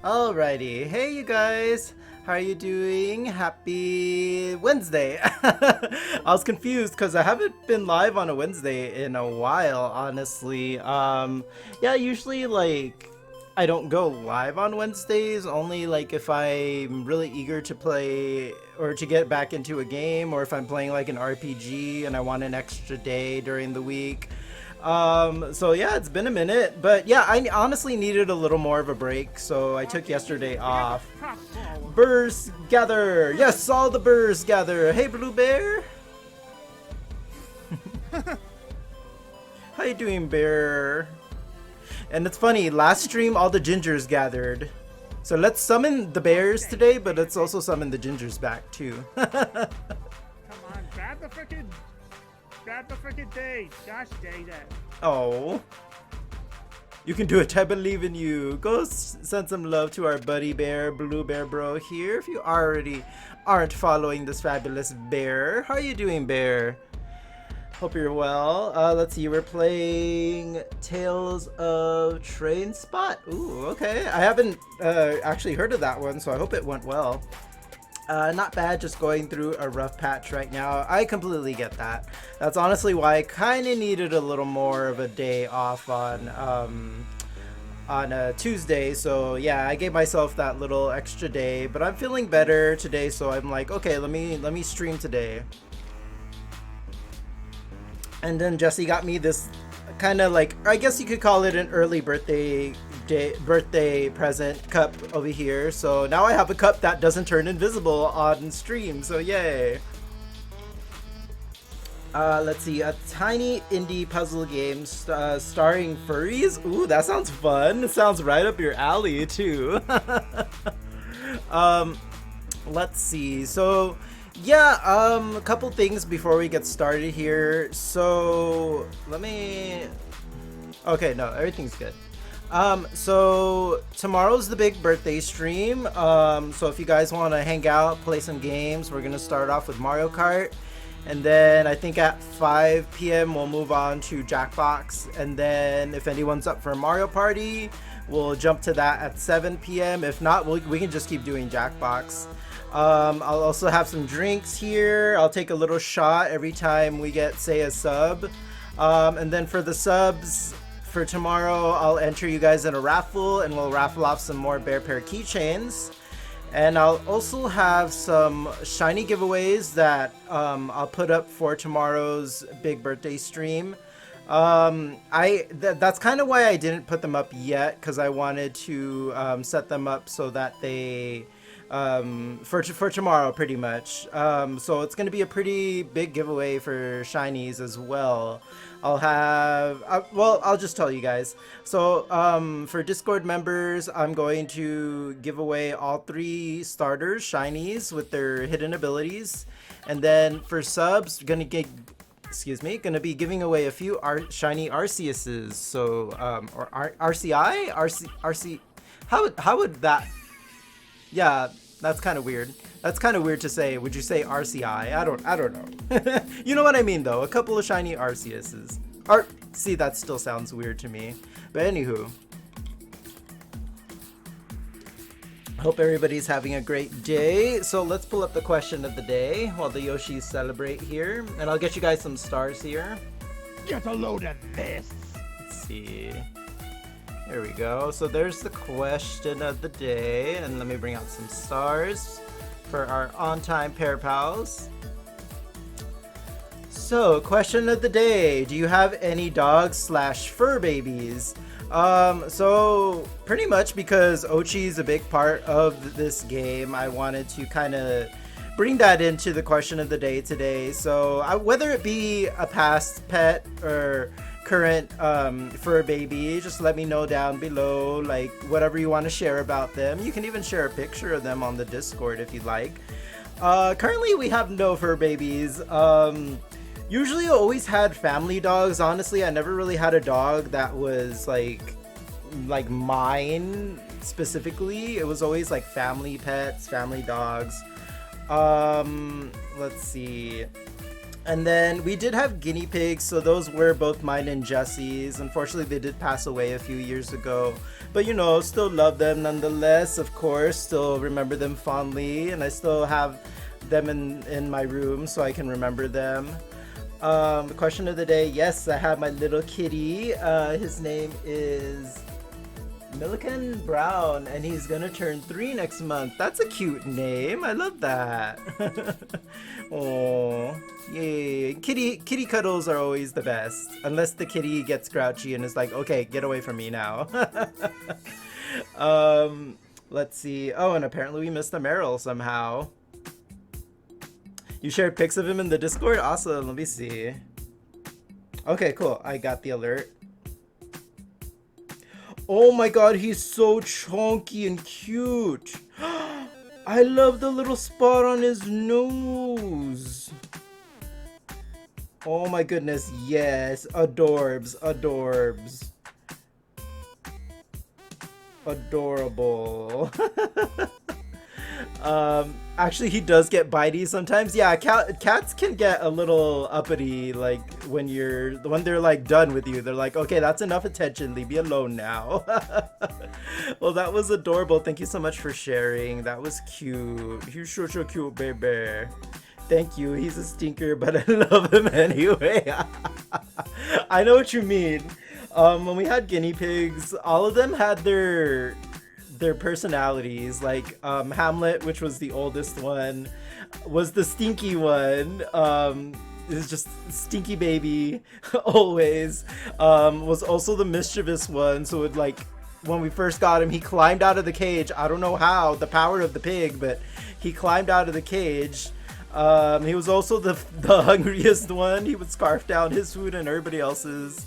Alrighty, hey you guys, how are you doing? Happy Wednesday. I was confused because I haven't been live on a Wednesday in a while, honestly. Yeah, usually I don't go live on Wednesdays, only like if I'm really eager to play or to get back into a game, or if I'm playing like an RPG and I want an extra day during the week. So yeah, it's been a minute, but yeah, I honestly needed a little more of a break, so I took yesterday off. Burrs gather! Yes, all the burrs gather! Hey, Blue Bear! How you doing, Bear? And it's funny, last stream all the gingers gathered. So let's summon the bears today, but let's also summon the gingers back too. Come on, grab the frickin' day. Gosh dang it. Oh. You can do it. I believe in you. Go send some love to our buddy bear, Blue Bear Bro here. If you already aren't following this fabulous bear. How are you doing, bear? Hope you're well. Let's see. We're playing Tales of Train Spot. Ooh, okay. I haven't actually heard of that one, so I hope it went well. Not bad, just going through a rough patch right now. I completely get that. That's honestly why I kind of needed a little more of a day off on a Tuesday. So yeah, I gave myself that little extra day, but I'm feeling better today, so I'm like, okay, let me stream today. And then Jesse got me this kind of like, I guess you could call it an early birthday present cup over here. So now I have a cup that doesn't turn invisible on stream, so yay. Let's see, a tiny indie puzzle game starring furries. Ooh, that sounds fun. It sounds right up your alley too. Let's see, so yeah, a couple things before we get started here. So okay, no, everything's good. So tomorrow's the big birthday stream. So if you guys want to hang out, play some games, we're gonna start off with Mario Kart, and then I think at 5 p.m. we'll move on to Jackbox, and then if anyone's up for Mario Party, we'll jump to that at 7 p.m. If not, we can just keep doing Jackbox. I'll also have some drinks here. I'll take a little shot every time we get, say, a sub. And then for the subs for tomorrow, I'll enter you guys in a raffle, and we'll raffle off some more Bear Pair keychains. And I'll also have some shiny giveaways that I'll put up for tomorrow's big birthday stream. That's kind of why I didn't put them up yet, because I wanted to set them up so that they for tomorrow pretty much. So it's gonna be a pretty big giveaway for shinies as well. I'll just tell you guys. So for Discord members, I'm going to give away all 3 starters shinies with their hidden abilities, and then for subs, gonna be giving away a few shiny Arceuses. So or RCI RC how would that, yeah, that's kind of weird. That's kind of weird to say. Would you say RCI? I don't know. You know what I mean though. A couple of shiny Arceuses. See, that still sounds weird to me. But anywho, hope everybody's having a great day. So let's pull up the question of the day while the Yoshis celebrate here, and I'll get you guys some stars here. Get a load of this. Let's see. There we go. So there's the question of the day, and let me bring out some stars for our on-time pair pals. So, question of the day: do you have any dogs / fur babies? So pretty much because Ochi is a big part of this game, I wanted to kind of bring that into the question of the day today. So whether it be a past pet or current fur baby, just let me know down below, like whatever you want to share about them. You can even share a picture of them on the Discord if you'd like. Currently we have no fur babies. Usually I always had family dogs. Honestly, I never really had a dog that was like mine specifically. It was always like family pets, family dogs. Let's see. And then we did have guinea pigs, so those were both mine and Jesse's. Unfortunately, they did pass away a few years ago. But you know, still love them nonetheless, of course. Still remember them fondly, and I still have them in my room so I can remember them. The question of the day, yes, I have my little kitty. His name is Milliken Brown, and he's gonna turn 3 next month. That's a cute name. I love that. Oh, yay! Kitty cuddles are always the best, unless the kitty gets grouchy and is like, "Okay, get away from me now." Let's see. Oh, and apparently we missed a Meryl somehow. You shared pics of him in the Discord? Awesome. Let me see. Okay, cool. I got the alert. Oh my god, he's so chunky and cute. I love the little spot on his nose. Oh my goodness, yes. Adorbs, adorbs. Adorable. Actually, he does get bitey sometimes. Yeah, cats can get a little uppity, like when they're like done with you. They're like, okay, that's enough attention. Leave me alone now. Well, that was adorable. Thank you so much for sharing. That was cute. He's so cute, baby. Thank you. He's a stinker, but I love him anyway. I know what you mean. When we had guinea pigs, all of them had their personalities. Like Hamlet, which was the oldest one, was the stinky one. Is just stinky baby always. Was also the mischievous one. So it like when we first got him, he climbed out of the cage. I don't know how, the power of the pig, but he climbed out of the cage. He was also the hungriest one. He would scarf down his food and everybody else's.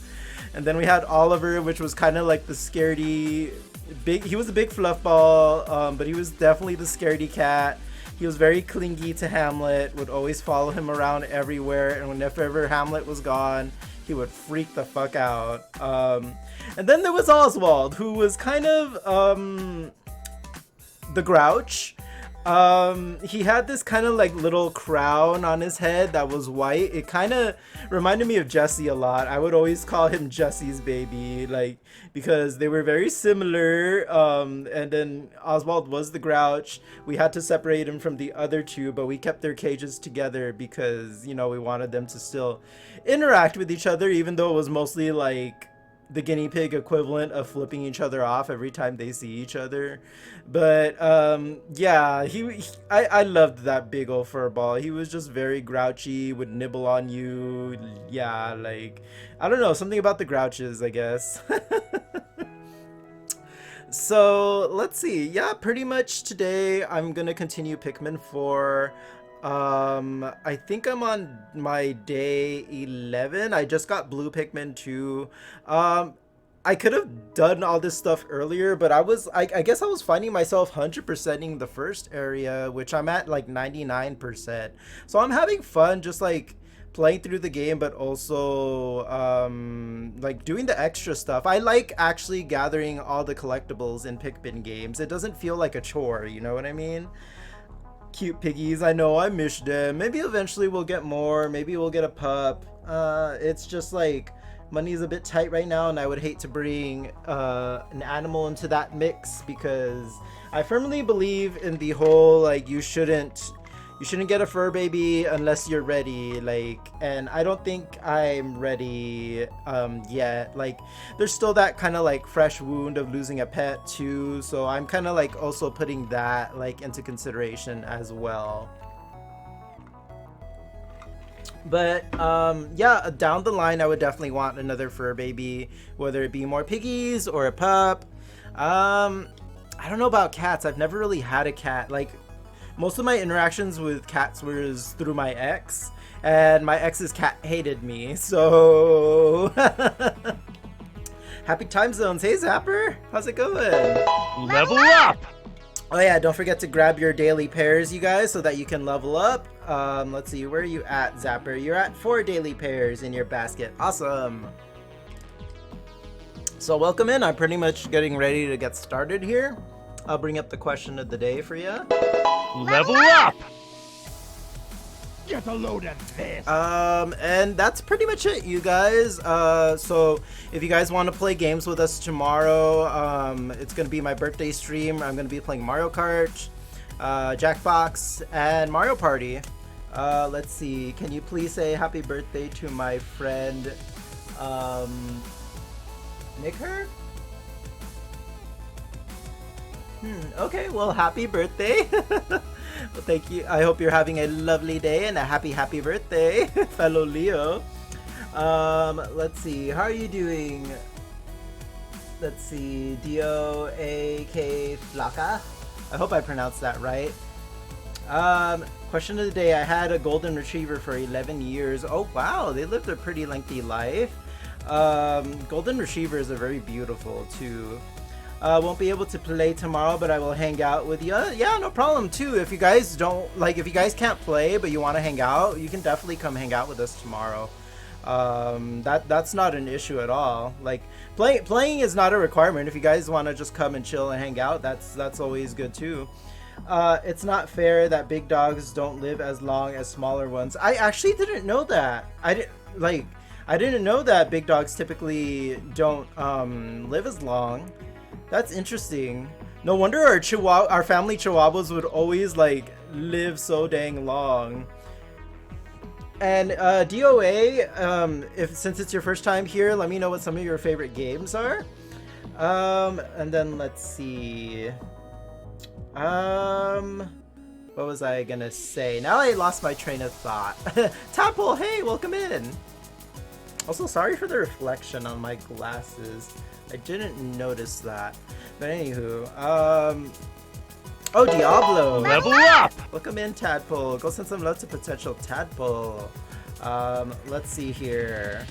And then we had Oliver, which was kind of like the scaredy big. He was a big fluff ball, but he was definitely the scaredy cat. He was very clingy to Hamlet, would always follow him around everywhere, and whenever Hamlet was gone, he would freak the fuck out. And then there was Oswald, who was kind of the Grouch. He had this kind of like little crown on his head that was white. It kind of reminded me of Jesse a lot. I would always call him Jesse's baby, like, because they were very similar. And then Oswald was the Grouch. We had to separate him from the other two, but we kept their cages together because, you know, we wanted them to still interact with each other, even though it was mostly like the guinea pig equivalent of flipping each other off every time they see each other. But yeah, I loved that big old fur ball. He was just very grouchy, would nibble on you. Yeah, like, I don't know, something about the Grouches, I guess. So let's see. Yeah, pretty much today I'm gonna continue Pikmin 4. I think I'm on my day 11. I just got blue Pikmin 2. I could have done all this stuff earlier, but I guess I was finding myself 100%ing the first area, which I'm at like 99%. So I'm having fun just like playing through the game, but also like doing the extra stuff. I like actually gathering all the collectibles in Pikmin games. It doesn't feel like a chore, you know what I mean? Cute piggies, I know, I miss them. Maybe eventually we'll get more. Maybe we'll get a pup. It's just like money's a bit tight right now, and I would hate to bring an animal into that mix, because I firmly believe in the whole like you shouldn't get a fur baby unless you're ready, like, and I don't think I'm ready yet. Like, there's still that kind of like fresh wound of losing a pet too, so I'm kind of like also putting that like into consideration as well. But yeah, down the line I would definitely want another fur baby, whether it be more piggies or a pup. I don't know about cats. I've never really had a cat. Like, most of my interactions with cats was through my ex, and my ex's cat hated me, so happy time zones. Hey Zapper, how's it going? Level up! Oh yeah, don't forget to grab your daily pairs, you guys, so that you can level up. Let's see, where are you at, Zapper? You're at 4 daily pairs in your basket. Awesome. So welcome in. I'm pretty much getting ready to get started here. I'll bring up the question of the day for you. Level up! Get a load of this. And that's pretty much it, you guys. So if you guys want to play games with us tomorrow, it's gonna be my birthday stream. I'm gonna be playing Mario Kart, Jackbox, and Mario Party. Let's see. Can you please say happy birthday to my friend, Nick her? Okay, well, happy birthday. Well, thank you. I hope you're having a lovely day and a happy birthday, fellow Leo. Let's see. How are you doing? Let's see. D-O-A-K Flaka. I hope I pronounced that right. Question of the day. I had a golden retriever for 11 years. Oh, wow. They lived a pretty lengthy life. Golden retrievers are very beautiful, too. Won't be able to play tomorrow, but I will hang out with you. Yeah, no problem too. If you guys if you guys can't play but you want to hang out, you can definitely come hang out with us tomorrow. That's not an issue at all. Like playing is not a requirement. If you guys want to just come and chill and hang out, that's always good too. It's not fair that big dogs don't live as long as smaller ones. I actually didn't know that. I didn't know that big dogs typically don't live as long. That's interesting. No wonder our family Chihuahuas would always like live so dang long. And DOA, since it's your first time here, let me know what some of your favorite games are. And then let's see. What was I gonna say? Now I lost my train of thought. Tadpole, hey, welcome in. Also, sorry for the reflection on my glasses. I didn't notice that. But anywho, oh, Diablo! Level up! Welcome in, Tadpole. Go send some love to potential Tadpole. Let's see here.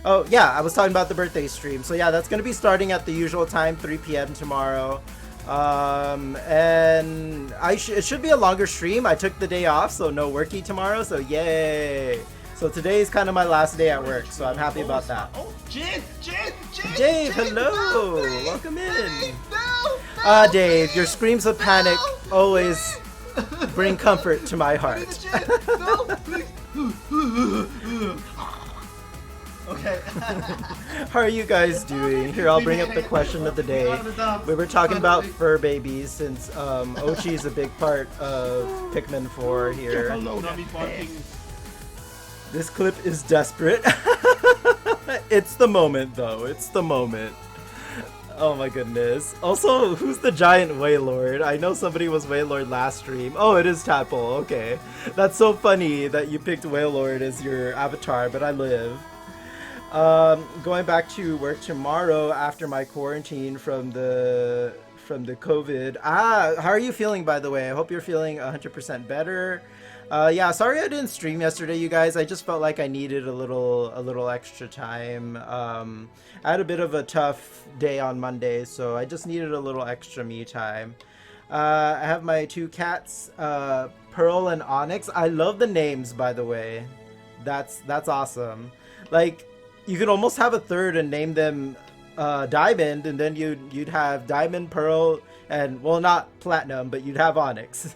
Oh, yeah, I was talking about the birthday stream. So yeah, that's going to be starting at the usual time, 3 p.m. tomorrow. And it should be a longer stream. I took the day off, so no worky tomorrow, so yay! So today is kind of my last day at work, so I'm happy about that. Oh, Jade, hello! Welcome in! No, Dave, your screams of panic always bring comfort to my heart. Okay. How are you guys doing? Here, I'll bring up the question of the day. We were talking about fur babies since Ochi is a big part of Pikmin 4 here. This clip is desperate. It's the moment, though. It's the moment. Oh my goodness. Also, who's the giant Wailord? I know somebody was Wailord last stream. Oh, it is Tadpole. Okay. That's so funny that you picked Wailord as your avatar, but I live. Going back to work tomorrow after my quarantine from the COVID. How are you feeling, by the way? I hope you're feeling 100% better. Yeah, sorry I didn't stream yesterday, you guys. I just felt like I needed a little extra time. I had a bit of a tough day on Monday, so I just needed a little extra me time. I have my two cats, Pearl and Onyx. I love the names, by the way. That's awesome. Like, you could almost have a third and name them Diamond, and then you'd have Diamond, Pearl, and, well, not Platinum, but you'd have Onyx.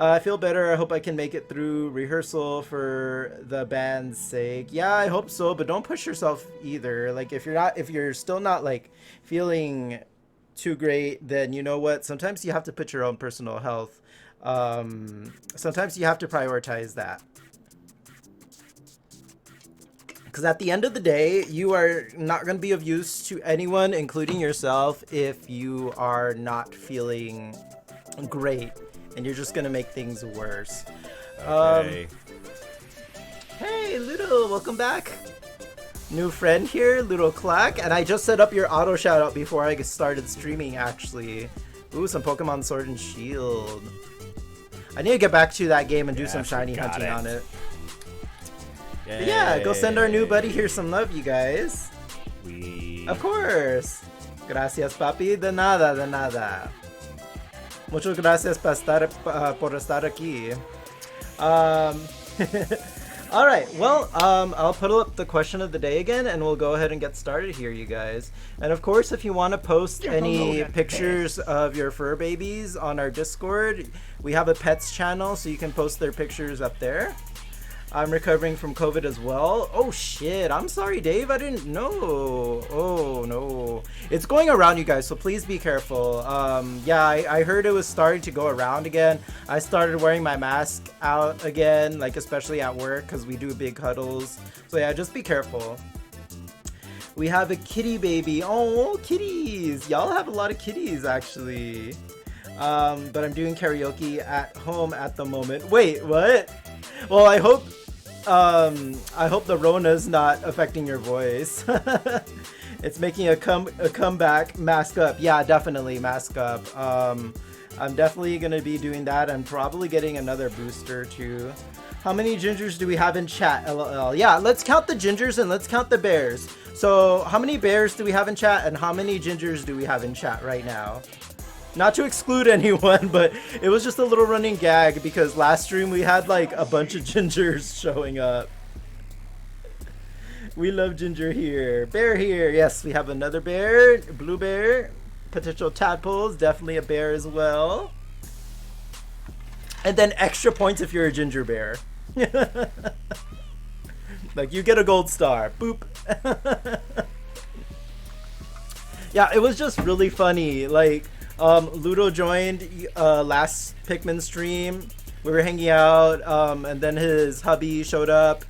I feel better. I hope I can make it through rehearsal for the band's sake. Yeah, I hope so, but don't push yourself either. Like, if you're still not like feeling too great, then you know what? Sometimes you have to put your own personal health. Sometimes you have to prioritize that. Because at the end of the day, you are not going to be of use to anyone, including yourself, if you are not feeling great. And you're just gonna make things worse. Okay. Hey, Ludo, welcome back. New friend here, Ludo Clack, and I just set up your auto shoutout before I started streaming, actually. Ooh, some Pokemon Sword and Shield. I need to get back to that game and do some shiny hunting on it. But yeah, go send our new buddy here some love, you guys. Of course. Gracias, papi. De nada, de nada. Muchas gracias por estar aquí. All right. Well, I'll put up the question of the day again, and we'll go ahead and get started here, you guys. And of course, if you want to post You're a any load of pictures piss. of your fur babies on our Discord, we have a pets channel, so you can post their pictures up there. I'm recovering from COVID as well. Oh shit, I'm sorry, Dave. I didn't know. Oh no. It's going around, you guys, so please be careful. Yeah, I heard it was starting to go around again. I started wearing my mask out again, like especially at work, because we do big huddles. So yeah, just be careful. We have a kitty baby. Oh, kitties. Y'all have a lot of kitties, actually. But I'm doing karaoke at home at the moment. Wait, what? Well, I hope the Rona's not affecting your voice. It's making a comeback. Mask up. Yeah, definitely mask up. I'm definitely gonna be doing that. I'm probably getting another booster too. How many gingers do we have in chat? LOL. Yeah, let's count the gingers and let's count the bears. So how many bears do we have in chat and how many gingers do we have in chat right now? Not to exclude anyone, but it was just a little running gag because last stream we had like a bunch of gingers showing up. We love ginger here. Bear here. Yes, we have another bear. Blue bear. Potential tadpoles. Definitely a bear as well. And then extra points if you're a ginger bear. Like you get a gold star. Boop. Yeah, it was just really funny. Like, Ludo joined last Pikmin stream. We were hanging out, and then his hubby showed up,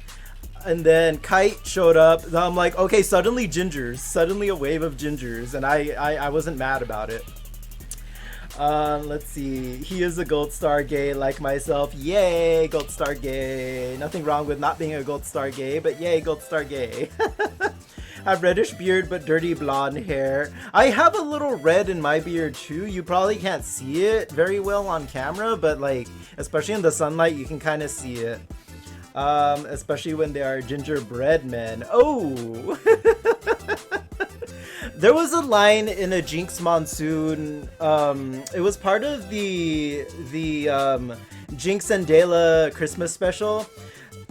and then Kite showed up. And I'm like, okay, suddenly gingers, suddenly a wave of gingers, and I wasn't mad about it. Let's see. He is a gold star gay like myself. Yay, gold star gay. Nothing wrong with not being a gold star gay, but yay, gold star gay. Have reddish beard but dirty blonde hair. I have a little red in my beard too. You probably can't see it very well on camera, but like, especially in the sunlight, you can kind of see it. Especially when they are gingerbread men. Oh! There was a line in a Jinx Monsoon. It was part of the Jinx and Dela Christmas special.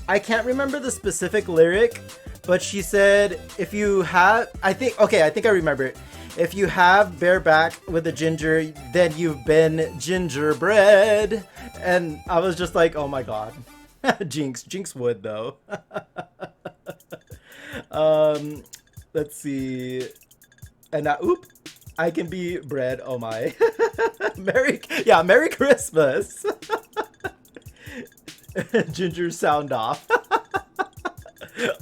I can't remember the specific lyric, but she said, if you have, I think I remember it. If you have bareback with a ginger, then you've been gingerbread. And I was just like, oh my god. Jinx would though. Let's see. And now, I can be bread. Oh my. Merry Christmas. Ginger sound off.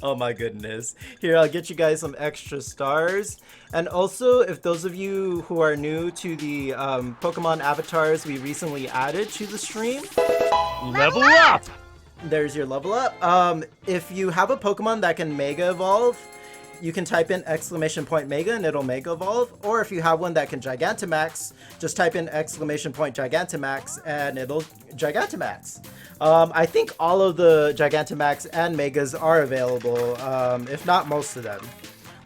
Oh my goodness. Here, I'll get you guys some extra stars. And also, if those of you who are new to the Pokemon avatars we recently added to the stream, Level up! there's your level up. If you have a Pokemon that can Mega Evolve, you can type in !Mega and it'll Mega Evolve. Or if you have one that can Gigantamax, just type in !Gigantamax and it'll Gigantamax. I think all of the Gigantamax and Megas are available, if not most of them.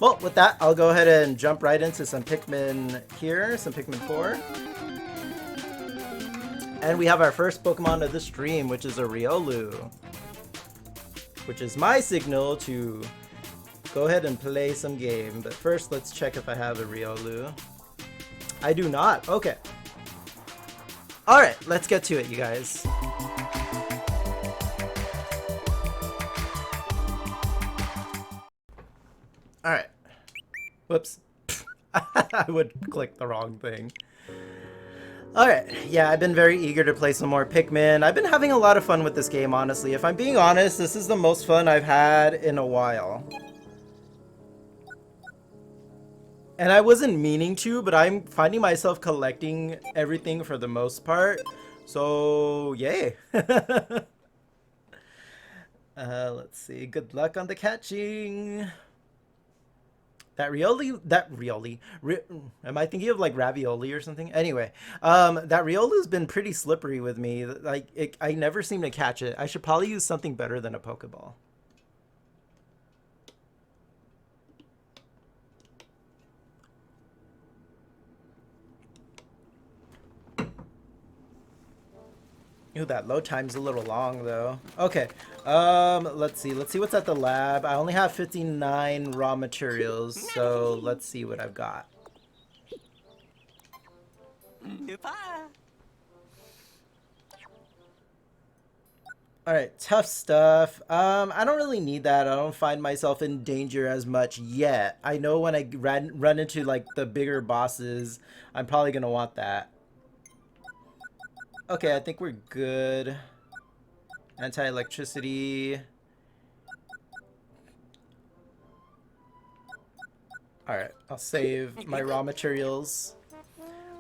Well, with that, I'll go ahead and jump right into some Pikmin here, some Pikmin 4. And we have our first Pokemon of the stream, which is a Riolu. Which is my signal to go ahead and play some game. But first, let's check if I have a Riolu. I do not. Okay. Alright, let's get to it, you guys. Alright. Whoops. I would click the wrong thing. Alright, yeah, I've been very eager to play some more Pikmin. I've been having a lot of fun with this game, honestly. If I'm being honest, this is the most fun I've had in a while. And I wasn't meaning to, but I'm finding myself collecting everything for the most part. So, yay. Let's see. Good luck on the catching. Am I thinking of like ravioli or something? Anyway, that Riolu's been pretty slippery with me. Like, I never seem to catch it. I should probably use something better than a Pokeball. Ooh, that load time's a little long though. Okay. Let's see. Let's see what's at the lab. I only have 59 raw materials, so let's see what I've got. Alright, tough stuff. I don't really need that. I don't find myself in danger as much yet. I know when I run into like the bigger bosses, I'm probably gonna want that. Okay, I think we're good. Anti-electricity. Alright, I'll save my raw materials.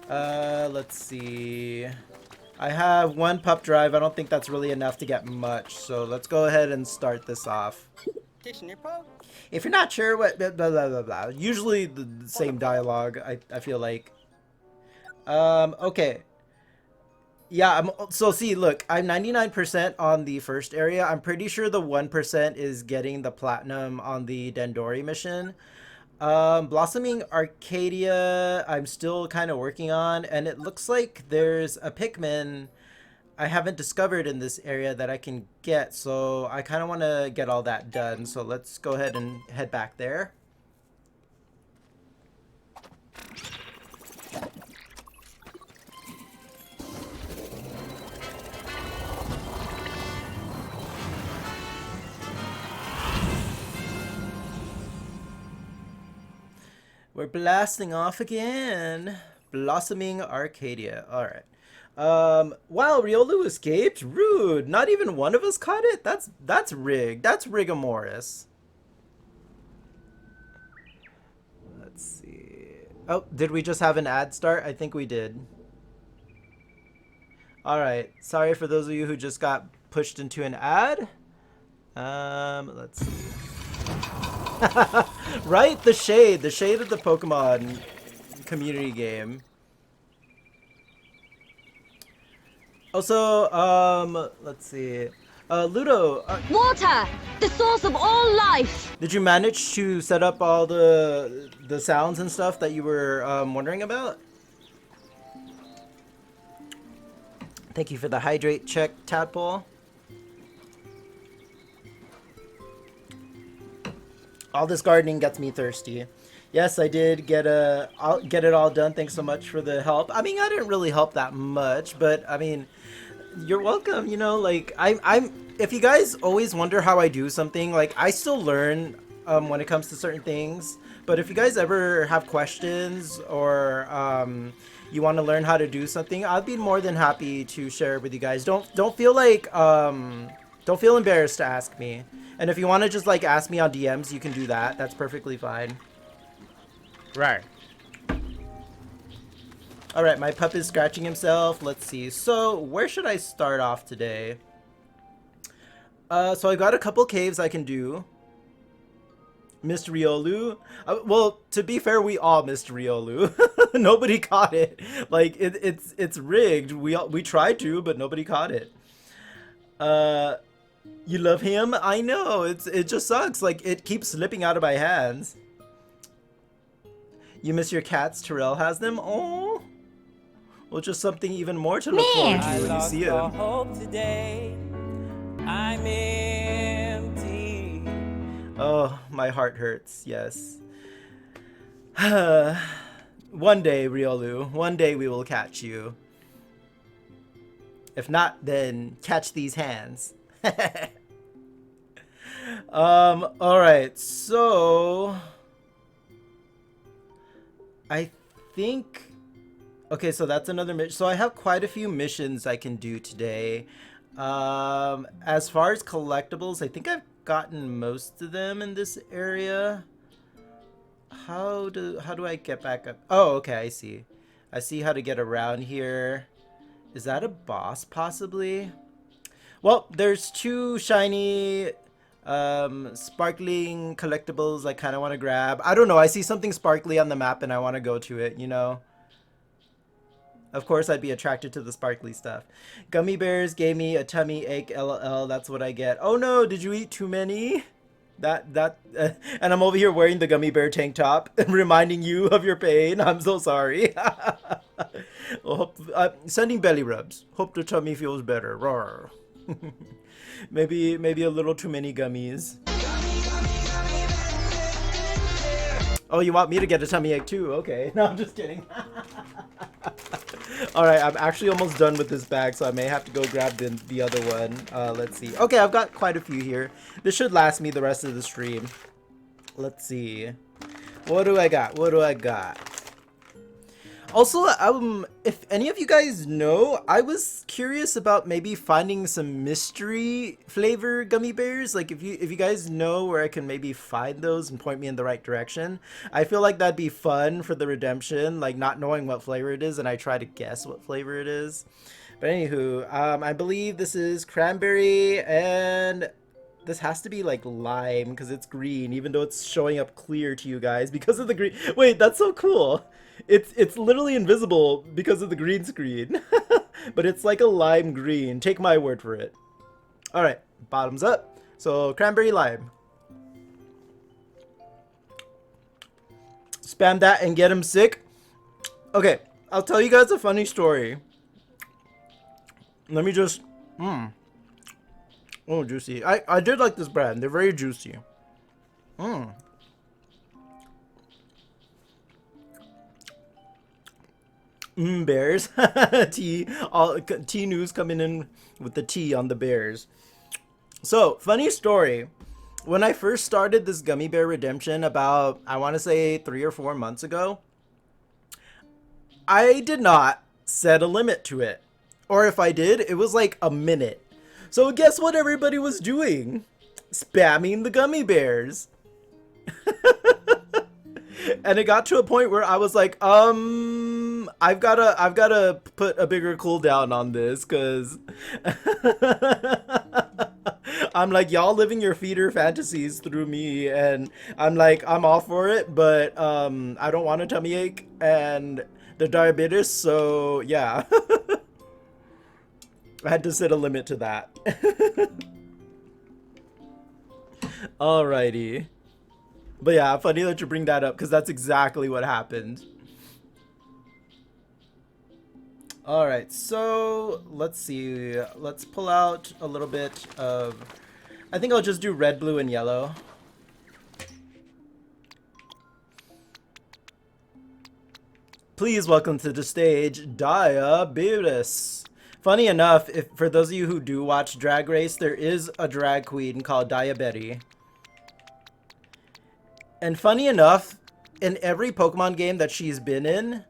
Let's see. I have one pup drive. I don't think that's really enough to get much. So let's go ahead and start this off. If you're not sure what blah blah blah blah. Usually the same dialogue, I feel like. Okay. Yeah, so see, look, I'm 99% on the first area. I'm pretty sure the 1% is getting the platinum on the Dendori mission. Blossoming Arcadia, I'm still kind of working on, and it looks like there's a Pikmin I haven't discovered in this area that I can get, so I kind of want to get all that done. So let's go ahead and head back there. We're blasting off again. Blossoming Arcadia. Alright. Wow, Riolu escaped? Rude. Not even one of us caught it? That's rigged. That's rigomoris. Let's see. Oh, did we just have an ad start? I think we did. Alright. Sorry for those of you who just got pushed into an ad. Let's see. Right? The shade of the Pokemon community game. Also, let's see. Ludo. Water! The source of all life! Did you manage to set up all the sounds and stuff that you were wondering about? Thank you for the hydrate check, Tadpole. All this gardening gets me thirsty. Yes, I did get it all done. Thanks so much for the help. I mean, I didn't really help that much, but I mean, you're welcome. You know, like I'm. If you guys always wonder how I do something, like I still learn when it comes to certain things. But if you guys ever have questions or you want to learn how to do something, I'd be more than happy to share it with you guys. Don't feel like don't feel embarrassed to ask me. And if you want to just like ask me on DMs, you can do that. That's perfectly fine. Right. All right, my pup is scratching himself. Let's see. So where should I start off today? So I got a couple caves I can do. Missed Riolu. Well, to be fair, we all missed Riolu. Nobody caught it. Like it's rigged. We tried to, but nobody caught it. You love him? I know. It just sucks. Like it keeps slipping out of my hands. You miss your cats? Terrell has them? Oh. Well, just something even more to look forward to when you see him. Hope today. I'm empty. Oh, my heart hurts. Yes. One day, Riolu. One day we will catch you. If not, then catch these hands. Alright, so I think okay, so that's another mission. So I have quite a few missions I can do today. As far as collectibles, I think I've gotten most of them in this area. How do I get back up? Oh, okay, I see. I see how to get around here. Is that a boss possibly? Well, there's two shiny sparkling collectibles I kind of want to grab. I don't know, I see something sparkly on the map and I want to go to it, you know? Of course I'd be attracted to the sparkly stuff. Gummy bears gave me a tummy ache, LOL, that's what I get. Oh no, did you eat too many? And I'm over here wearing the gummy bear tank top, reminding you of your pain. I'm so sorry. Well, sending belly rubs. Hope the tummy feels better. Roar. maybe a little too many gummies. Oh, you want me to get a tummy ache too? Okay. No, I'm just kidding. Alright, I'm actually almost done with this bag, so I may have to go grab the other one. Let's see. Okay, I've got quite a few here. This should last me the rest of the stream. Let's see. What do I got? What do I got? Also, if any of you guys know, I was curious about maybe finding some mystery flavor gummy bears. Like, if you guys know where I can maybe find those and point me in the right direction, I feel like that'd be fun for the redemption. Like, not knowing what flavor it is, and I try to guess what flavor it is. But anywho, I believe this is cranberry, and this has to be like lime because it's green, even though it's showing up clear to you guys because of the green. Wait, that's so cool. It's literally invisible because of the green screen. But it's like a lime green. Take my word for it. Alright, bottoms up. So, cranberry lime. Spam that and get him sick. Okay, I'll tell you guys a funny story. Let me just... Oh, juicy. I did like this brand. They're very juicy. Bears. Tea news coming in with the tea on the bears. So, funny story. When I first started this gummy bear redemption about, I want to say 3 or 4 months ago, I did not set a limit to it. Or if I did, it was like a minute. So guess what everybody was doing? Spamming the gummy bears. And it got to a point where I was like, I've gotta put a bigger cooldown on this, cause I'm like, y'all living your feeder fantasies through me, and I'm like, I'm all for it, but I don't want a tummy ache and the diabetes, so yeah. I had to set a limit to that. Alrighty. But yeah, funny that you bring that up, because that's exactly what happened. Alright, so let's see. Let's pull out a little bit of... I think I'll just do red, blue, and yellow. Please welcome to the stage, Diabetes. Funny enough, for those of you who do watch Drag Race, there is a drag queen called Diabetes. And funny enough, in every Pokemon game that she's been in,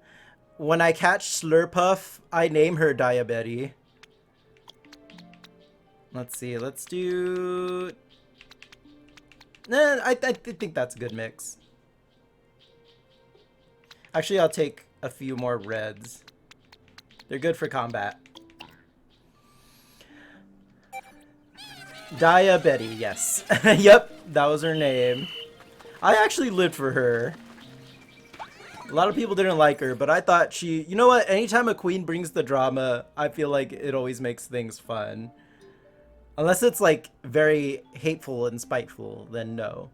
when I catch Slurpuff, I name her Diabetes. Let's see, let's do... Nah, I think that's a good mix. Actually, I'll take a few more reds. They're good for combat. Diabetes, yes. Yep, that was her name. I actually lived for her. A lot of people didn't like her, but I thought she... You know what? Anytime a queen brings the drama, I feel like it always makes things fun. Unless it's, like, very hateful and spiteful, then no.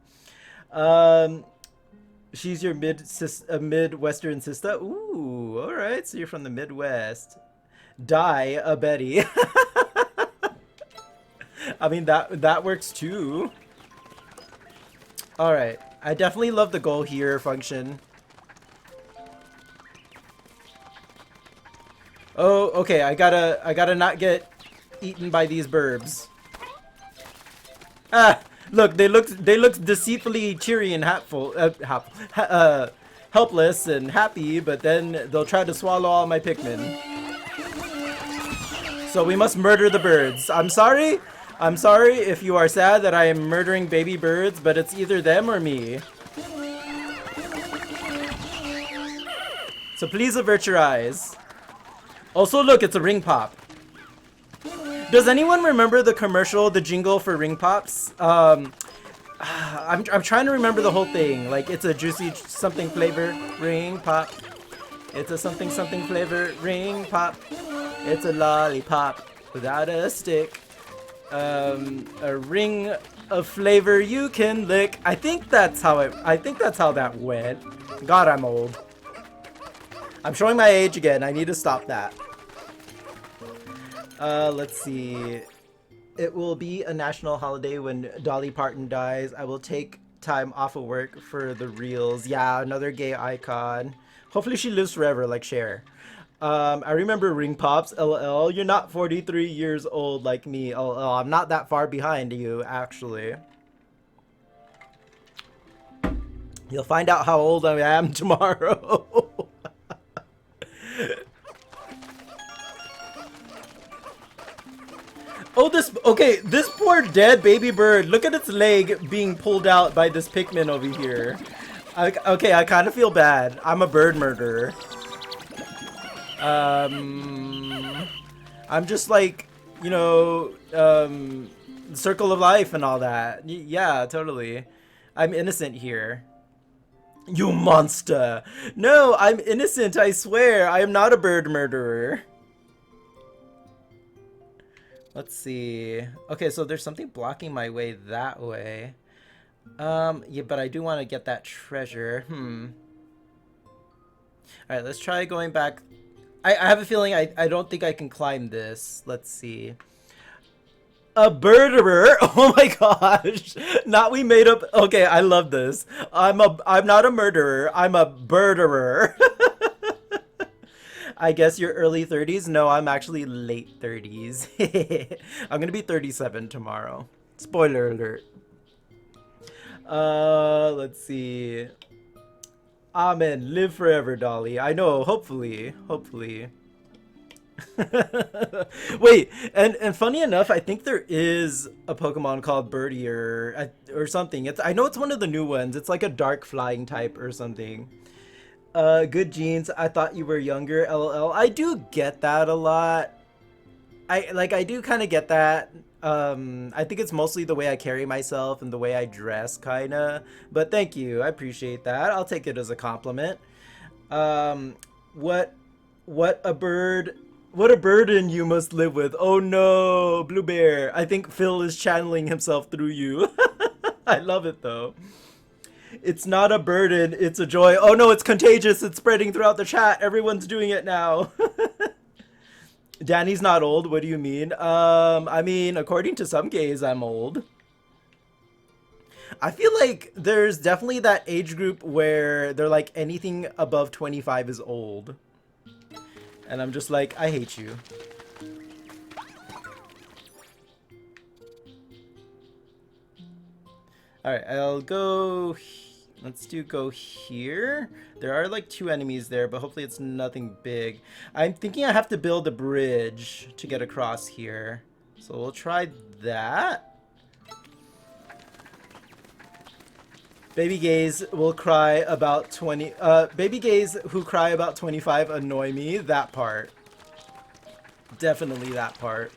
She's your Midwestern sister? Ooh, alright. So you're from the Midwest. Diabetes. I mean, that works too. Alright. I definitely love the goal here function. Oh, okay. I gotta not get eaten by these burbs. Ah, look, they look deceitfully cheery and helpless and happy, but then they'll try to swallow all my Pikmin. So we must murder the birds. I'm sorry if you are sad that I am murdering baby birds, but it's either them or me. So please avert your eyes. Also, look, it's a ring pop. Does anyone remember the commercial, the jingle for ring pops? I'm trying to remember the whole thing. Like, it's a juicy something flavor ring pop. It's a something something flavor ring pop. It's a lollipop without a stick. A ring of flavor you can lick. I think that's how that went. God, I'm old. I'm showing my age again. I need to stop that. Let's see. It will be a national holiday when Dolly Parton dies. I will take time off of work for the reels. Yeah, another gay icon. Hopefully she lives forever like Cher. I remember Ring Pops, LL. You're not 43 years old like me, LL. I'm not that far behind you, actually. You'll find out how old I am tomorrow. Oh, this poor dead baby bird. Look at its leg being pulled out by this Pikmin over here. Okay, I kind of feel bad. I'm a bird murderer. I'm just like, you know, circle of life and all that. Yeah, totally. I'm innocent here. You monster. No, I'm innocent, I swear. I am not a bird murderer. Let's see. Okay, so there's something blocking my way that way. Yeah, but I do want to get that treasure. Alright, let's try going back. I have a feeling I don't think I can climb this. Let's see. A birderer? Oh my gosh. Not we made up. Okay, I love this. I'm not a murderer. I'm a birderer. I guess you're early 30s? No, I'm actually late 30s. I'm gonna be 37 tomorrow. Spoiler alert. Let's see. Amen. Live forever, Dolly. I know, hopefully. Hopefully. Wait, and funny enough, I think there is a Pokemon called Birdie or something. I know it's one of the new ones. It's like a dark flying type or something. Good genes. I thought you were younger. LOL. I do get that a lot. I do kind of get that. I think it's mostly the way I carry myself and the way I dress, kinda. But thank you. I appreciate that. I'll take it as a compliment. What a bird. What a burden you must live with. Oh no, Blue Bear. I think Phil is channeling himself through you. I love it though. It's not a burden, it's a joy. Oh no, it's contagious. It's spreading throughout the chat. Everyone's doing it now. Danny's not old. What do you mean? I mean, according to some gays, I'm old. I feel like there's definitely that age group where they're like anything above 25 is old. And I'm just like, I hate you. Alright, I'll go... Let's go here. There are like 2 enemies there, but hopefully it's nothing big. I'm thinking I have to build a bridge to get across here. So we'll try that. Baby gays will cry about 20... baby gays who cry about 25 annoy me. That part. Definitely that part.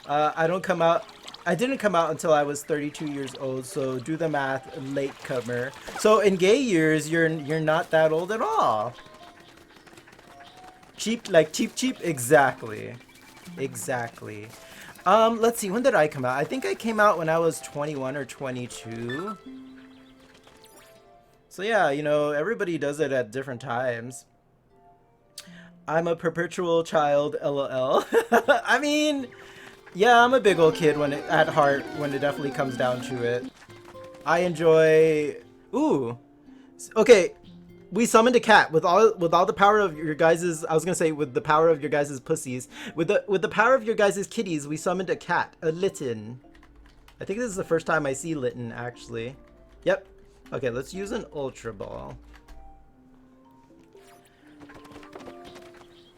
I didn't come out until I was 32 years old, so do the math, latecomer. So in gay years, you're not that old at all. Cheap, like cheap? Exactly. Exactly. Let's see, when did I come out? I think I came out when I was 21 or 22. So yeah, you know, everybody does it at different times. I'm a perpetual child, LOL. I mean... Yeah, I'm a big old kid at heart when it definitely comes down to it. I enjoy... Ooh. Okay, we summoned a cat with all the power of your guys's... I was gonna say with the power of your guys's pussies. With the power of your guys's kitties, we summoned a cat, a Litten. I think this is the first time I see Litten, actually. Yep. Okay, let's use an Ultra Ball.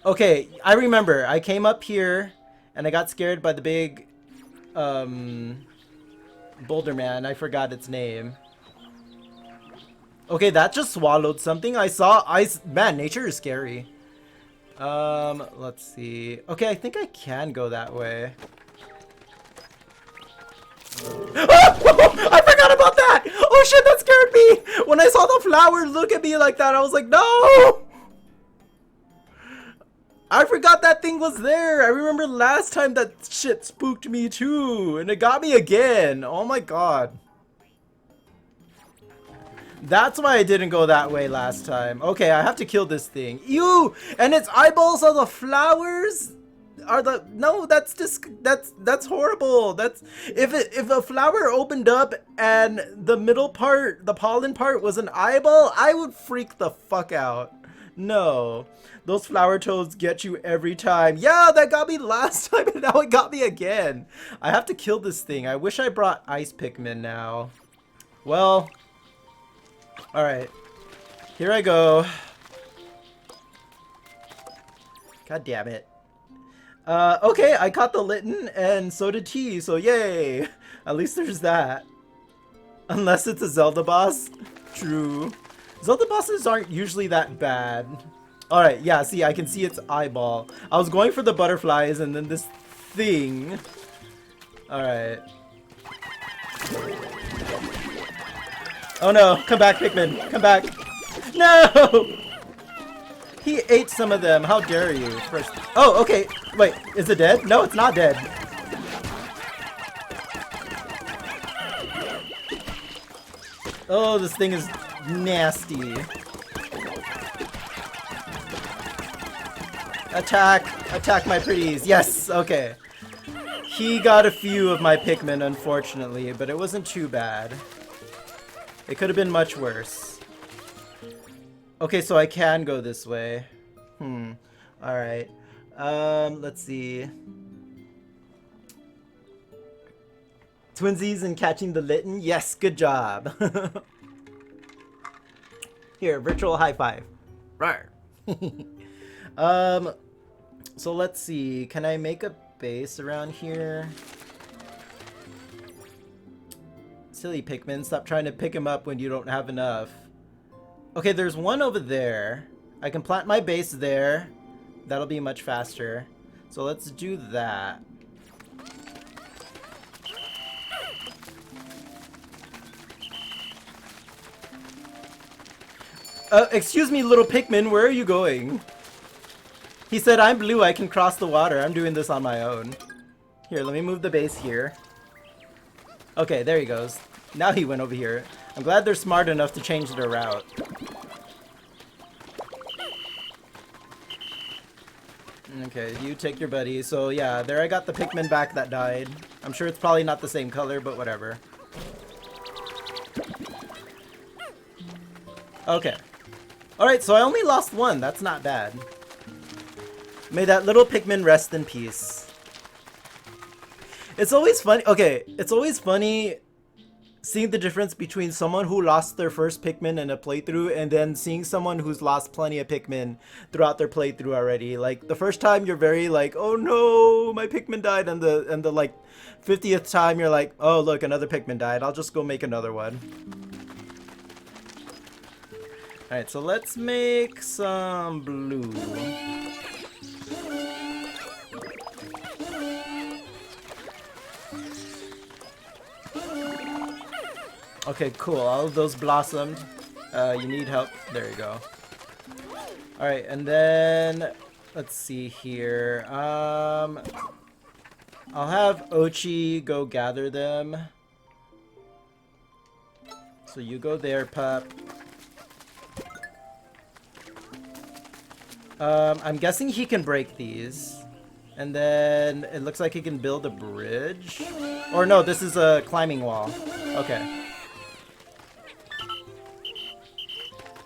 Okay, I remember. I came up here... And I got scared by the big, boulder man. I forgot its name. Okay, that just swallowed something. Man, nature is scary. Let's see. Okay, I think I can go that way. I forgot about that! Oh shit, that scared me! When I saw the flower look at me like that, I was like, no! I forgot that thing was there. I remember last time that shit spooked me too. And it got me again. Oh my god. That's why I didn't go that way last time. Okay, I have to kill this thing. Ew! And its eyeballs are the flowers? Are the no? That's just that's horrible. That's if a flower opened up and the middle part, the pollen part, was an eyeball, I would freak the fuck out. No, those flower toads get you every time. Yeah, that got me last time, and now it got me again. I have to kill this thing. I wish I brought ice Pikmin now. Well, all right, here I go. God damn it. Okay, I caught the Litten, and so did T, so yay! At least there's that. Unless it's a Zelda boss. True. Zelda bosses aren't usually that bad. Alright, yeah, see, I can see its eyeball. I was going for the butterflies, and then this thing. Alright. Oh no, come back, Pikmin, come back. No! He ate some of them. How dare you? First. Oh, okay. Wait, is it dead? No, it's not dead. Oh, this thing is nasty. Attack! Attack my pretties. Yes, okay. He got a few of my Pikmin, unfortunately, but it wasn't too bad. It could have been much worse. Okay, so I can go this way. Alright. Let's see. Twinsies and catching the Litten? Yes, good job. Here, virtual high five. Rawr. So let's see. Can I make a base around here? Silly Pikmin, stop trying to pick him up when you don't have enough. Okay, there's one over there. I can plant my base there. That'll be much faster. So let's do that. Excuse me, little Pikmin, where are you going? He said, I'm blue, I can cross the water. I'm doing this on my own. Here, let me move the base here. Okay, there he goes. Now he went over here. I'm glad they're smart enough to change their route. Okay, you take your buddy. So yeah, there I got the Pikmin back that died. I'm sure it's probably not the same color, but whatever. Okay. Alright, so I only lost one. That's not bad. May that little Pikmin rest in peace. It's always funny. Okay, it's always funny seeing the difference between someone who lost their first Pikmin in a playthrough and then seeing someone who's lost plenty of Pikmin throughout their playthrough already. Like the first time you're very like, oh no, my Pikmin died, and the like 50th time you're like, oh look, another Pikmin died. I'll just go make another one. Alright, so let's make some blue. Okay, cool. All of those blossomed. You need help. There you go. Alright, and then let's see here. I'll have Ochi go gather them. So you go there, pup. I'm guessing he can break these. And then it looks like he can build a bridge. Or no, this is a climbing wall. Okay.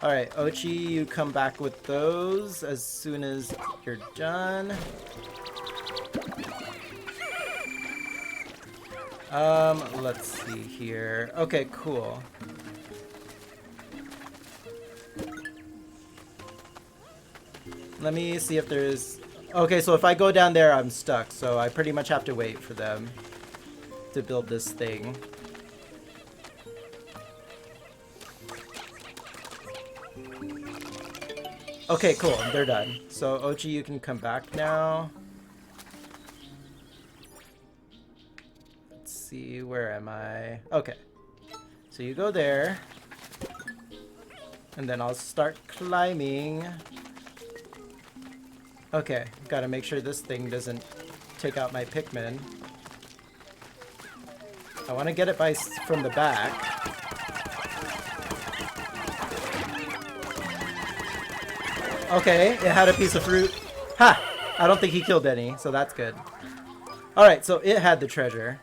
Alright, Ochi, you come back with those as soon as you're done. Let's see here. Okay, cool. Let me see if there's... Okay, so if I go down there, I'm stuck. So I pretty much have to wait for them to build this thing. Okay, cool. They're done. So Ochi, you can come back now. Let's see, where am I? Okay. So you go there. And then I'll start climbing. Okay, gotta make sure this thing doesn't take out my Pikmin. I want to get it from the back. Okay, it had a piece of fruit. Ha! I don't think he killed any, so that's good. Alright, so it had the treasure.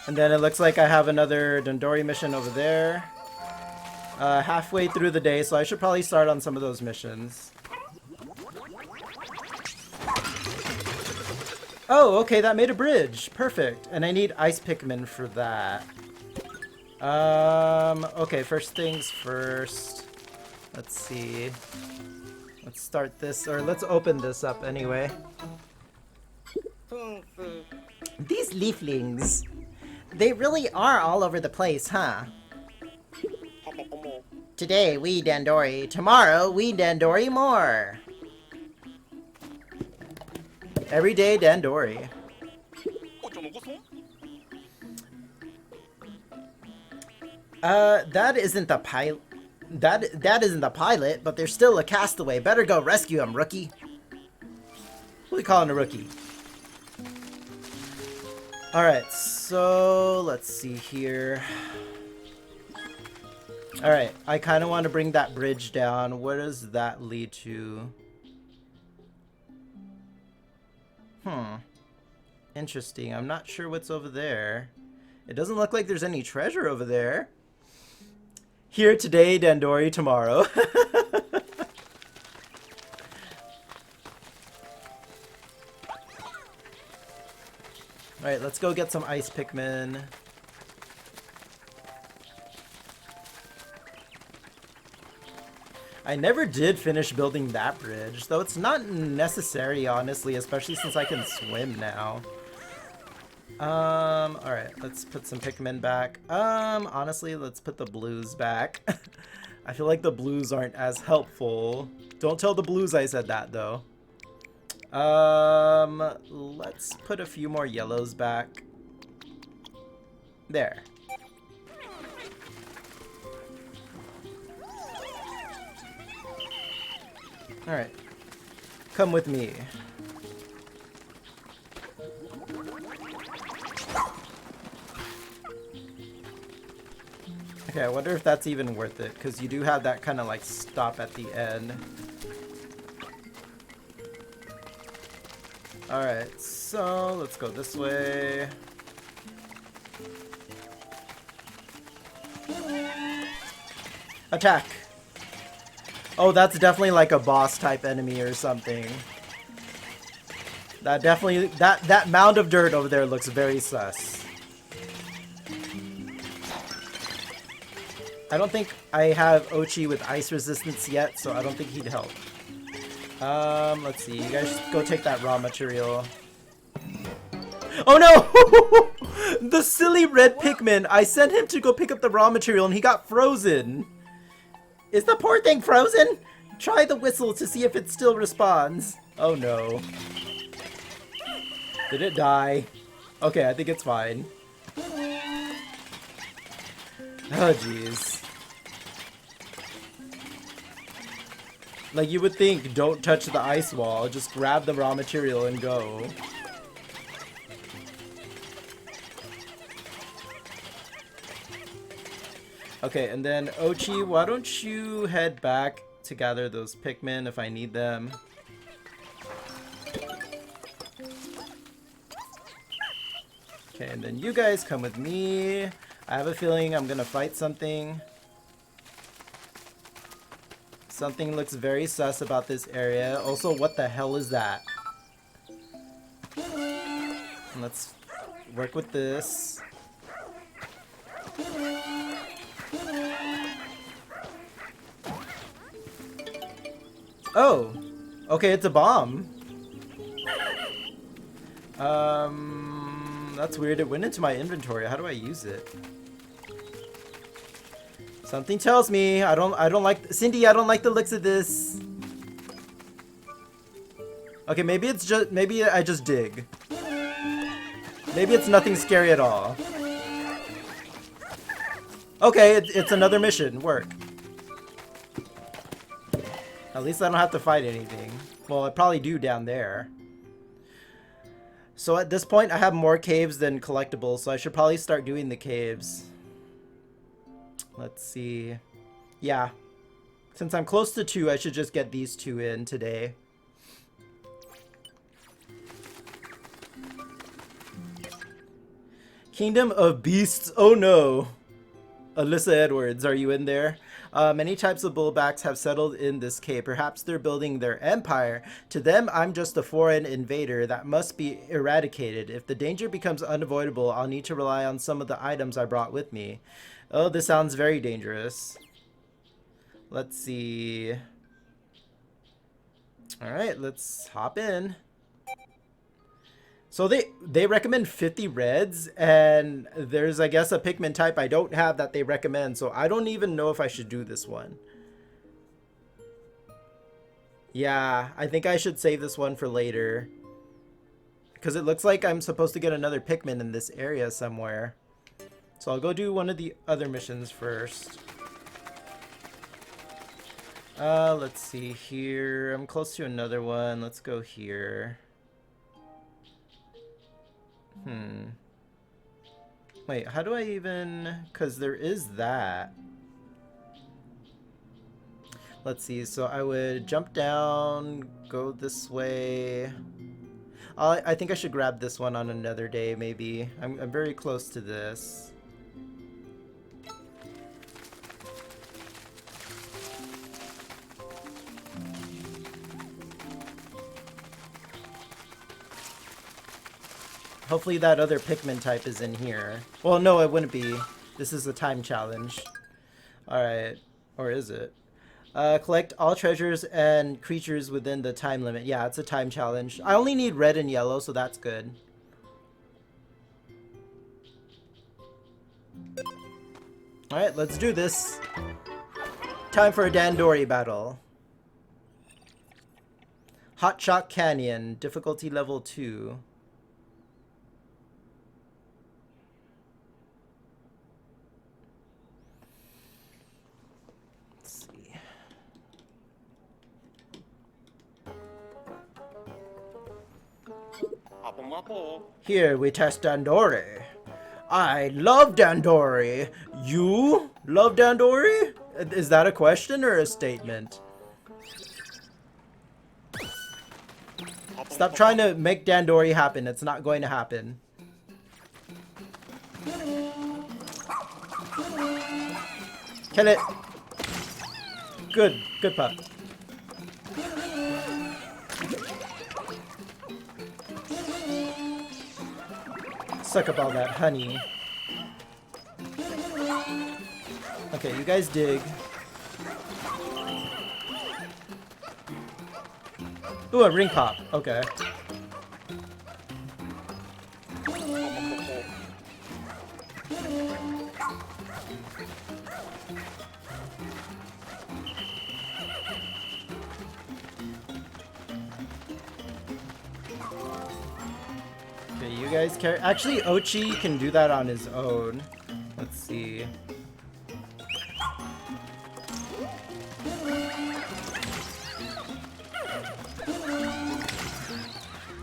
And then it looks like I have another Dandori mission over there. Halfway through the day, so I should probably start on some of those missions. Oh, okay, that made a bridge. Perfect. And I need ice Pikmin for that. Okay, first things first. Let's see. Let's start this, or let's open this up anyway. These leaflings. They really are all over the place, huh? Today we Dandori, tomorrow we Dandori more. Everyday Dandori. That isn't the pilot. That isn't the pilot, but there's still a castaway. Better go rescue him, rookie. What are we calling a rookie? Alright, so let's see here. Alright, I kind of want to bring that bridge down. Where does that lead to? Interesting. I'm not sure what's over there. It doesn't look like there's any treasure over there. Here today, Dandori tomorrow. Alright, let's go get some ice Pikmin. I never did finish building that bridge, though it's not necessary, honestly, especially since I can swim now. Alright, let's put some Pikmin back. Honestly, let's put the blues back. I feel like the blues aren't as helpful. Don't tell the blues I said that, though. Let's put a few more yellows back. There. Alright. Come with me. Okay, I wonder if that's even worth it, because you do have that kind of like stop at the end. Alright, so let's go this way. Attack! Oh, that's definitely like a boss type enemy or something. That definitely, that mound of dirt over there looks very sus. I don't think I have Ochi with ice resistance yet, so I don't think he'd help. Let's see. You guys just go take that raw material. Oh no! The silly red Pikmin! I sent him to go pick up the raw material and he got frozen! Is the poor thing frozen? Try the whistle to see if it still responds. Oh no. Did it die? Okay, I think it's fine. Oh jeez. Like, you would think, don't touch the ice wall, just grab the raw material and go. Okay, and then Ochi, why don't you head back to gather those Pikmin if I need them. Okay, and then you guys come with me. I have a feeling I'm gonna fight something. Something looks very sus about this area. Also, what the hell is that? Let's work with this. Oh! Okay, it's a bomb. That's weird. It went into my inventory. How do I use it? Something tells me I don't like Cindy, I don't like the looks of this. Okay, maybe it's just maybe I just dig. Maybe it's nothing scary at all. Okay, it's another mission. Work. At least I don't have to fight anything. Well, I probably do down there. So at this point, I have more caves than collectibles, so I should probably start doing the caves. Let's see. Yeah. Since I'm close to 2, I should just get these 2 in today. Kingdom of Beasts. Oh no. Alyssa Edwards, are you in there? Many types of bullbacks have settled in this cave. Perhaps they're building their empire. To them, I'm just a foreign invader that must be eradicated. If the danger becomes unavoidable, I'll need to rely on some of the items I brought with me. Oh, this sounds very dangerous. Let's see. Alright, let's hop in. So they recommend 50 reds, and there's, I guess, a Pikmin type I don't have that they recommend, so I don't even know if I should do this one. Yeah, I think I should save this one for later. Because it looks like I'm supposed to get another Pikmin in this area somewhere. So I'll go do one of the other missions first. Let's see here. I'm close to another one. Let's go here. Wait, how do I even... Because there is that. Let's see, so I would jump down, go this way. I think I should grab this one on another day, maybe. I'm very close to this. Hopefully that other Pikmin type is in here. Well, no, it wouldn't be. This is a time challenge. Alright. Or is it? Collect all treasures and creatures within the time limit. Yeah, it's a time challenge. I only need red and yellow, so that's good. Alright, let's do this. Time for a Dandori battle. Hot Shock Canyon. Difficulty level 2. Here we test Dandori. I love Dandori. You love Dandori? Is that a question or a statement? Stop trying to make Dandori happen. It's not going to happen. Kill it. Good. Good pup. Suck up all that honey. Okay, you guys dig. Ooh, a ring pop. Okay. Okay, you guys carry. Actually, Ochi can do that on his own. Let's see.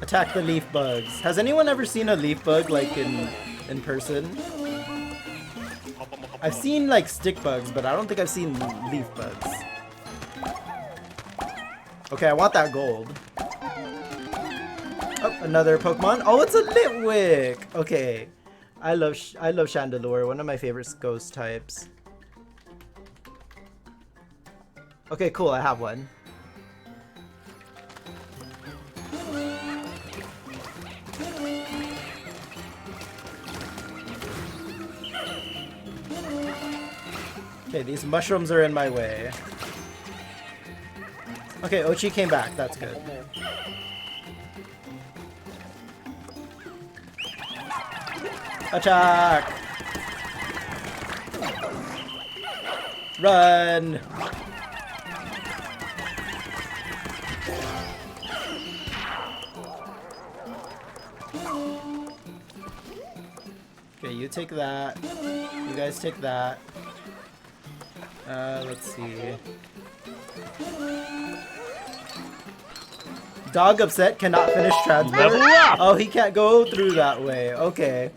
Attack the leaf bugs. Has anyone ever seen a leaf bug like in person? I've seen like stick bugs, but I don't think I've seen leaf bugs. Okay, I want that gold. Oh, another Pokemon. Oh, it's a Litwick. Okay, I love Chandelure, one of my favorite ghost types. Okay, cool. I have one. Okay, these mushrooms are in my way. Okay, Ochi came back. That's good. Attack! Run! Okay, you take that. You guys take that. Let's see. Dog upset, cannot finish transfer. Level up! Oh, he can't go through that way. Okay.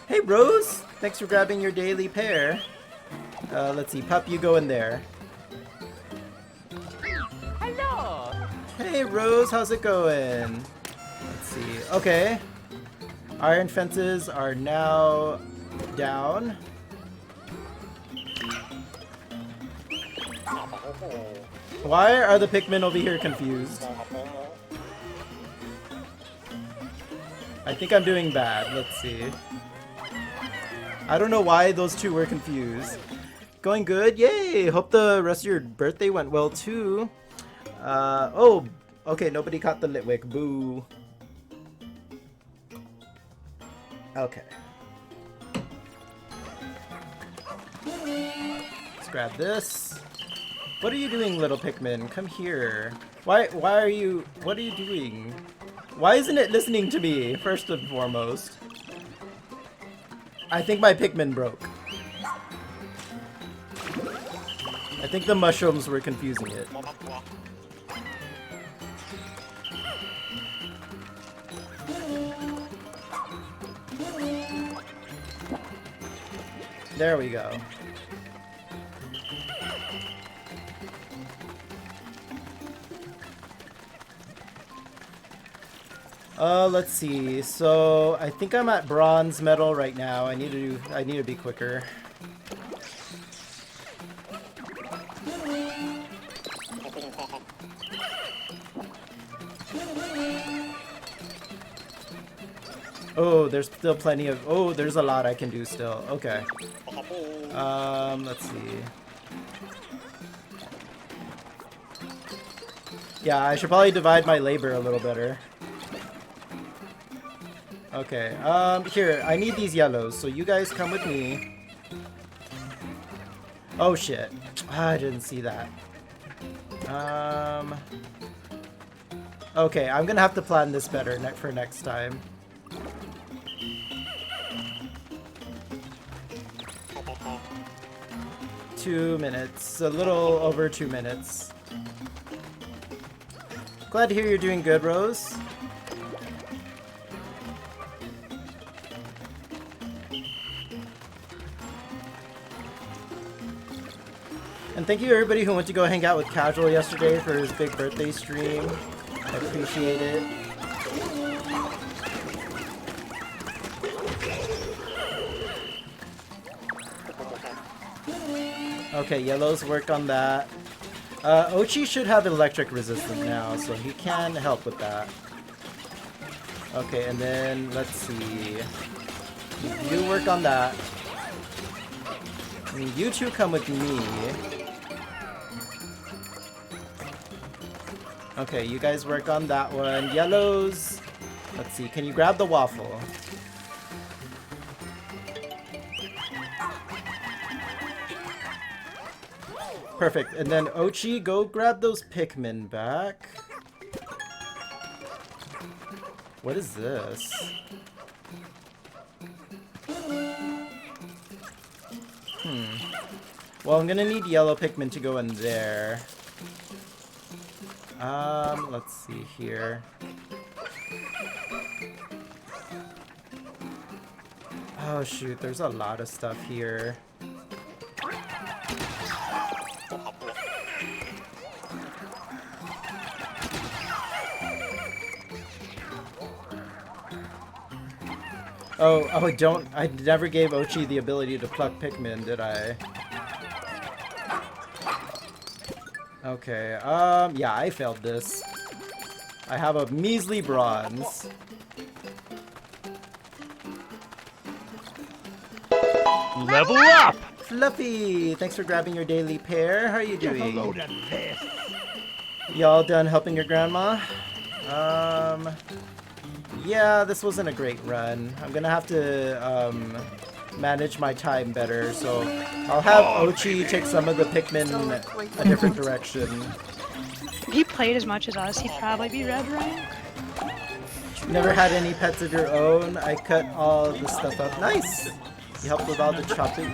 Hey, Rose. Thanks for grabbing your daily pair. Let's see, Pup, you go in there. Hello. Hey, Rose, how's it going? Let's see. Okay. Iron fences are now down. Why are the Pikmin over here confused? I think I'm doing bad. Let's see. I don't know why those two were confused. Going good? Yay! Hope the rest of your birthday went well too. Oh, okay, nobody caught the Litwick. Boo. Okay. Let's grab this. What are you doing, little Pikmin? Come here. Why are you... What are you doing? Why isn't it listening to me, first and foremost? I think my Pikmin broke. I think the mushrooms were confusing it. There we go. Let's see. So I think I'm at bronze medal right now. I need to be quicker. Oh, there's still plenty of... Oh, there's a lot I can do still. Okay. Let's see. Yeah, I should probably divide my labor a little better. Okay, here, I need these yellows, so you guys come with me. Oh shit. I didn't see that. Okay, I'm gonna have to plan this better for next time. Two minutes, a little over 2 minutes. Glad to hear you're doing good, Rose. And thank you everybody who went to go hang out with Casual yesterday for his big birthday stream. I appreciate it. Okay, yellows worked on that. Ochi should have electric resistance now, so he can help with that. Okay, and then let's see. You work on that. I mean, you two come with me. Okay, you guys work on that one. Yellows. Let's see, can you grab the waffle? Perfect, and then Ochi, go grab those Pikmin back. What is this? Well, I'm gonna need yellow Pikmin to go in there. Let's see here. Oh shoot, there's a lot of stuff here. Oh, I never gave Ochi the ability to pluck Pikmin, did I? Okay, yeah, I failed this. I have a measly bronze. Level up! Fluffy, thanks for grabbing your daily pair. How are you doing? Y'all done helping your grandma? Yeah, this wasn't a great run. I'm gonna have to, manage my time better, so I'll have Ochi take some of the Pikmin a different direction. If he played as much as us, he'd probably be red rank. Never had any pets of your own. I cut all the stuff up. Nice! You helped with all the chopping.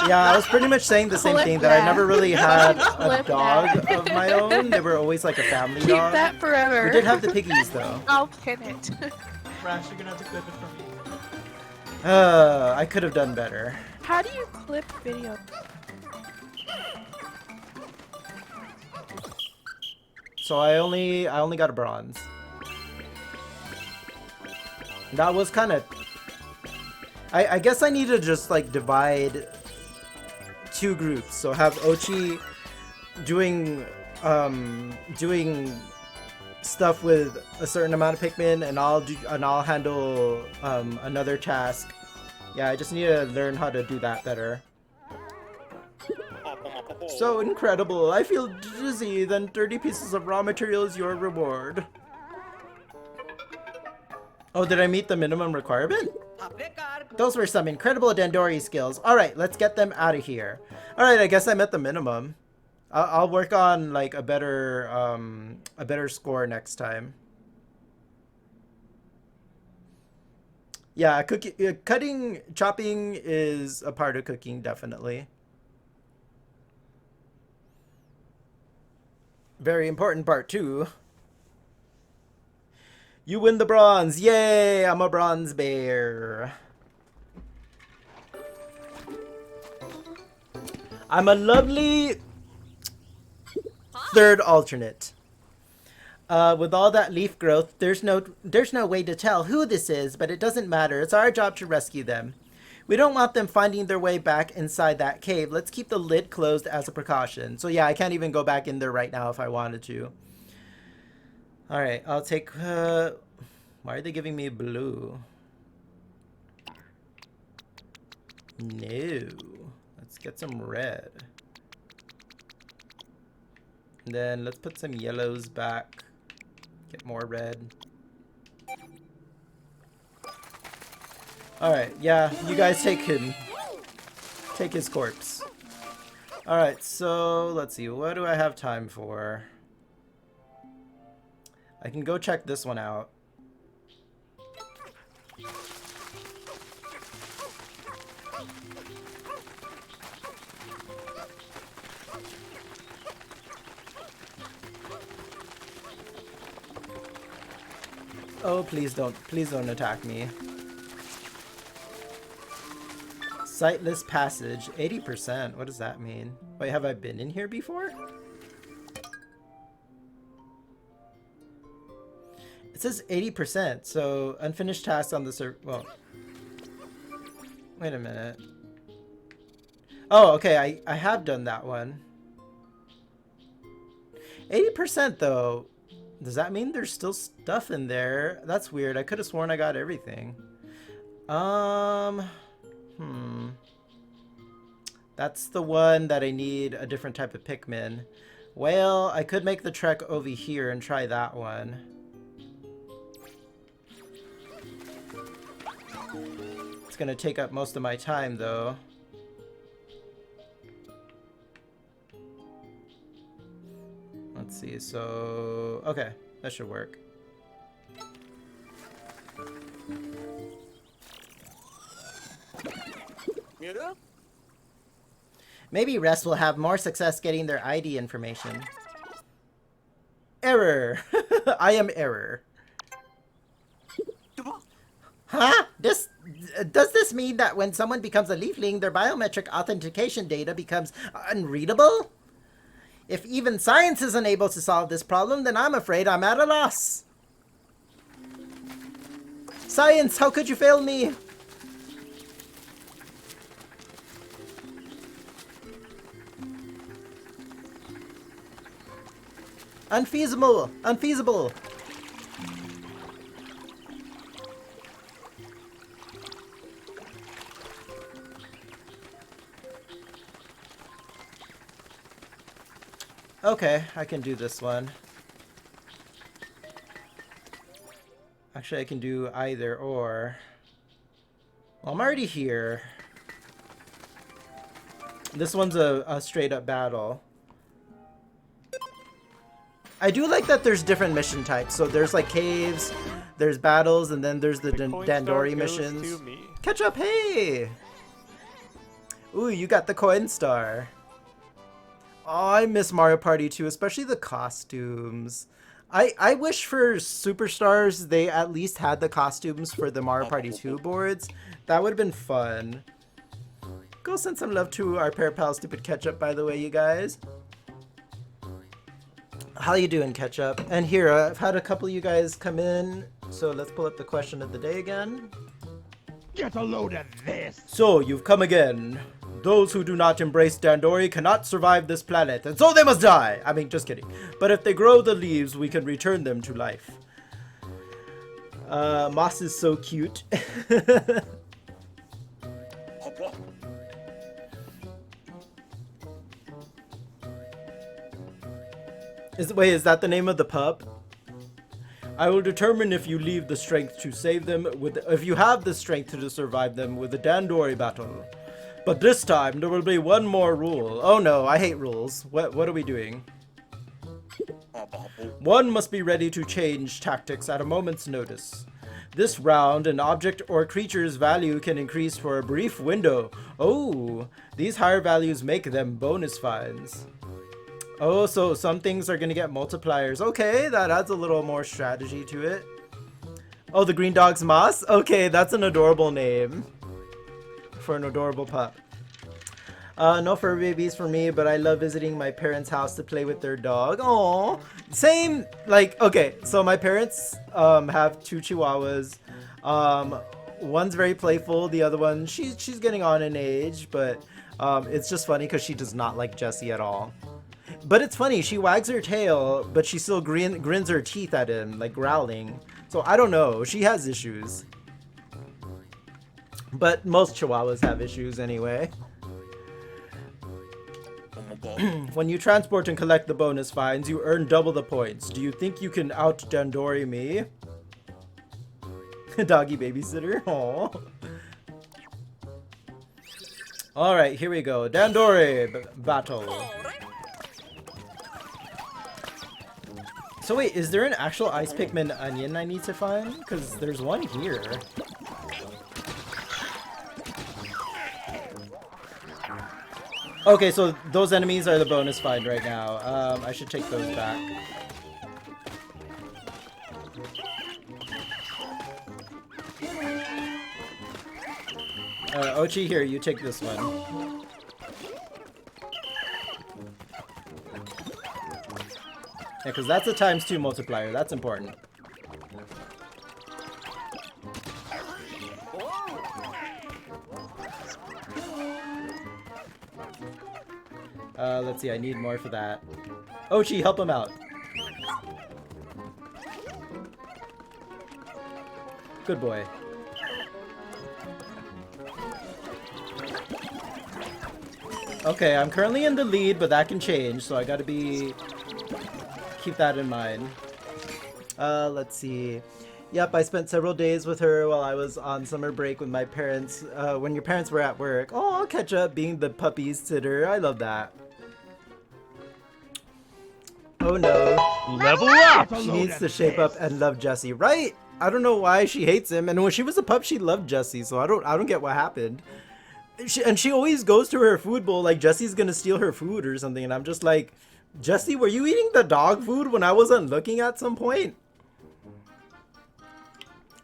Yeah, I was pretty much saying the same thing, that I never really had a dog of my own. They were always like a family Keep dog. that forever. We did have the piggies though. I'll pin it. Rash, you're gonna have to clip it from me. I could have done better. How do you clip video? So I only got a bronze. That was kind of... I guess I need to just like divide 2 groups. So have Ochi doing stuff with a certain amount of Pikmin, and I'll handle another task. Yeah, I just need to learn how to do that better. So incredible. I feel dizzy. Then 30 pieces of raw material is your reward. Oh, did I meet the minimum requirement? Those were some incredible Dandori skills. Alright, let's get them out of here. Alright, I guess I met the minimum. I'll work on like a better score next time. Yeah, chopping is a part of cooking, definitely. Very important part too. You win the bronze. Yay, I'm a bronze bear. I'm a lovely 3rd alternate. With all that leaf growth, there's no way to tell who this is, but it doesn't matter. It's our job to rescue them. We don't want them finding their way back inside that cave. Let's keep the lid closed as a precaution. So yeah, I can't even go back in there right now if I wanted to. Alright, I'll take... why are they giving me blue? No. Let's get some red. And then let's put some yellows back. Get more red. Alright, yeah, you guys take him. Take his corpse. Alright, so let's see. What do I have time for? I can go check this one out. Oh, please don't attack me. Sightless passage, 80%. What does that mean? Wait, have I been in here before? It says 80%, so unfinished tasks on the server. Well, wait a minute. Oh, okay, I have done that one. 80% though. Does that mean there's still stuff in there? That's weird. I could have sworn I got everything. That's the one that I need a different type of Pikmin. Well, I could make the trek over here and try that one. It's gonna take up most of my time though. Let's see, so... okay, that should work. Maybe Rest will have more success getting their ID information. Error! I am error. Huh? Does this mean that when someone becomes a leafling, their biometric authentication data becomes unreadable? If even science is unable to solve this problem, then I'm afraid I'm at a loss. Science, how could you fail me? Unfeasible! Unfeasible! Okay, I can do this one. Actually, I can do either or. Well, I'm already here. This one's a straight up battle. I do like that there's different mission types. So there's like caves, there's battles, and then there's the Dandori missions. Catch up, hey! Ooh, you got the coin star. Oh, I miss Mario Party 2, especially the costumes. I wish for Superstars they at least had the costumes for the Mario Party 2 boards. That would have been fun. Go send some love to our pair pal Stupid Ketchup, by the way, you guys. How you doing, Ketchup? And here, I've had a couple of you guys come in, so let's pull up the question of the day again. Get a load of this. So, you've come again. Those who do not embrace Dandori cannot survive this planet, and so they must die! I mean, just kidding. But if they grow the leaves, we can return them to life. Moss is so cute. Wait, is that the name of the pup? I will determine if you leave the strength to save them if you have the strength to survive them with the Dandori battle. But this time there will be one more rule. Oh no, I hate rules. What are we doing? One must be ready to change tactics at a moment's notice. This round, an object or creature's value can increase for a brief window. Oh, these higher values make them bonus finds. Oh, so some things are gonna get multipliers. Okay, that adds a little more strategy to it. Oh, the green dog's Moss? Okay, that's an adorable name for an adorable pup. No fur babies for me, but I love visiting my parents' house to play with their dog. Aww. Same, like, okay, so my parents have 2 Chihuahuas. One's very playful, the other one, she's getting on in age, but it's just funny because she does not like Jessie at all. But it's funny, she wags her tail, but she still grins her teeth at him, like growling. So I don't know, she has issues. But most Chihuahuas have issues anyway. When you transport and collect the bonus finds, you earn double the points. Do you think you can out Dandori me? Doggy babysitter? Aww. Alright, here we go. Dandori battle. So wait, is there an actual ice Pikmin onion I need to find? Because there's one here. Okay, so those enemies are the bonus find right now. I should take those back. Ochi, here, you take this one. Yeah, because that's a ×2 multiplier. That's important. Let's see, I need more for that. Ochi, help him out. Good boy. Okay, I'm currently in the lead, but that can change, so I gotta keep that in mind. Let's see. Yep, I spent several days with her while I was on summer break with my parents, when your parents were at work. Oh, Ketchup being the puppy's sitter. I love that. Oh no. Level up! She needs to shape up and love Jessie, right? I don't know why she hates him. And when she was a pup, she loved Jessie, so I don't get what happened. She always goes to her food bowl like Jessie's gonna steal her food or something, and I'm just like, Jessie, were you eating the dog food when I wasn't looking at some point?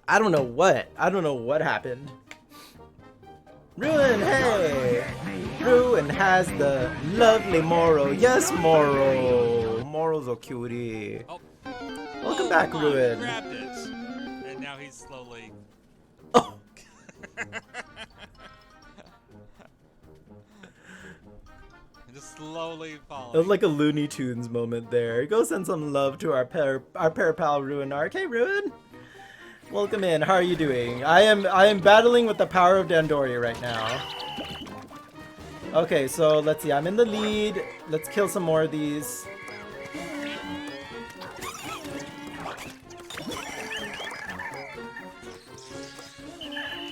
I don't know what happened. Ruin, hey! Ruin has the lovely Moro. Yes, Moro! Moro's a cutie. Oh. Welcome back, Ruin. Grabbed it. And now he's slowly... Oh. Just slowly falling. It was like a Looney Tunes moment there. Go send some love to our pair pal Ruin Arc. Hey, Ruin! Welcome in. How are you doing? I am battling with the power of Dandori right now. Okay, so let's see. I'm in the lead. Let's kill some more of these.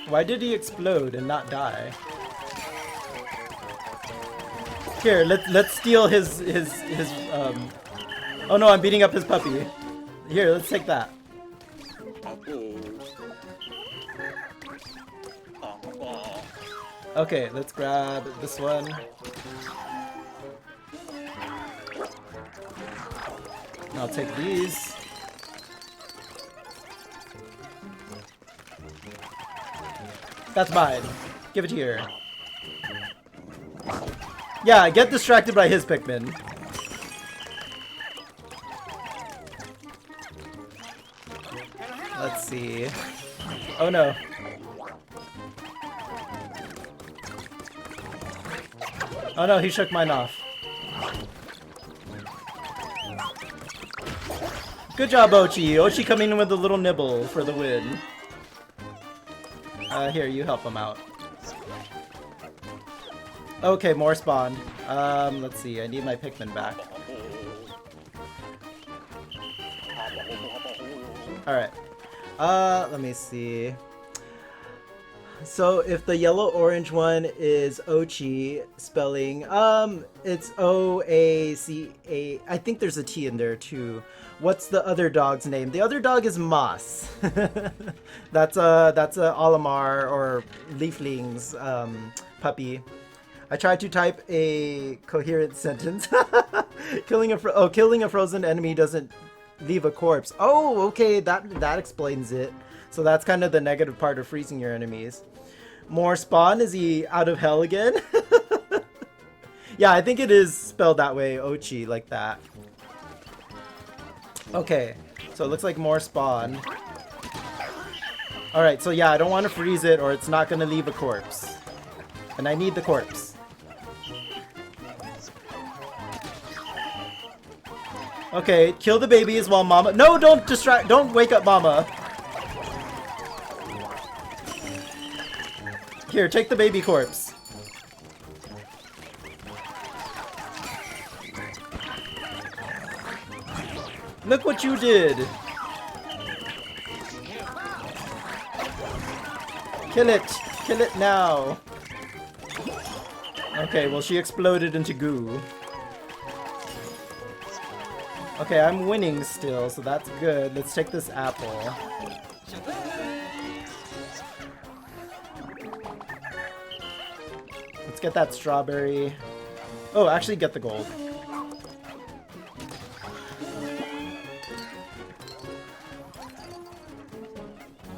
Why did he explode and not die? Here, let's steal his oh no, I'm beating up his puppy. Here, let's take that. Okay, let's grab this one. I'll take these. That's mine. Give it here. Yeah, get distracted by his Pikmin. Let's see. Oh no. Oh no, he shook mine off. Good job, Ochi. Ochi coming in with a little nibble for the win. Here, you help him out. Okay, more spawned. Let's see. I need my Pikmin back. Alright. Let me see. So if the yellow-orange one is Ochi spelling, it's O-A-C-A. I think there's a T in there too. What's the other dog's name? The other dog is Moss. That's a Olimar or Leaflings puppy. I tried to type a coherent sentence. Killing a frozen enemy doesn't leave a corpse. Oh, okay, that explains it. So that's kind of the negative part of freezing your enemies. More spawn? Is he out of hell again? Yeah, I think it is spelled that way, Ochi, like that. Okay, so it looks like more spawn. Alright, so yeah, I don't want to freeze it or it's not going to leave a corpse. And I need the corpse. Okay, kill the babies while Mama... No, don't wake up Mama. Here, take the baby corpse. Look what you did. Kill it. Kill it now. Okay, well, she exploded into goo. Okay, I'm winning still, so that's good. Let's take this apple. Let's get that strawberry. Oh, actually get the gold.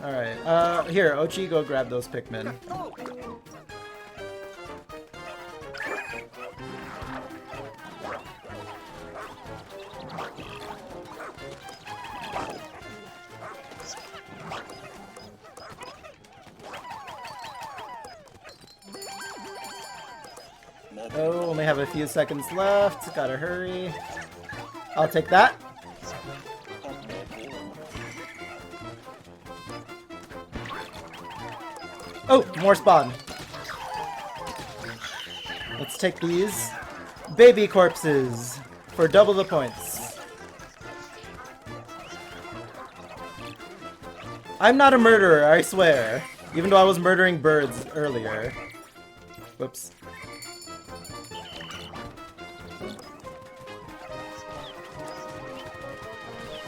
Alright, here, Ochi, go grab those Pikmin. Oh, only have a few seconds left. Gotta hurry. I'll take that. Oh, more spawn. Let's take these baby corpses for double the points. I'm not a murderer, I swear. Even though I was murdering birds earlier. Whoops.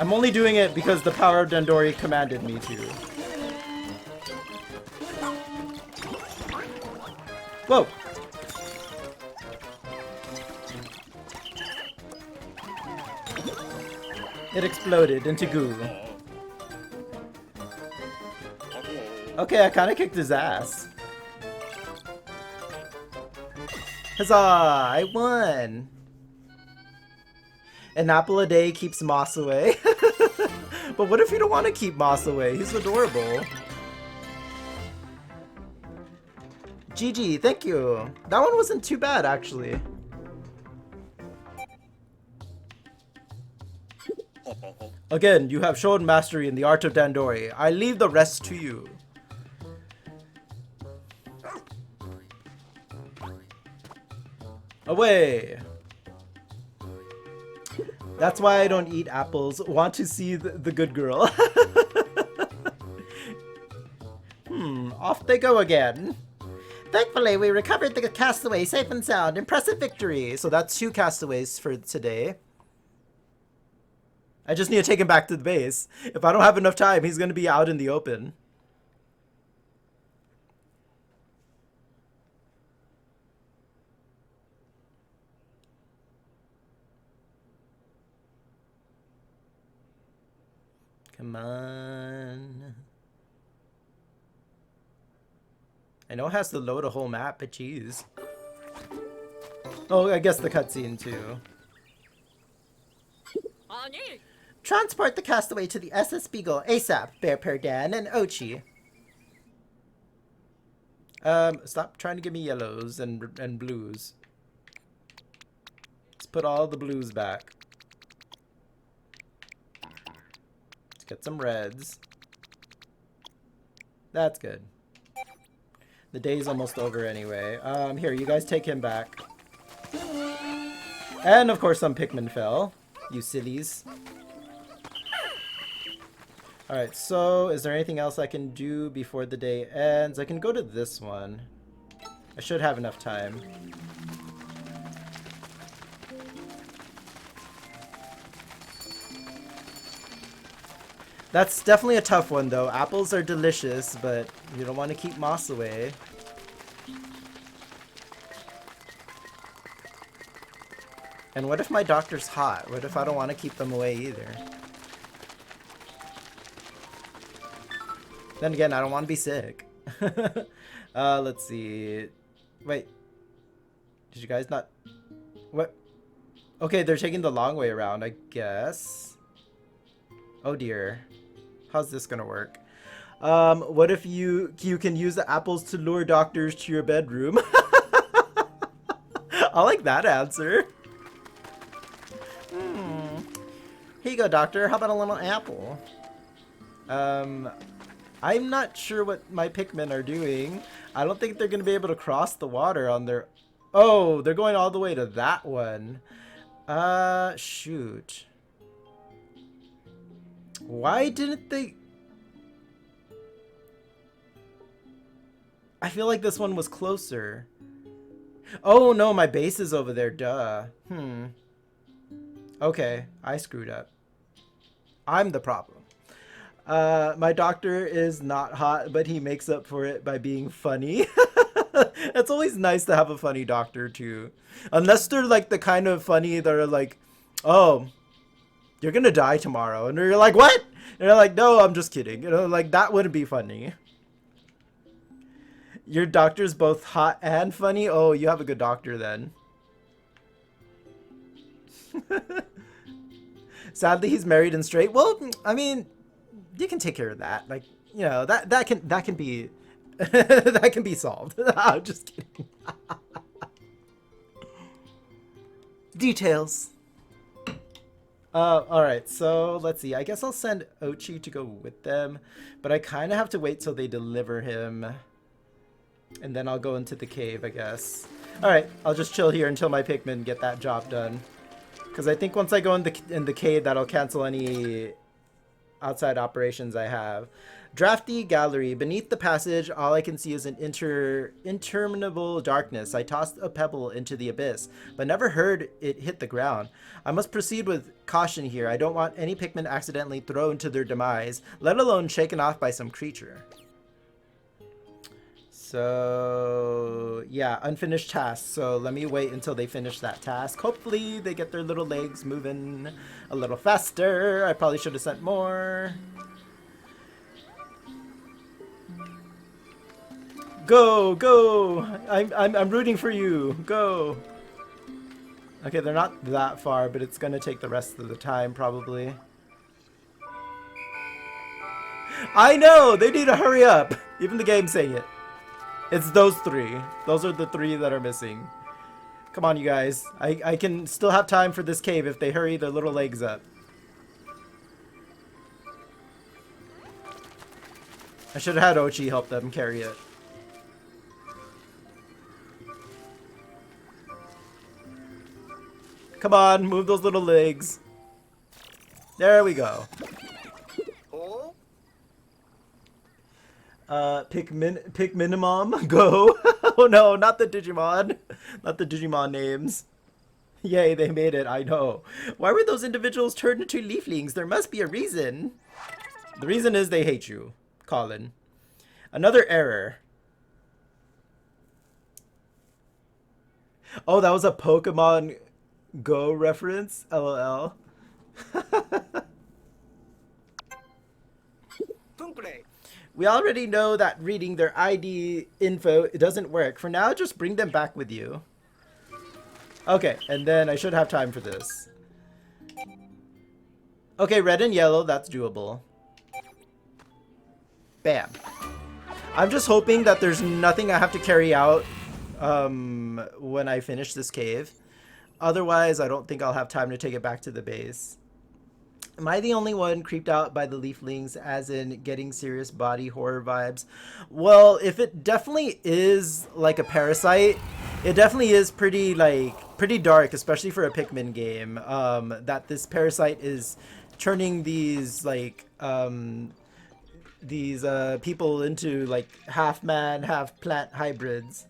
I'm only doing it because the power of Dandori commanded me to. Whoa! It exploded into goo. Okay, I kinda kicked his ass. Huzzah! I won! An apple a day keeps Moss away. But what if you don't want to keep Moss away? He's adorable. GG, thank you. That one wasn't too bad, actually. Again, you have shown mastery in the art of Dandori. I leave the rest to you. Away! That's why I don't eat apples. Want to see the good girl. Off they go again. Thankfully, we recovered the castaway safe and sound. Impressive victory. So that's 2 castaways for today. I just need to take him back to the base. If I don't have enough time, he's going to be out in the open. Come on. I know it has to load a whole map, but jeez. Oh, I guess the cutscene too. Transport the castaway to the SS Beagle ASAP, Bear Pair Dan and Ochi. Stop trying to give me yellows and blues. Let's put all the blues back. Let's get some reds. That's good. The day's almost over anyway. Here, you guys take him back. And of course some Pikmin fell. You sillies. Alright, so is there anything else I can do before the day ends? I can go to this one. I should have enough time. That's definitely a tough one though. Apples are delicious, but you don't want to keep moss away. And what if my doctor's hot? What if I don't want to keep them away either? Then again, I don't want to be sick. Let's see. Wait. Did you guys not... What? Okay, they're taking the long way around, I guess. Oh dear. How's this gonna work? What if you can use the apples to lure doctors to your bedroom? I like that answer. Here you go, doctor. How about a little apple? I'm not sure what my Pikmin are doing. I don't think they're going to be able to cross the water on their... Oh, they're going all the way to that one. Shoot. Why didn't they... I feel like this one was closer. Oh, no, my base is over there. Duh. Okay, I screwed up. I'm the problem. My doctor is not hot, but he makes up for it by being funny. It's always nice to have a funny doctor, too. Unless they're, like, the kind of funny that are like, oh, you're gonna die tomorrow. And you're like, what? And they're like, no, I'm just kidding. You know, like, that wouldn't be funny. Your doctor's both hot and funny? Oh, you have a good doctor, then. Sadly, he's married and straight. Well, I mean, you can take care of that. Like, you know, that can be that can be solved. I'm just kidding. Details. All right. So let's see. I guess I'll send Ochi to go with them, but I kind of have to wait till they deliver him, and then I'll go into the cave, I guess. All right. I'll just chill here until my Pikmin get that job done. Because I think once I go in the cave, that'll cancel any outside operations I have. Drafty gallery. Beneath the passage, all I can see is an interminable darkness. I tossed a pebble into the abyss, but never heard it hit the ground. I must proceed with caution here. I don't want any Pikmin accidentally thrown to their demise, let alone shaken off by some creature. So, yeah, unfinished task. So let me wait until they finish that task. Hopefully they get their little legs moving a little faster. I probably should have sent more. Go, go! I'm rooting for you. Go. Okay, they're not that far, but it's gonna take the rest of the time probably. I know! They need to hurry up! Even the game's saying it. It's those three. Those are the three that are missing. Come on, you guys. I can still have time for this cave if they hurry their little legs up. I should have had Ochi help them carry it. Come on, move those little legs. There we go. Pikminimum, go. Oh no, not the Digimon. Not the Digimon names. Yay, they made it, I know. Why were those individuals turned into leaflings? There must be a reason. The reason is they hate you, Colin. Another error. Oh, that was a Pokemon Go reference? LOL. We already know that reading their ID info doesn't work. For now, just bring them back with you. Okay, and then I should have time for this. Okay, red and yellow, that's doable. Bam. I'm just hoping that there's nothing I have to carry out when I finish this cave. Otherwise, I don't think I'll have time to take it back to the base. Am I the only one creeped out by the leaflings, as in getting serious body horror vibes? Well, if it definitely is like a parasite, it definitely is pretty dark, especially for a Pikmin game. That this parasite is turning these people into like half man, half plant hybrids.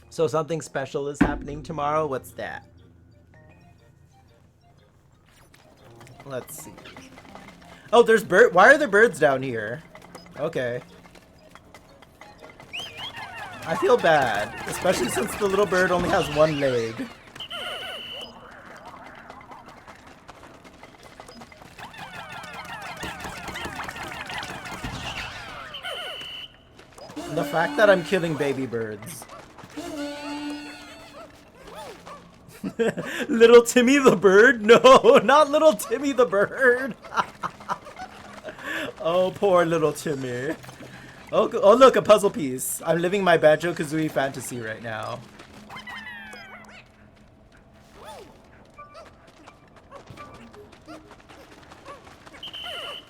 So something special is happening tomorrow. What's that? Let's see. Oh, there's bird. Why are there birds down here? Okay. I feel bad, especially since the little bird only has one leg. And the fact that I'm killing baby birds. Little Timmy the bird? No, not little Timmy the bird. Oh, poor little Timmy. Oh, look, a puzzle piece. I'm living my Banjo-Kazooie fantasy right now.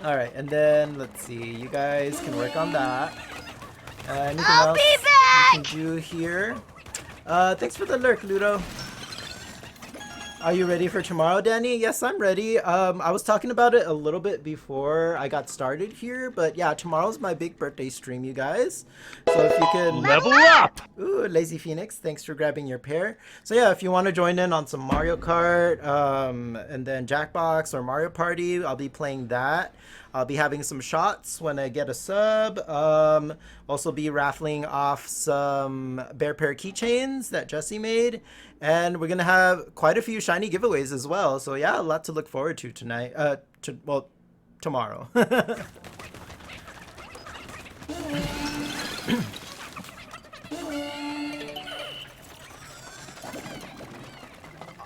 Alright, and then, let's see. You guys can work on that. Anything else be back! you can do here? Thanks for the lurk, Ludo. Are you ready for tomorrow, Danny? Yes, I'm ready. I was talking about it a little bit before I got started here, but yeah, tomorrow's my big birthday stream, you guys. So if you can... Level up! Ooh, Lazy Phoenix, thanks for grabbing your pair. So yeah, if you want to join in on some Mario Kart, and then Jackbox or Mario Party, I'll be playing that. I'll be having some shots when I get a sub. Also be raffling off some Bear Pair keychains that Jesse made. And we're going to have quite a few shiny giveaways as well. So yeah, a lot to look forward to tonight. Well, tomorrow.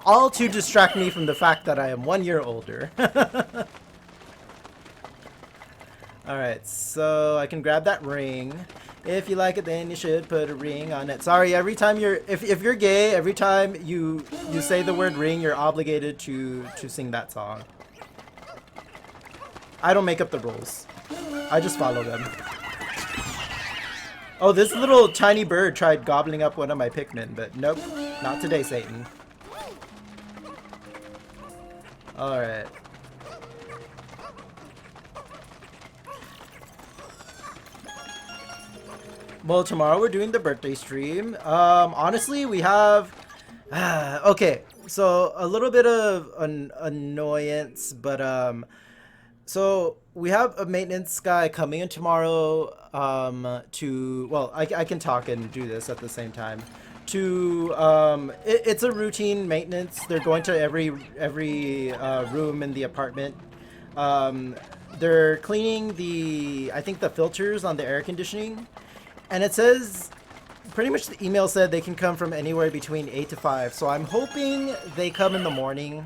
All to distract me from the fact that I am 1 year older. Alright, so I can grab that ring. If you like it, then you should put a ring on it. Sorry, every time if you're gay, every time you say the word ring, you're obligated to sing that song. I don't make up the rules. I just follow them. Oh, this little tiny bird tried gobbling up one of my Pikmin, but nope, not today, Satan. Alright. Well, tomorrow we're doing the birthday stream. Honestly, we have... okay, so a little bit of an annoyance, but... So, we have a maintenance guy coming in tomorrow to... Well, I can talk and do this at the same time. It's a routine maintenance. They're going to every room in the apartment. They're cleaning I think the filters on the air conditioning. And it says, pretty much the email said they can come from anywhere between 8 to 5. So I'm hoping they come in the morning.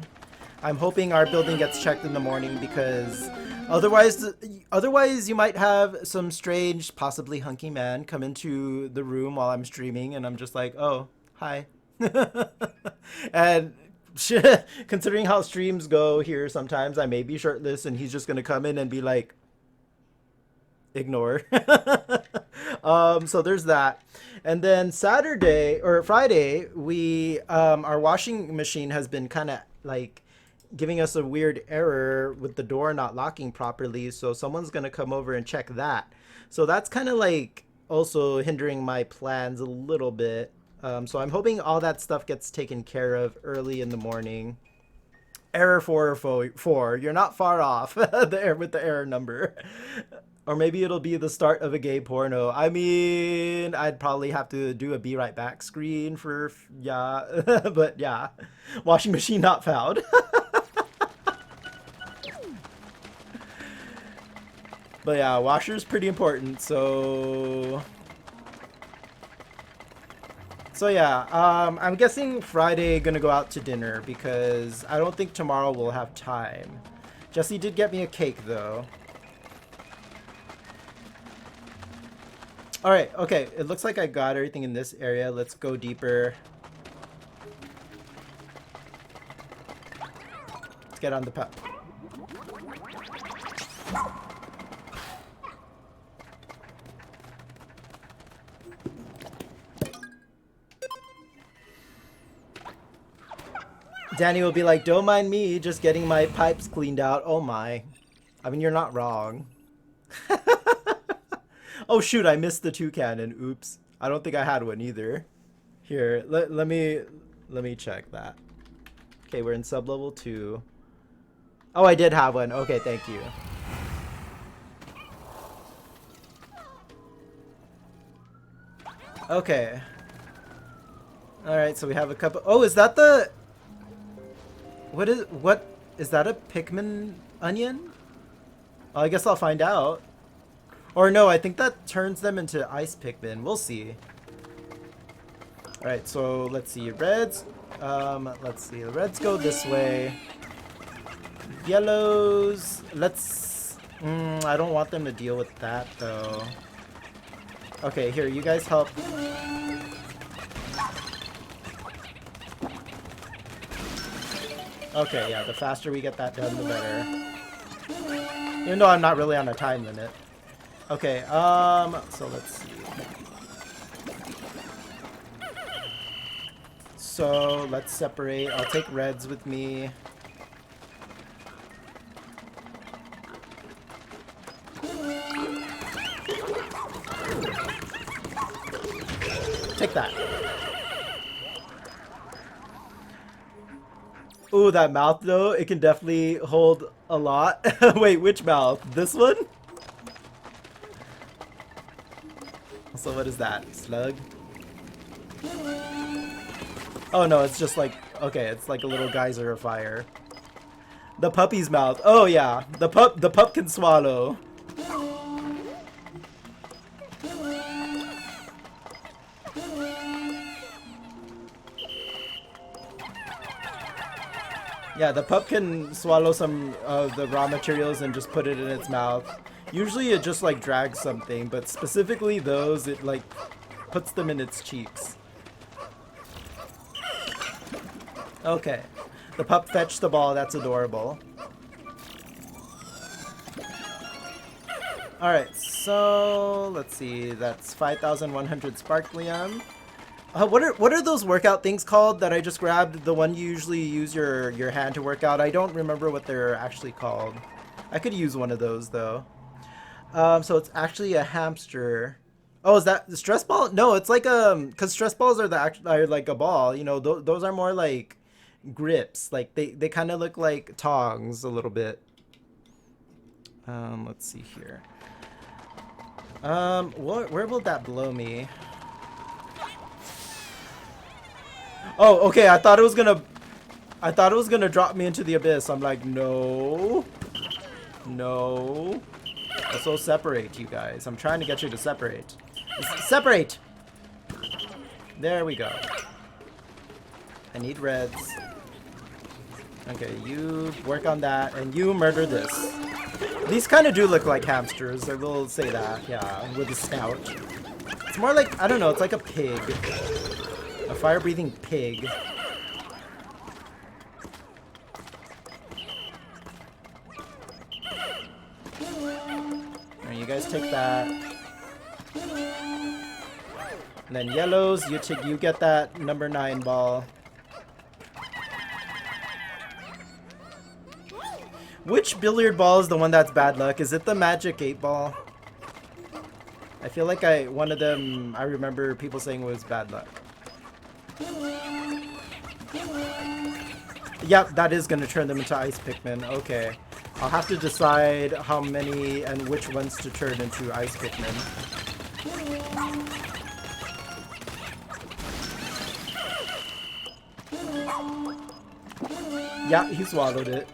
I'm hoping our building gets checked in the morning because otherwise you might have some strange, possibly hunky man come into the room while I'm streaming and I'm just like, oh, hi. And considering how streams go here sometimes, I may be shirtless and he's just going to come in and be like, ignore. So there's that. And then Friday, we our washing machine has been kind of like giving us a weird error with the door not locking properly, so someone's gonna come over and check that. So that's kind of like also hindering my plans a little bit. So I'm hoping all that stuff gets taken care of early in the morning. Error 404. You're not far off with the error number. Or maybe it'll be the start of a gay porno. I mean, I'd probably have to do a be right back screen for, yeah. But yeah, washing machine not found. But yeah, washer's pretty important, so So yeah, I'm guessing Friday gonna go out to dinner because I don't think tomorrow we'll have time. Jesse did get me a cake though. Alright, okay, it looks like I got everything in this area. Let's go deeper. Let's get on the pup. Danny will be like, don't mind me, just getting my pipes cleaned out. Oh my. I mean, you're not wrong. Oh shoot, I missed the toucan. Oops. I don't think I had one either. Here, let me check that. Okay, we're in sub-level 2. Oh, I did have one. Okay, thank you. Okay. Alright, so we have a couple... Oh, is that the... What is that a Pikmin onion? Well, I guess I'll find out. Or no, I think that turns them into ice Pikmin. We'll see. Alright, so let's see. Reds. Let's see. The reds go this way. Yellows. Let's... I don't want them to deal with that, though. Okay, here. You guys help. Okay, yeah. The faster we get that done, the better. Even though I'm not really on a time limit. Okay, so let's see. So, let's separate. I'll take reds with me. Take that. Ooh, that mouth though, it can definitely hold a lot. Wait, which mouth? This one? So what is that? Slug? Oh no, it's just like, okay, it's like a little geyser of fire. The puppy's mouth. Oh yeah, the pup can swallow. Yeah, the pup can swallow some of the raw materials and just put it in its mouth. Usually it just like drags something, but specifically those, it like puts them in its cheeks. Okay. The pup fetched the ball. That's adorable. Alright, so let's see. That's 5,100 sparklium. What are those workout things called that I just grabbed? The one you usually use your hand to work out. I don't remember what they're actually called. I could use one of those though. So it's actually a hamster. Oh, is that the stress ball? No, it's like cause stress balls are are like a ball. You know, those are more like grips. Like they kind of look like tongs a little bit. Let's see here. Where will that blow me? Oh, okay. I thought it was gonna drop me into the abyss. I'm like, no. Also separate, you guys. I'm trying to get you to separate. Separate! There we go. I need reds. Okay, you work on that, and you murder this. These kind of do look like hamsters, I will say that, yeah, with a snout. It's more like, I don't know, it's like a pig. A fire-breathing pig. Alright, you guys take that. And then yellows, you get that number 9 ball. Which billiard ball is the one that's bad luck? Is it the magic 8 ball? I feel like one of them I remember people saying was bad luck. Yep, that is gonna turn them into ice Pikmin. Okay. I'll have to decide how many and which ones to turn into ice Pikmin. Yeah, he swallowed it.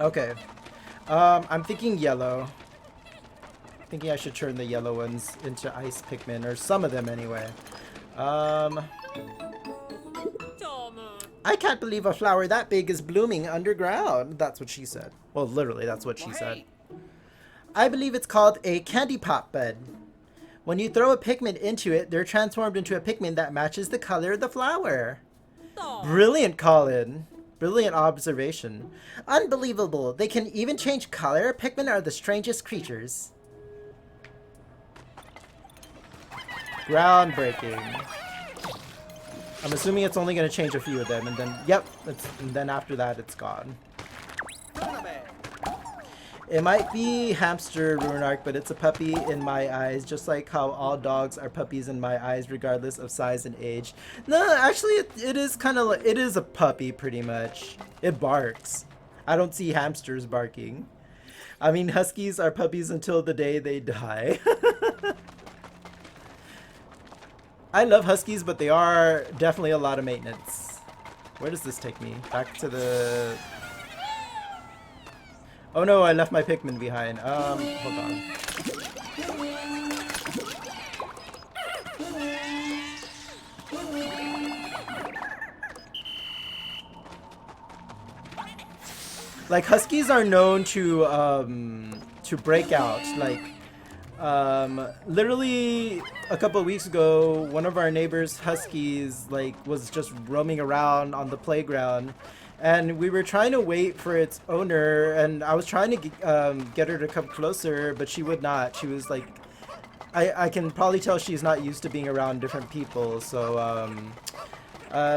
Okay. I'm thinking yellow. Thinking I should turn the yellow ones into ice Pikmin, or some of them anyway. I can't believe a flower that big is blooming underground. That's what she said. Well, literally, that's what she said. I believe it's called a candy pop bed. When you throw a Pikmin into it, they're transformed into a Pikmin that matches the color of the flower. Brilliant, Colin. Brilliant observation. Unbelievable. They can even change color. Pikmin are the strangest creatures. Groundbreaking. I'm assuming it's only going to change a few of them, and then, yep, and then after that, it's gone. It might be hamster Runark, but it's a puppy in my eyes, just like how all dogs are puppies in my eyes, regardless of size and age. No, actually, it is kind of like, it is a puppy, pretty much. It barks. I don't see hamsters barking. I mean, huskies are puppies until the day they die. I love huskies, but they are definitely a lot of maintenance. Where does this take me? Back to the... Oh no, I left my Pikmin behind. Hold on. Like, huskies are known to break out. Like, literally a couple of weeks ago, one of our neighbors' huskies like was just roaming around on the playground, and we were trying to wait for its owner, and I was trying to get her to come closer, but she would not. She was like, I can probably tell she's not used to being around different people, so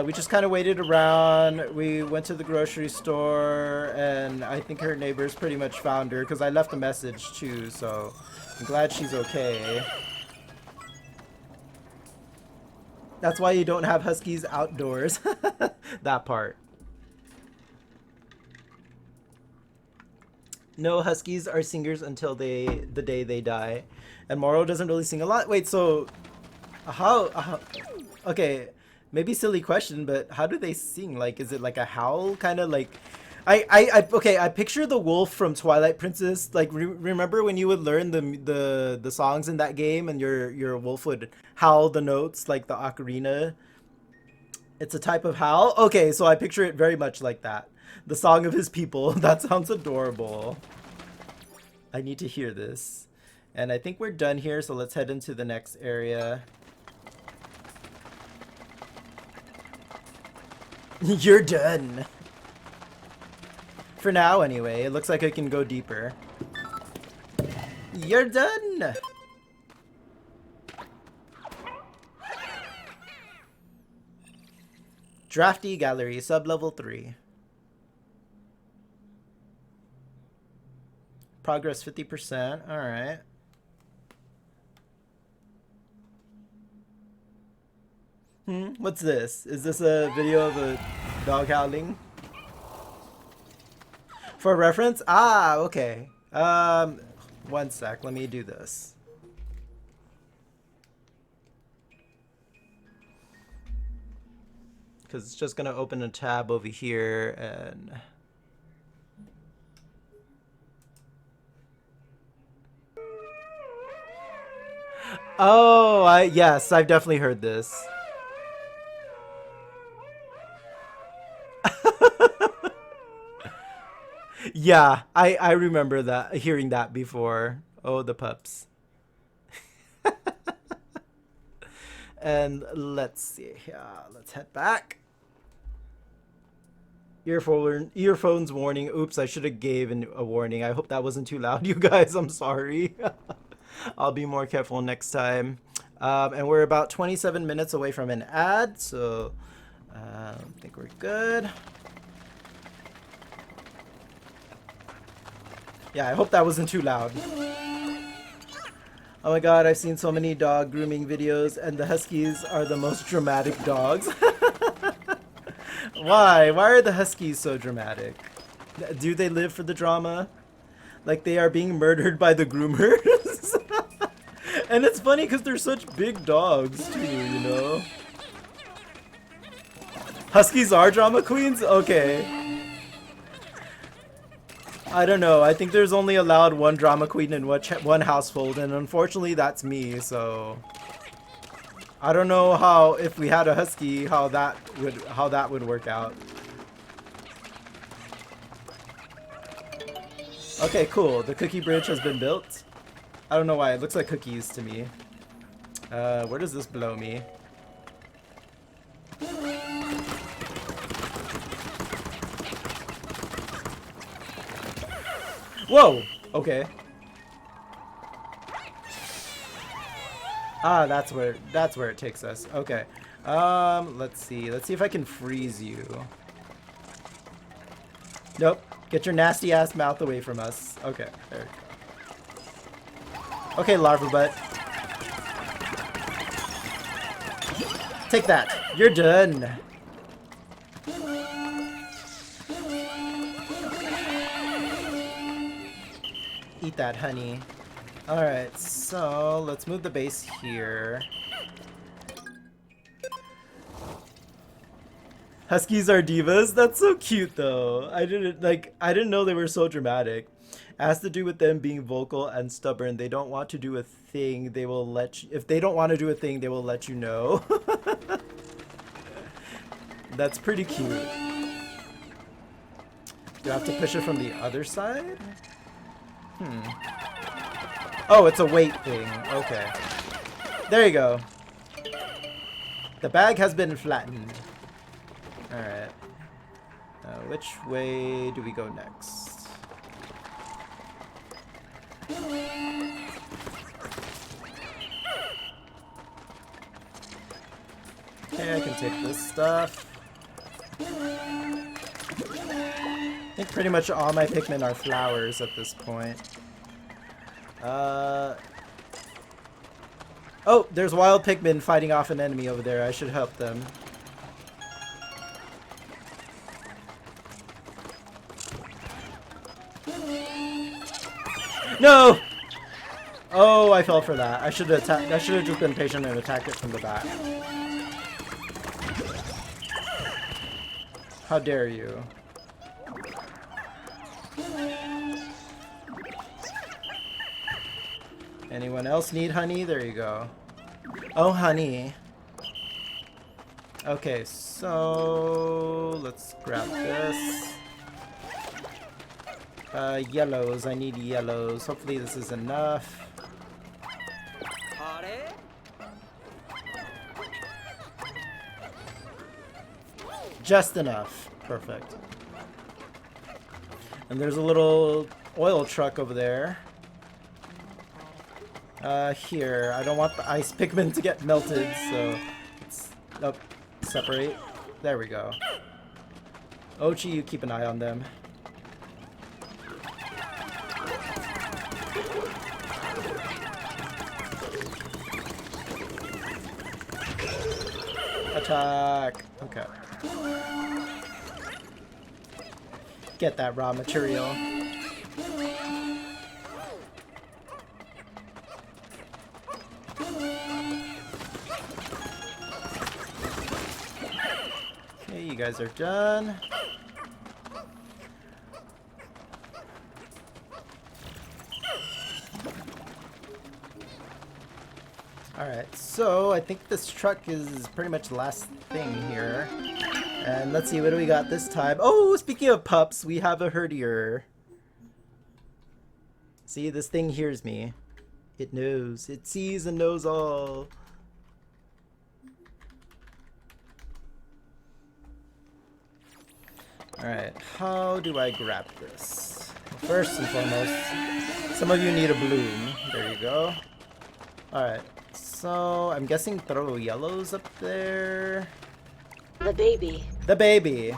we just kind of waited around. We went to the grocery store, and I think her neighbors pretty much found her because I left a message too, so I'm glad she's okay. That's why you don't have huskies outdoors. That part. No, huskies are singers until the day they die. And Moro doesn't really sing a lot. Wait, so how okay, maybe silly question, but how do they sing? Like, is it like a howl, kind of like... Okay, I picture the wolf from Twilight Princess. Like, remember when you would learn the songs in that game, and your wolf would howl the notes like the ocarina? It's a type of howl. Okay, so I picture it very much like that. The song of his people. That sounds adorable. I need to hear this. And I think we're done here, so let's head into the next area. You're done. For now, anyway. It looks like I can go deeper. You're done! Drafty Gallery, sub-level 3. Progress 50%, alright. What's this? Is this a video of a dog howling? For reference? Ah, okay. One sec, let me do this. Because it's just gonna open a tab over here and... Oh, yes, I've definitely heard this. Yeah, I remember that, hearing that before. Oh, the pups. And let's see here. Let's head back. Earphones warning. Oops, I should have given a warning. I hope that wasn't too loud, you guys. I'm sorry. I'll be more careful next time. And we're about 27 minutes away from an ad, so I think we're good. Yeah, I hope that wasn't too loud. Oh my god, I've seen so many dog grooming videos, and the huskies are the most dramatic dogs. Why? Why are the huskies so dramatic? Do they live for the drama? Like they are being murdered by the groomers? And it's funny because they're such big dogs too, you know? Huskies are drama queens? Okay. I don't know. I think there's only allowed one drama queen in one household, and unfortunately that's me, so I don't know how, if we had a husky, how that would work out. Okay, cool. The cookie bridge has been built. I don't know why. It looks like cookies to me. Where does this blow me? Whoa! Okay. Ah, that's where it takes us. Okay. Let's see. Let's see if I can freeze you. Nope. Get your nasty ass mouth away from us. Okay, there we go. Okay, larva butt. Take that. You're done. Eat that, honey. Alright, so let's move the base here. Huskies are divas? That's so cute though. I didn't know they were so dramatic. Has to do with them being vocal and stubborn. They don't want to do a thing, they will let you, if they don't want to do a thing, they will let you know. That's pretty cute. Do I have to push it from the other side? Oh, it's a weight thing. Okay. There you go. The bag has been flattened. Alright. Which way do we go next? Okay, I can take this stuff. I think pretty much all my Pikmin are flowers at this point. Oh, there's wild Pikmin fighting off an enemy over there. I should help them. No! Oh, I fell for that. I should have just been patient and attacked it from the back. How dare you? Anyone else need honey? There you go. Oh, honey. Okay, so let's grab this. Yellows. I need yellows. Hopefully this is enough. Just enough. Perfect. And there's a little oil truck over there. Here. I don't want the ice Pikmin to get melted, so let's separate. There we go. Ochi, you keep an eye on them. Attack! Okay. Get that raw material. Okay, you guys are done. Alright, so I think this truck is pretty much the last thing here. And let's see, what do we got this time? Oh, speaking of pups, we have a herdier. See, this thing hears me. It knows. It sees and knows all. Alright, how do I grab this? First and foremost, some of you need a bloom. There you go. Alright. So, I'm guessing throw yellows up there. The baby. The baby.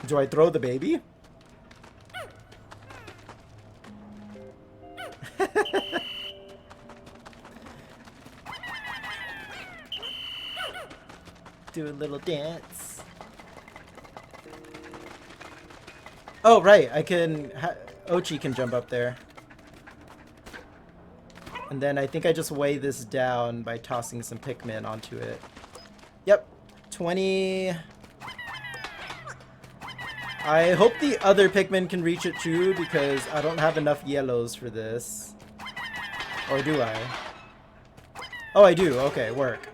Do I throw the baby? Do a little dance. Oh, right. I can... Ochi can jump up there. And then I think I just weigh this down by tossing some Pikmin onto it. Yep. 20... I hope the other Pikmin can reach it too, because I don't have enough yellows for this. Or do I? Oh, I do. Okay, work.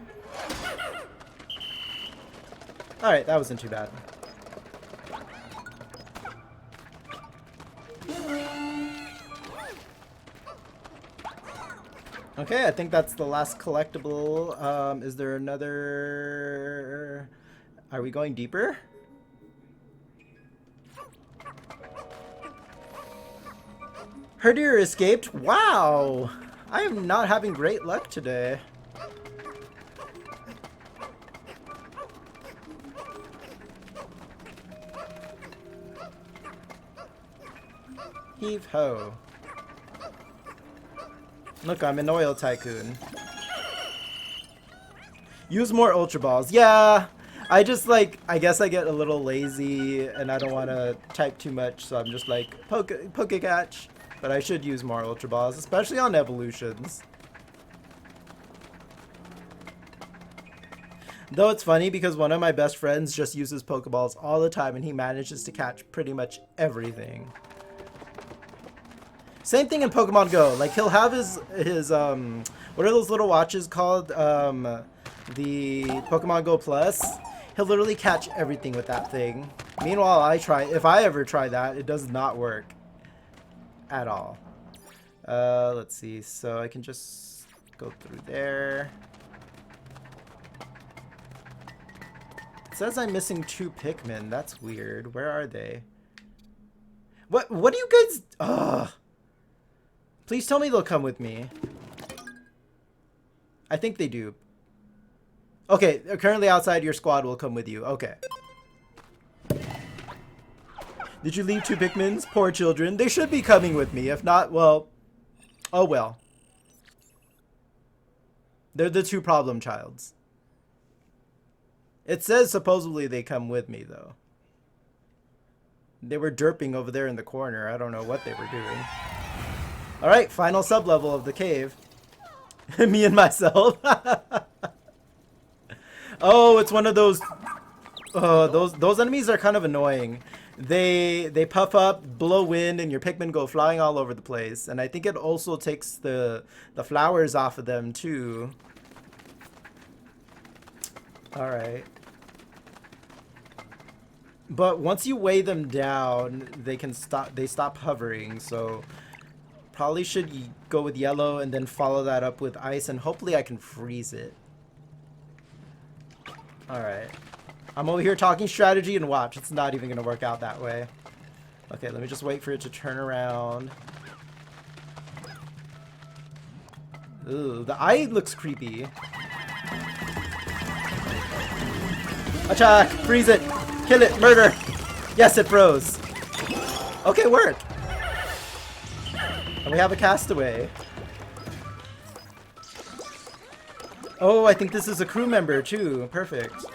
Alright, that wasn't too bad. Okay, I think that's the last collectible. Is there another... Are we going deeper? Herdier escaped? Wow! I am not having great luck today. Heave ho. Look, I'm an oil tycoon. Use more Ultra Balls. Yeah, I just like, I guess I get a little lazy and I don't want to type too much, so I'm just like, poke catch. But I should use more Ultra Balls, especially on evolutions. Though it's funny because one of my best friends just uses Pokeballs all the time and he manages to catch pretty much everything. Same thing in Pokemon Go. Like, he'll have his what are those little watches called? The Pokemon Go Plus. He'll literally catch everything with that thing. Meanwhile, if I ever try that, it does not work at all. Let's see. So I can just go through there. It says I'm missing 2 Pikmin. That's weird. Where are they? What do you guys... Ugh. Please tell me they'll come with me. I think they do. Okay, they're currently outside. Your squad will come with you. Okay. Did you leave 2 Pikmins? Poor children. They should be coming with me. If not, well... Oh well. They're the 2 problem childs. It says supposedly they come with me, though. They were derping over there in the corner. I don't know what they were doing. Alright, final sub-level of the cave. Me and myself. Oh, it's one of those... Oh, those enemies are kind of annoying. They puff up, blow wind, and your Pikmin go flying all over the place. And I think it also takes the flowers off of them, too. Alright. But once you weigh them down, they stop hovering, so... Probably should go with yellow and then follow that up with ice, and hopefully I can freeze it. Alright. I'm over here talking strategy, and watch, it's not even going to work out that way. Okay, let me just wait for it to turn around. Ooh, the eye looks creepy. Attack! Freeze it! Kill it! Murder! Yes, it froze. Okay, work! And we have a castaway. Oh, I think this is a crew member too. Perfect.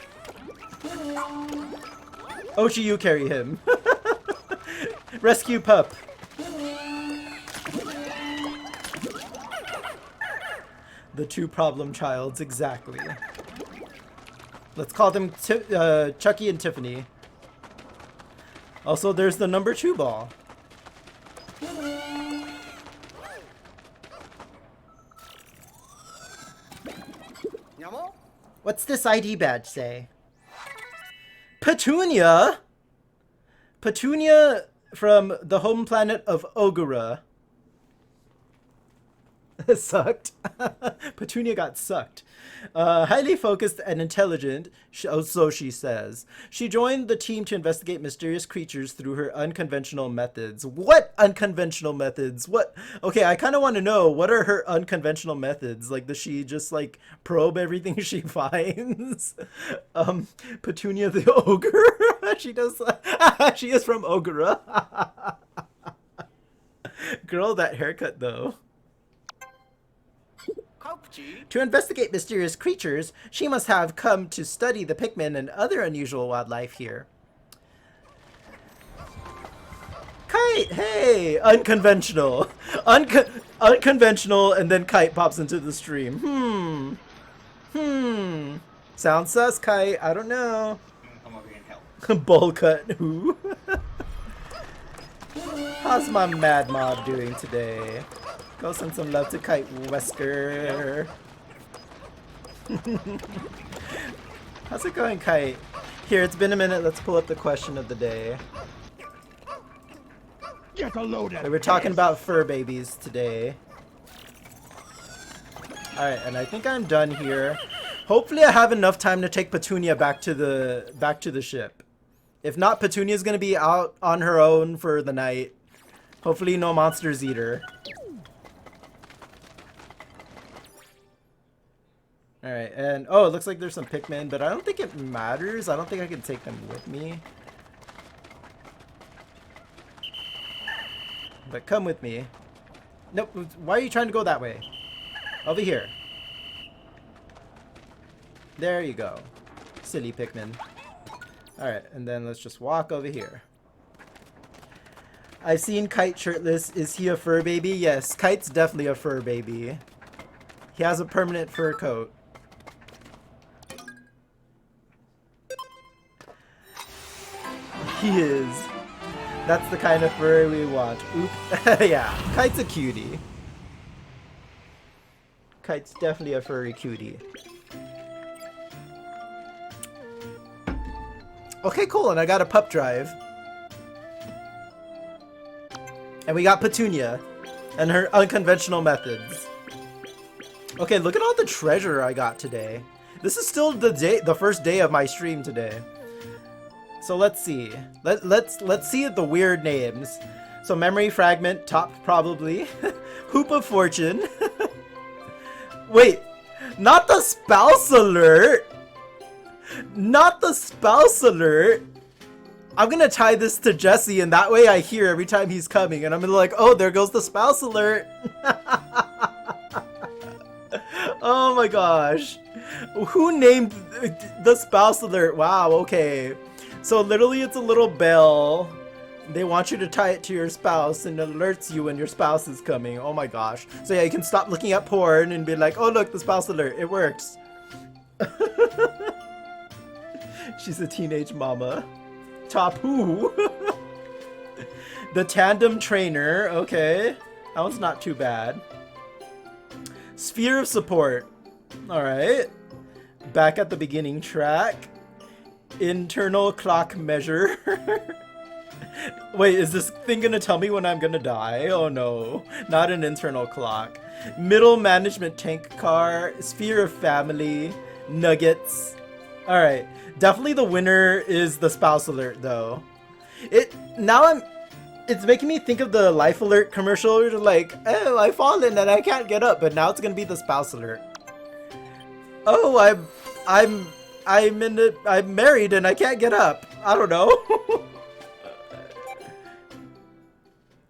Ochi, you carry him. Rescue pup. The 2 problem childs, exactly. Let's call them Chucky and Tiffany. Also, there's the number 2 ball. What's this ID badge say? Petunia? Petunia from the home planet of Ogura. Sucked. Petunia got sucked. Highly focused and intelligent, so she says. She joined the team to investigate mysterious creatures through her unconventional methods. What unconventional methods? What? Okay, I kind of want to know, what are her unconventional methods? Like, does she just, like, probe everything she finds? Petunia the ogre? She does. She is from Ogura. Girl, that haircut, though. To investigate mysterious creatures, she must have come to study the Pikmin and other unusual wildlife here. Kite! Hey! Unconventional. Unconventional, and then Kite pops into the stream. Sounds sus, Kite. I don't know. Bowl cut. Who? How's my mad mob doing today? Go send some love to Kite Wesker. How's it going, Kite? Here, it's been a minute. Let's pull up the question of the day. Get a load of We were talking about fur babies today. Alright, and I think I'm done here. Hopefully I have enough time to take Petunia back to the ship. If not, Petunia's gonna be out on her own for the night. Hopefully no monsters eat her. Alright, and oh, it looks like there's some Pikmin, but I don't think it matters. I don't think I can take them with me. But come with me. Nope, why are you trying to go that way? Over here. There you go. Silly Pikmin. Alright, and then let's just walk over here. I've seen Kite shirtless. Is he a fur baby? Yes, Kite's definitely a fur baby. He has a permanent fur coat. He is. That's the kind of fur we want. Oop. Yeah, Kite's a cutie. Kite's definitely a furry cutie. Okay, cool, and I got a pup drive. And we got Petunia and her unconventional methods. Okay, look at all the treasure I got today. This is still the first day of my stream today. So let's see. Let's see the weird names. So memory fragment, top probably. Hoop of fortune. Wait, not the spouse alert. Not the spouse alert. I'm gonna tie this to Jesse, and that way I hear every time he's coming, and I'm gonna like, oh, there goes the spouse alert. Oh my gosh. Who named the spouse alert? Wow, okay. So literally it's a little bell. They want you to tie it to your spouse and it alerts you when your spouse is coming. Oh my gosh. So yeah, you can stop looking at porn and be like, oh look, the spouse alert. It works. She's a teenage mama. Top who? The tandem trainer. Okay. That one's not too bad. Sphere of support. Alright. Back at the beginning track. Internal clock measure. Wait, is this thing gonna tell me when I'm gonna die? Oh no, not an internal clock. Middle management tank car, sphere of family, nuggets. Alright, definitely the winner is the spouse alert though. It's making me think of the life alert commercial where you're like, oh, I've fallen and I can't get up, but now it's gonna be the spouse alert. Oh, I'm married and I can't get up. I don't know.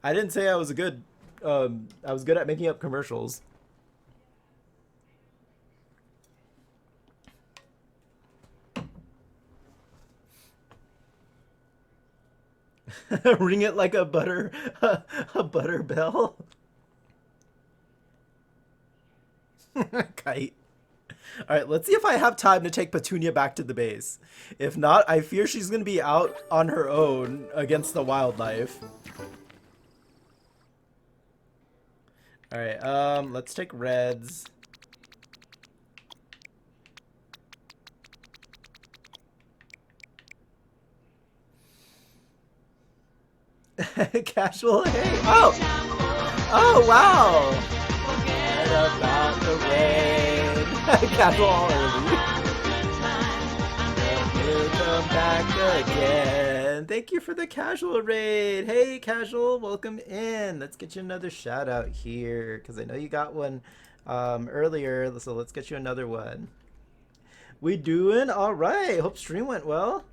I didn't say I was good at making up commercials. Ring it like a butter bell. Kite. Alright, let's see if I have time to take Petunia back to the base. If not, I fear she's gonna be out on her own against the wildlife. Alright, let's take reds. Casual, hey! Oh! Oh, wow! Forget about the rain. Casual all early. We'll come back again. Thank you for the casual raid. Hey, casual, welcome in. Let's get you another shout out here because I know you got one earlier. So let's get you another one. We doing all right. Hope stream went well.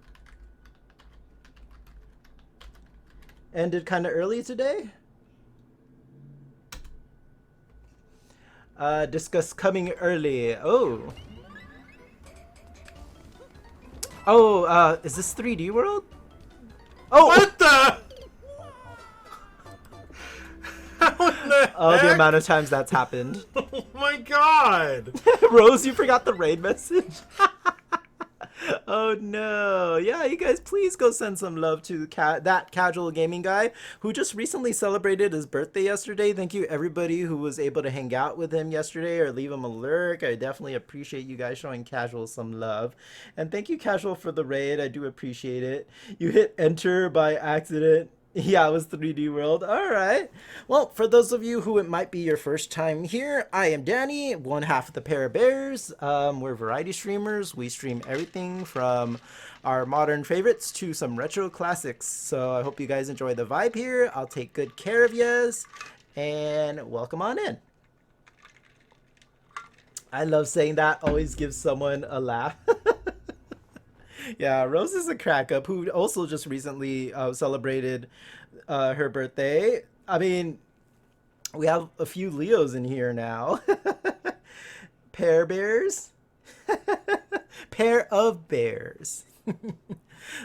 Ended kind of early today. Discuss coming early. Oh. Oh, is this 3D World? Oh! What the? Oh, the amount of times that's happened. Oh my god! Rose, you forgot the raid message? Oh no. Yeah, you guys please go send some love to that casual gaming guy who just recently celebrated his birthday yesterday. Thank you everybody who was able to hang out with him yesterday or leave him a lurk. I definitely appreciate you guys showing Casual some love. And thank you Casual for the raid. I do appreciate it. You hit enter by accident. Yeah, it was 3D World. All right. Well, for those of you who it might be your first time here, I am Danny, one half of the Pair of Bears. We're variety streamers. We stream everything from our modern favorites to some retro classics. So I hope you guys enjoy the vibe here. I'll take good care of yous, and welcome on in. I love saying that. Always gives someone a laugh. Yeah, Rose is a crack up who also just recently celebrated her birthday. I mean, we have a few Leos in here now. Pair bears. Pair of bears.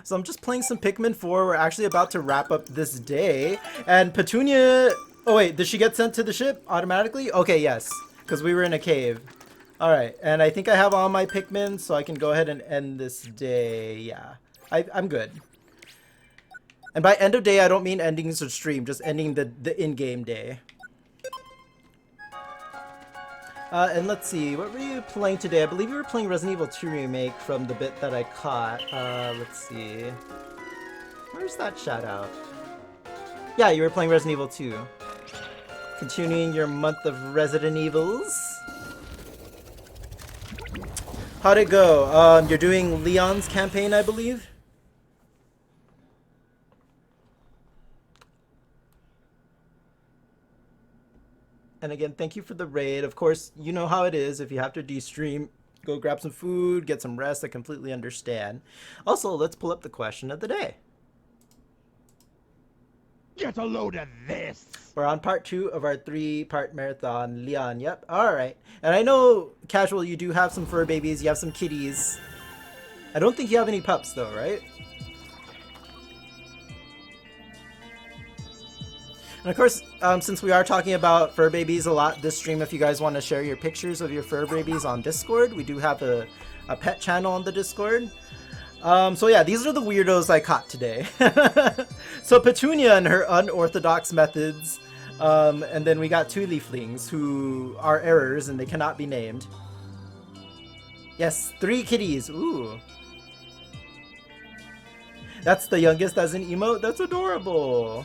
So I'm just playing some Pikmin 4. We're actually about to wrap up this day. And Petunia... Oh wait, did she get sent to the ship automatically? Okay, yes. Because we were in a cave. Alright, and I think I have all my Pikmin, so I can go ahead and end this day. Yeah, I'm good. And by end of day, I don't mean ending the stream, just ending the in-game day. And let's see, what were you playing today? I believe you were playing Resident Evil 2 Remake from the bit that I caught. Let's see. Where's that shout out? Yeah, you were playing Resident Evil 2. Continuing your month of Resident Evils. How'd it go? You're doing Leon's campaign, I believe? And again, thank you for the raid. Of course, you know how it is. If you have to de-stream, go grab some food, get some rest. I completely understand. Also, let's pull up the question of the day. Get a load of this! We're on part 2 of our 3-part marathon. Leon, yep. Alright. And I know, Casual, you do have some fur babies. You have some kitties. I don't think you have any pups, though, right? And of course, since we are talking about fur babies a lot this stream, if you guys want to share your pictures of your fur babies on Discord, we do have a pet channel on the Discord. So yeah, these are the weirdos I caught today. So Petunia and her unorthodox methods, and then we got 2 leaflings who are errors and they cannot be named. Yes, 3 kitties. Ooh. That's the youngest as an emote? That's adorable.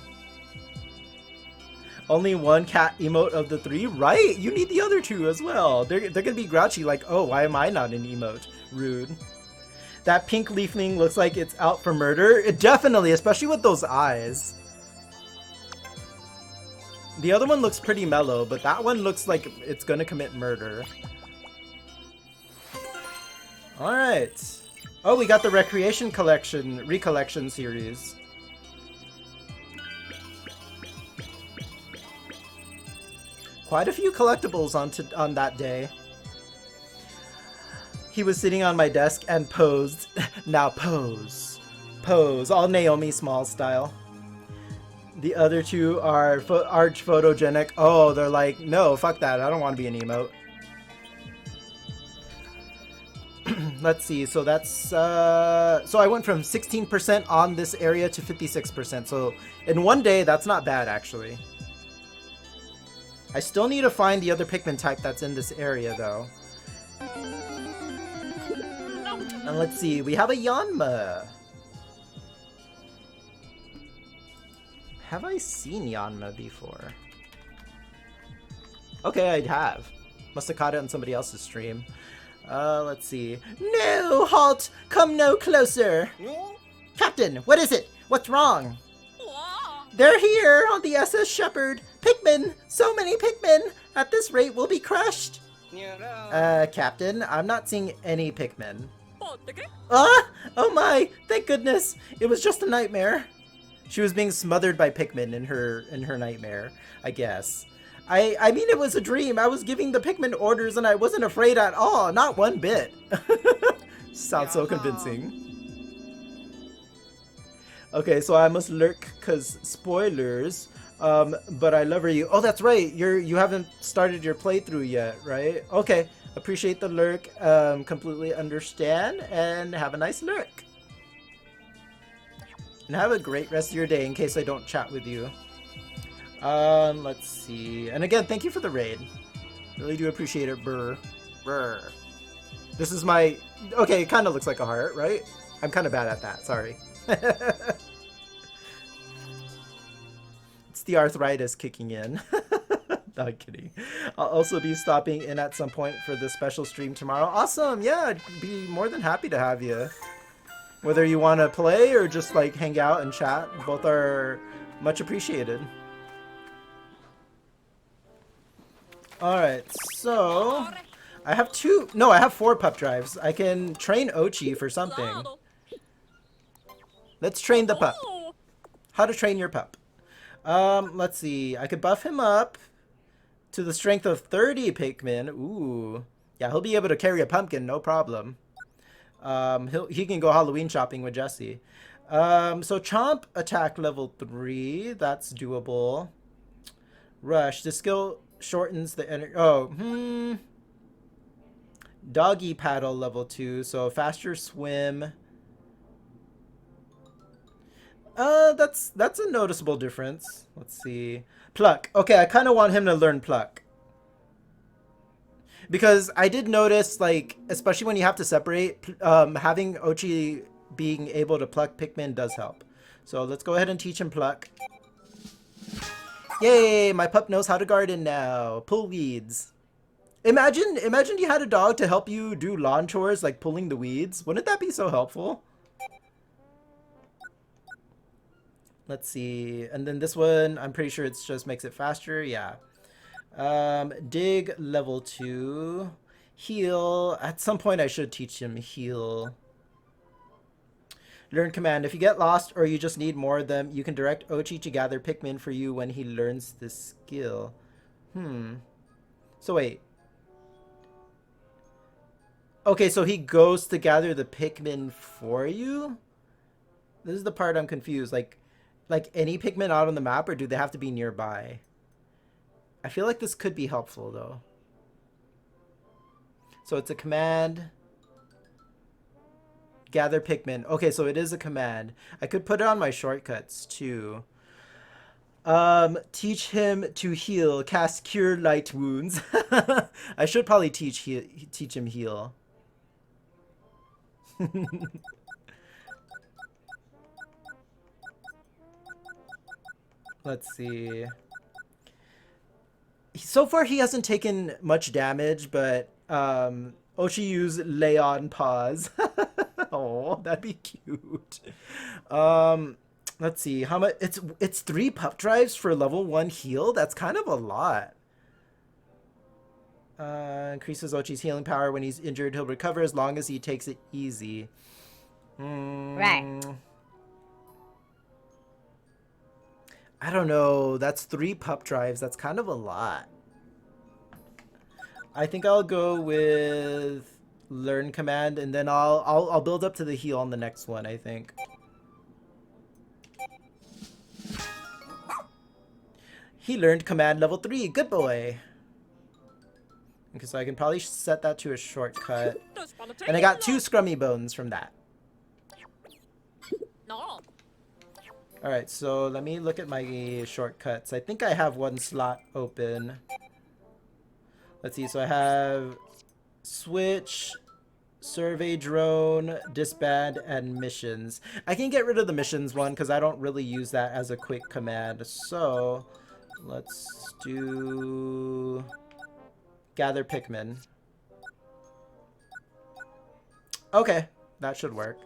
Only 1 cat emote of the 3? Right, you need the other 2 as well. They're gonna be grouchy like, oh, why am I not an emote? Rude. That pink leafling looks like it's out for murder. It definitely, especially with those eyes. The other one looks pretty mellow, but that one looks like it's gonna commit murder. Alright. Oh, we got the Recreation Collection, Recollection series. Quite a few collectibles on that day. He was sitting on my desk and posed. Now pose. Pose. All Naomi Small style. The other 2 are arch photogenic. Oh, they're like, no, fuck that. I don't want to be an emote. Let's see. So that's... so I went from 16% on this area to 56%. So in one day, that's not bad, actually. I still need to find the other Pikmin type that's in this area, though. And let's see, we have a Yanma. Have I seen Yanma before? Okay, I have. Must have caught it on somebody else's stream. Let's see. No, halt! Come no closer! Captain, what is it? What's wrong? They're here on the SS Shepherd. Pikmin! So many Pikmin! At this rate, we'll be crushed! Captain, I'm not seeing any Pikmin. Ah! Oh my! Thank goodness! It was just a nightmare. She was being smothered by Pikmin in her nightmare, I guess. I mean, it was a dream. I was giving the Pikmin orders and I wasn't afraid at all. Not one bit. Sounds so convincing. Okay, so I must lurk because spoilers. But I love you. Oh, that's right. You haven't started your playthrough yet, right? Okay. Appreciate the lurk. Completely understand. And have a nice lurk. And have a great rest of your day in case I don't chat with you. Let's see. And again, thank you for the raid. Really do appreciate it, brr. Brr. This is my... Okay, it kind of looks like a heart, right? I'm kind of bad at that, sorry. It's the arthritis kicking in. Not kidding. I'll also be stopping in at some point for this special stream tomorrow. Awesome! Yeah, I'd be more than happy to have you. Whether you want to play or just like hang out and chat, both are much appreciated. Alright, so... I have two... No, I have 4 pup drives. I can train Ochi for something. Let's train the pup. How to train your pup. Let's see. I could buff him up to the strength of 30 Pikmin. Ooh. Yeah, he'll be able to carry a pumpkin, no problem. He can go Halloween shopping with Jesse. So Chomp attack level 3. That's doable. Rush. This skill shortens the energy. Oh, Doggy paddle level 2. So faster swim. That's a noticeable difference. Let's see. Pluck. Okay, I kind of want him to learn pluck. Because I did notice, like, especially when you have to separate, having Ochi being able to pluck Pikmin does help. So let's go ahead and teach him pluck. Yay, my pup knows how to garden now. Pull weeds. Imagine you had a dog to help you do lawn chores, like pulling the weeds. Wouldn't that be so helpful? Let's see. And then this one, I'm pretty sure it just makes it faster. Yeah. Dig level 2. Heal. At some point I should teach him heal. Learn command. If you get lost or you just need more of them, you can direct Ochi to gather Pikmin for you when he learns this skill. So wait. Okay, so he goes to gather the Pikmin for you? This is the part I'm confused. Like any Pikmin out on the map, or do they have to be nearby? I feel like this could be helpful, though. So it's a command. Gather Pikmin. Okay, so it is a command. I could put it on my shortcuts, too. Teach him to heal. Cast Cure Light Wounds. I should probably teach him heal. Let's see. So far he hasn't taken much damage, but Ochi used lay on pause. Oh, that'd be cute. Let's see how much. It's 3 pup drives for level 1 heal. That's kind of a lot. Increases Ochi's healing power. When he's injured, he'll recover as long as he takes it easy. Right. I don't know. That's 3 pup drives. That's kind of a lot. I think I'll go with learn command, and then I'll build up to the heal on the next one, I think. He learned command level 3. Good boy. Okay, so I can probably set that to a shortcut. And I got 2 scrummy bones from that. Alright, so let me look at my shortcuts. I think I have 1 slot open. Let's see, so I have switch, survey drone, disband, and missions. I can get rid of the missions one because I don't really use that as a quick command. So let's do gather Pikmin. Okay, that should work.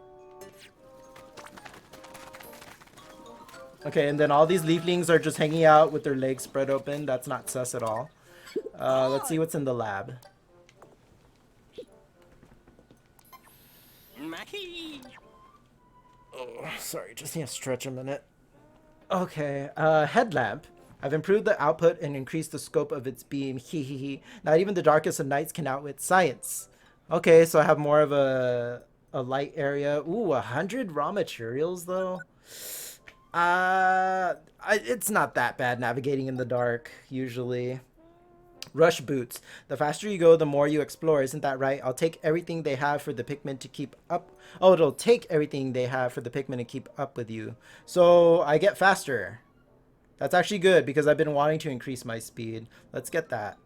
Okay, and then all these leaflings are just hanging out with their legs spread open. That's not sus at all. Let's see what's in the lab. Oh, sorry, just need to stretch a minute. Okay, headlamp. I've improved the output and increased the scope of its beam. Hehehe. Not even the darkest of nights can outwit science. Okay, so I have more of a light area. Ooh, 100 raw materials though. It's not that bad navigating in the dark usually. Rush boots. The faster you go, the more you explore. Isn't that right? I'll take everything they have for the Pikmin to keep up. Oh, it'll take everything they have for the Pikmin to keep up with you. So I get faster. That's actually good because I've been wanting to increase my speed. Let's get that.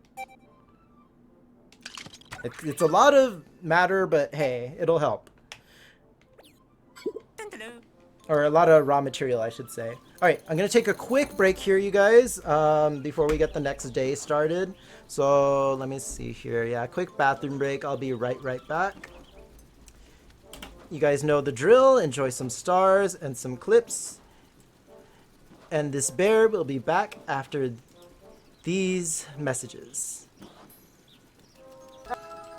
It's a lot of matter, but hey, it'll help. Or a lot of raw material, I should say. Alright, I'm going to take a quick break here, you guys, before we get the next day started. So, let me see here. Yeah, quick bathroom break. I'll be right back. You guys know the drill. Enjoy some stars and some clips. And this bear will be back after these messages.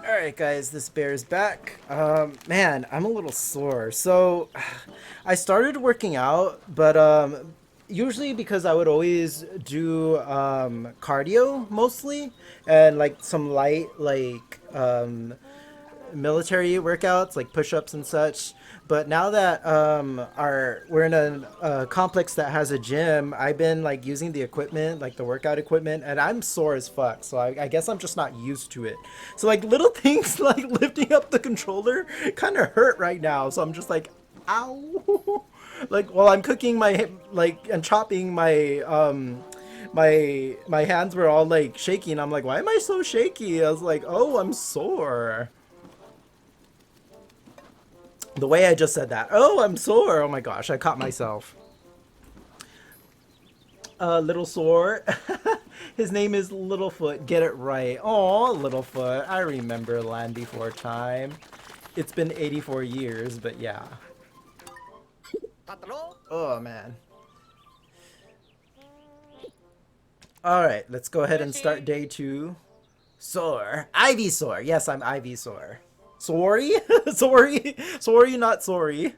Alright guys, this bear is back. Man, I'm a little sore. So, I started working out, but usually because I would always do cardio mostly, and like some light like military workouts like push-ups and such. But now that we're in a complex that has a gym, I've been like using the equipment, like the workout equipment, and I'm sore as fuck. So I guess I'm just not used to it. So like little things like lifting up the controller kind of hurt right now. So I'm just like, ow. Like while I'm cooking my and chopping my my hands were all like shaky, and I'm like, why am I so shaky? I was like, oh, I'm sore. The way I just said that. Oh, I'm sore. Oh my gosh, I caught myself. Little sore. His name is Littlefoot. Get it right. Oh, Littlefoot. I remember Land Before Time. It's been 84 years, but yeah. Oh, man. Alright, let's go ahead and start day 2. Sore. Ivysaur. Yes, I'm Ivysaur. Sorry? Sorry, not sorry.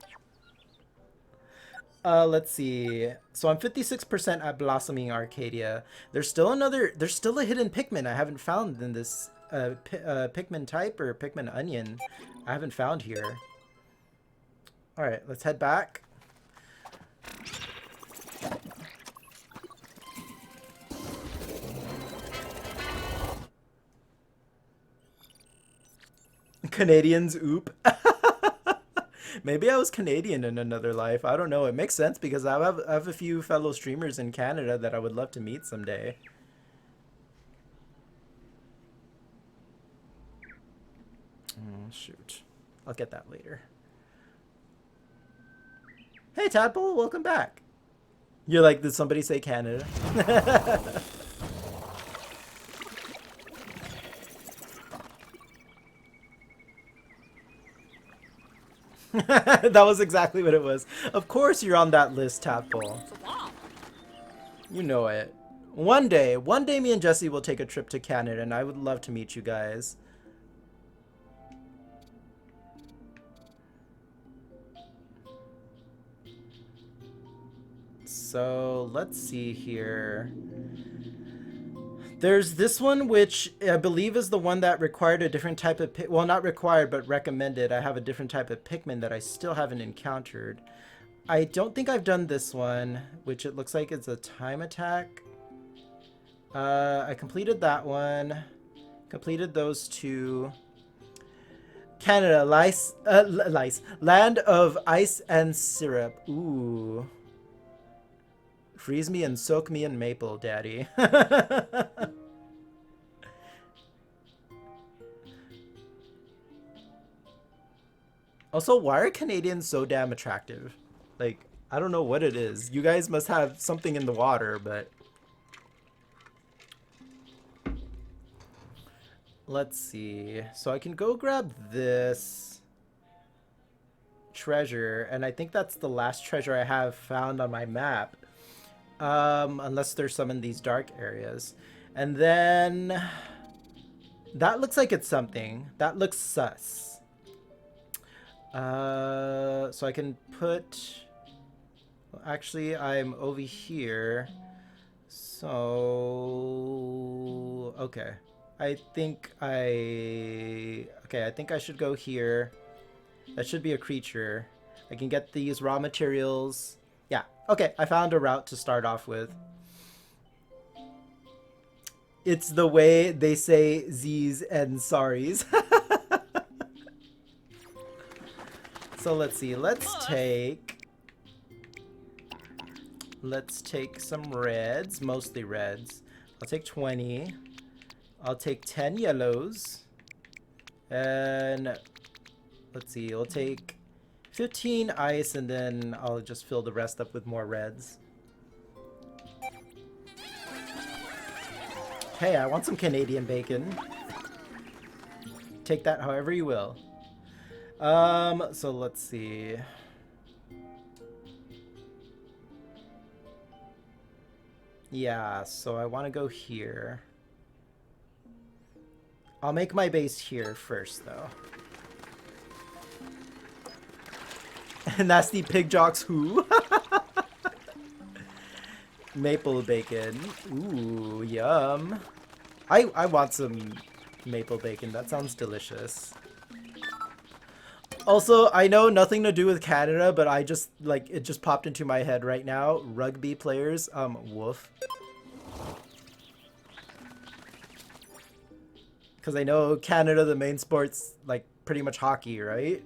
Let's see. So I'm 56% at Blossoming Arcadia. There's still a hidden Pikmin I haven't found in this Pikmin type or Pikmin onion. I haven't found here. Alright, let's head back. Canadians, oop. Maybe I was Canadian in another life. I don't know. It makes sense because I have a few fellow streamers in Canada that I would love to meet someday. Oh, shoot. I'll get that later. Hey, Tadpole, welcome back. You're like, did somebody say Canada? That was exactly what it was. Of course you're on that list, Tadpole. You know it. One day me and Jesse will take a trip to Canada, and I would love to meet you guys. So, let's see here. There's this one, which I believe is the one that required a different type of... Well, not required, but recommended. I have a different type of Pikmin that I still haven't encountered. I don't think I've done this one, which it looks like it's a time attack. I completed that one. Completed those two. Canada, Land of Ice and Syrup. Ooh. Freeze me and soak me in maple, daddy. Also, why are Canadians so damn attractive? Like, I don't know what it is. You guys must have something in the water, but... Let's see. So I can go grab this treasure, and I think that's the last treasure I have found on my map. Unless there's some in these dark areas. And then... That looks like it's something. That looks sus. So I can put... Well, actually, I'm over here. So... Okay. I think I should go here. That should be a creature. I can get these raw materials. Yeah. Okay, I found a route to start off with. It's the way they say Z's and sorries. So let's see. Let's take some reds, mostly reds. I'll take 20. I'll take 10 yellows. And let's see, I'll take 15 ice, and then I'll just fill the rest up with more reds. Hey, I want some Canadian bacon. Take that however you will. So let's see. Yeah, so I want to go here. I'll make my base here first, though. Nasty pig jocks who? Maple bacon. Ooh, yum. I want some maple bacon. That sounds delicious. Also, I know nothing to do with Canada, but I just, like, it just popped into my head right now. Rugby players, woof. Because I know Canada, the main sport's, like, pretty much hockey, right?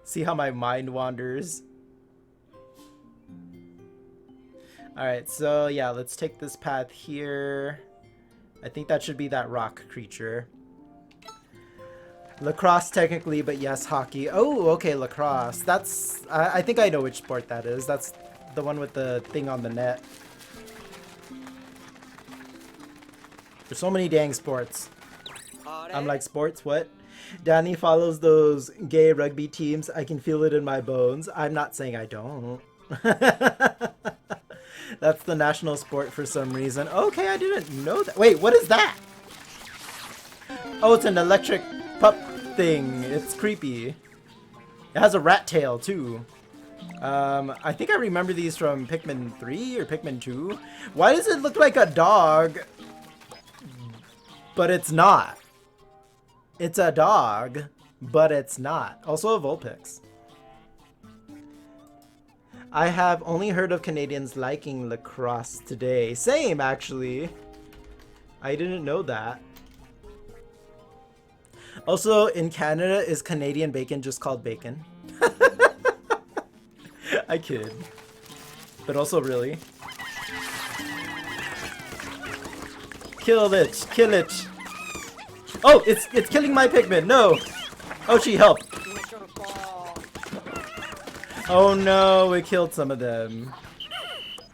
See how my mind wanders? Alright, so yeah, let's take this path here. I think that should be that rock creature. Lacrosse technically, but yes, hockey. Oh, okay, lacrosse. That's... I think I know which sport that is. That's the one with the thing on the net. There's so many dang sports. I'm like, sports? What? Danny follows those gay rugby teams. I can feel it in my bones. I'm not saying I don't. That's the national sport for some reason. Okay, I didn't know that. Wait, what is that? Oh, it's an electric pup thing. It's creepy. It has a rat tail, too. I think I remember these from Pikmin 3 or Pikmin 2. Why does it look like a dog? But it's not. It's a dog, but it's not. Also a Vulpix. I have only heard of Canadians liking lacrosse today. Same, actually. I didn't know that. Also, in Canada, is Canadian bacon just called bacon? I kid. But also, really. Kill it! Kill it! Oh, it's killing my Pikmin! No! Ochi, help! Oh no, it killed some of them.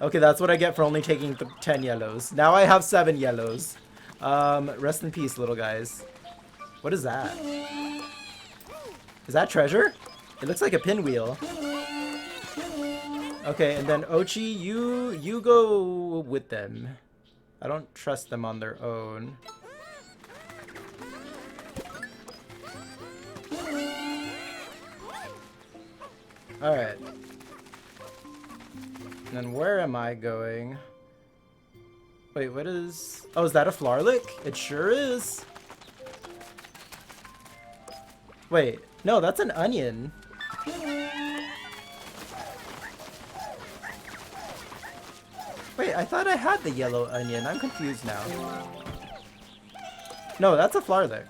Okay, that's what I get for only taking 10 yellows. Now I have 7 yellows. Rest in peace, little guys. What is that? Is that treasure? It looks like a pinwheel. Okay, and then Ochi, you go with them. I don't trust them on their own. Alright. And then where am I going? Wait, what is... Oh, is that a Flarlick? It sure is. Wait, no, that's an onion. Wait, I thought I had the yellow onion. I'm confused now. No, that's a Flarlick.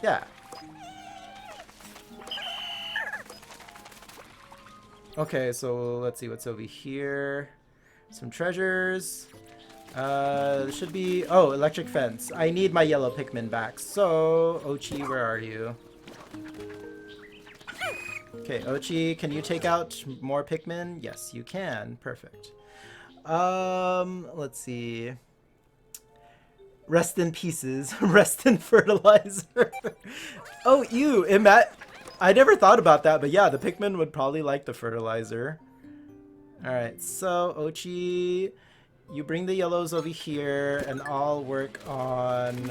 Yeah. Okay, so let's see what's over here. Some treasures. There should be... Oh, electric fence. I need my yellow Pikmin back. So, Ochi, where are you? Okay, Ochi, can you take out more Pikmin? Yes, you can. Perfect. Let's see. Rest in pieces. Rest in fertilizer. Oh, ew. I never thought about that, but yeah, the Pikmin would probably like the fertilizer. Alright, so Ochi, you bring the yellows over here, and I'll work on...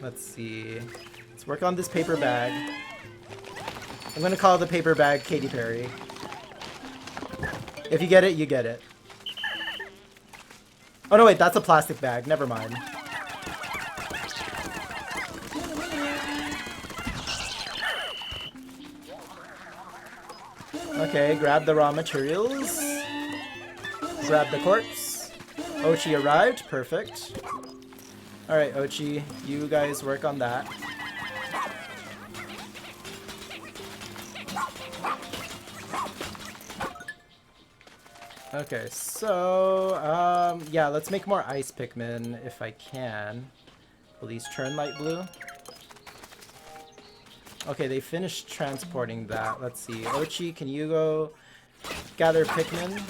Let's see. Let's work on this paper bag. I'm gonna call the paper bag Katy Perry. If you get it, you get it. Oh no, wait, that's a plastic bag. Never mind. Okay, grab the raw materials. Grab the corpse. Ochi arrived. Perfect. Alright, Ochi, you guys work on that. Okay, so, yeah, let's make more ice Pikmin if I can. Will these turn light blue? Okay, they finished transporting that. Let's see. Ochi, can you go gather Pikmin?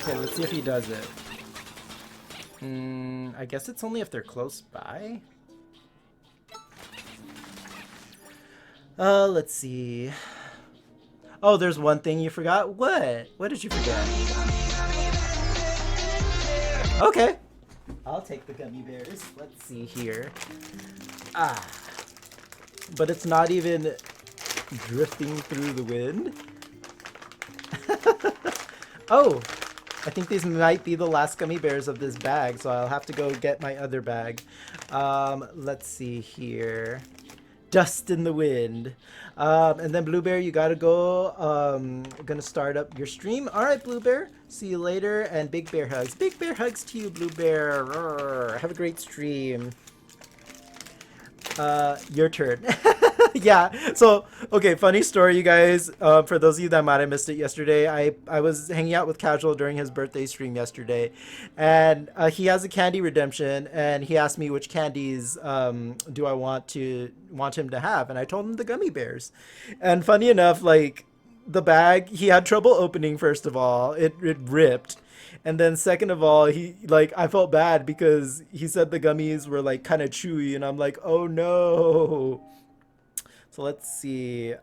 Okay, let's see if he does it. I guess it's only if they're close by. Let's see. Oh, there's one thing you forgot. What? What did you forget? Okay. I'll take the gummy bears. Let's see here. Ah. But it's not even drifting through the wind. Oh. I think these might be the last gummy bears of this bag, so I'll have to go get my other bag. Let's see here. Dust in the wind. And then Blue Bear, you gotta go. Gonna start up your stream. Alright, Blue Bear. See you later. And Big Bear hugs. Big Bear hugs to you, Blue Bear. Roar. Have a great stream. Your turn. Yeah, so, okay, funny story, you guys. For those of you that might have missed it yesterday, I was hanging out with Casual during his birthday stream yesterday, and he has a candy redemption, and he asked me which candies do I want him to have, and I told him the gummy bears. And funny enough, like, the bag, he had trouble opening, first of all. It ripped. And then second of all, I felt bad because he said the gummies were like kind of chewy, and I'm like, oh no. So let's see.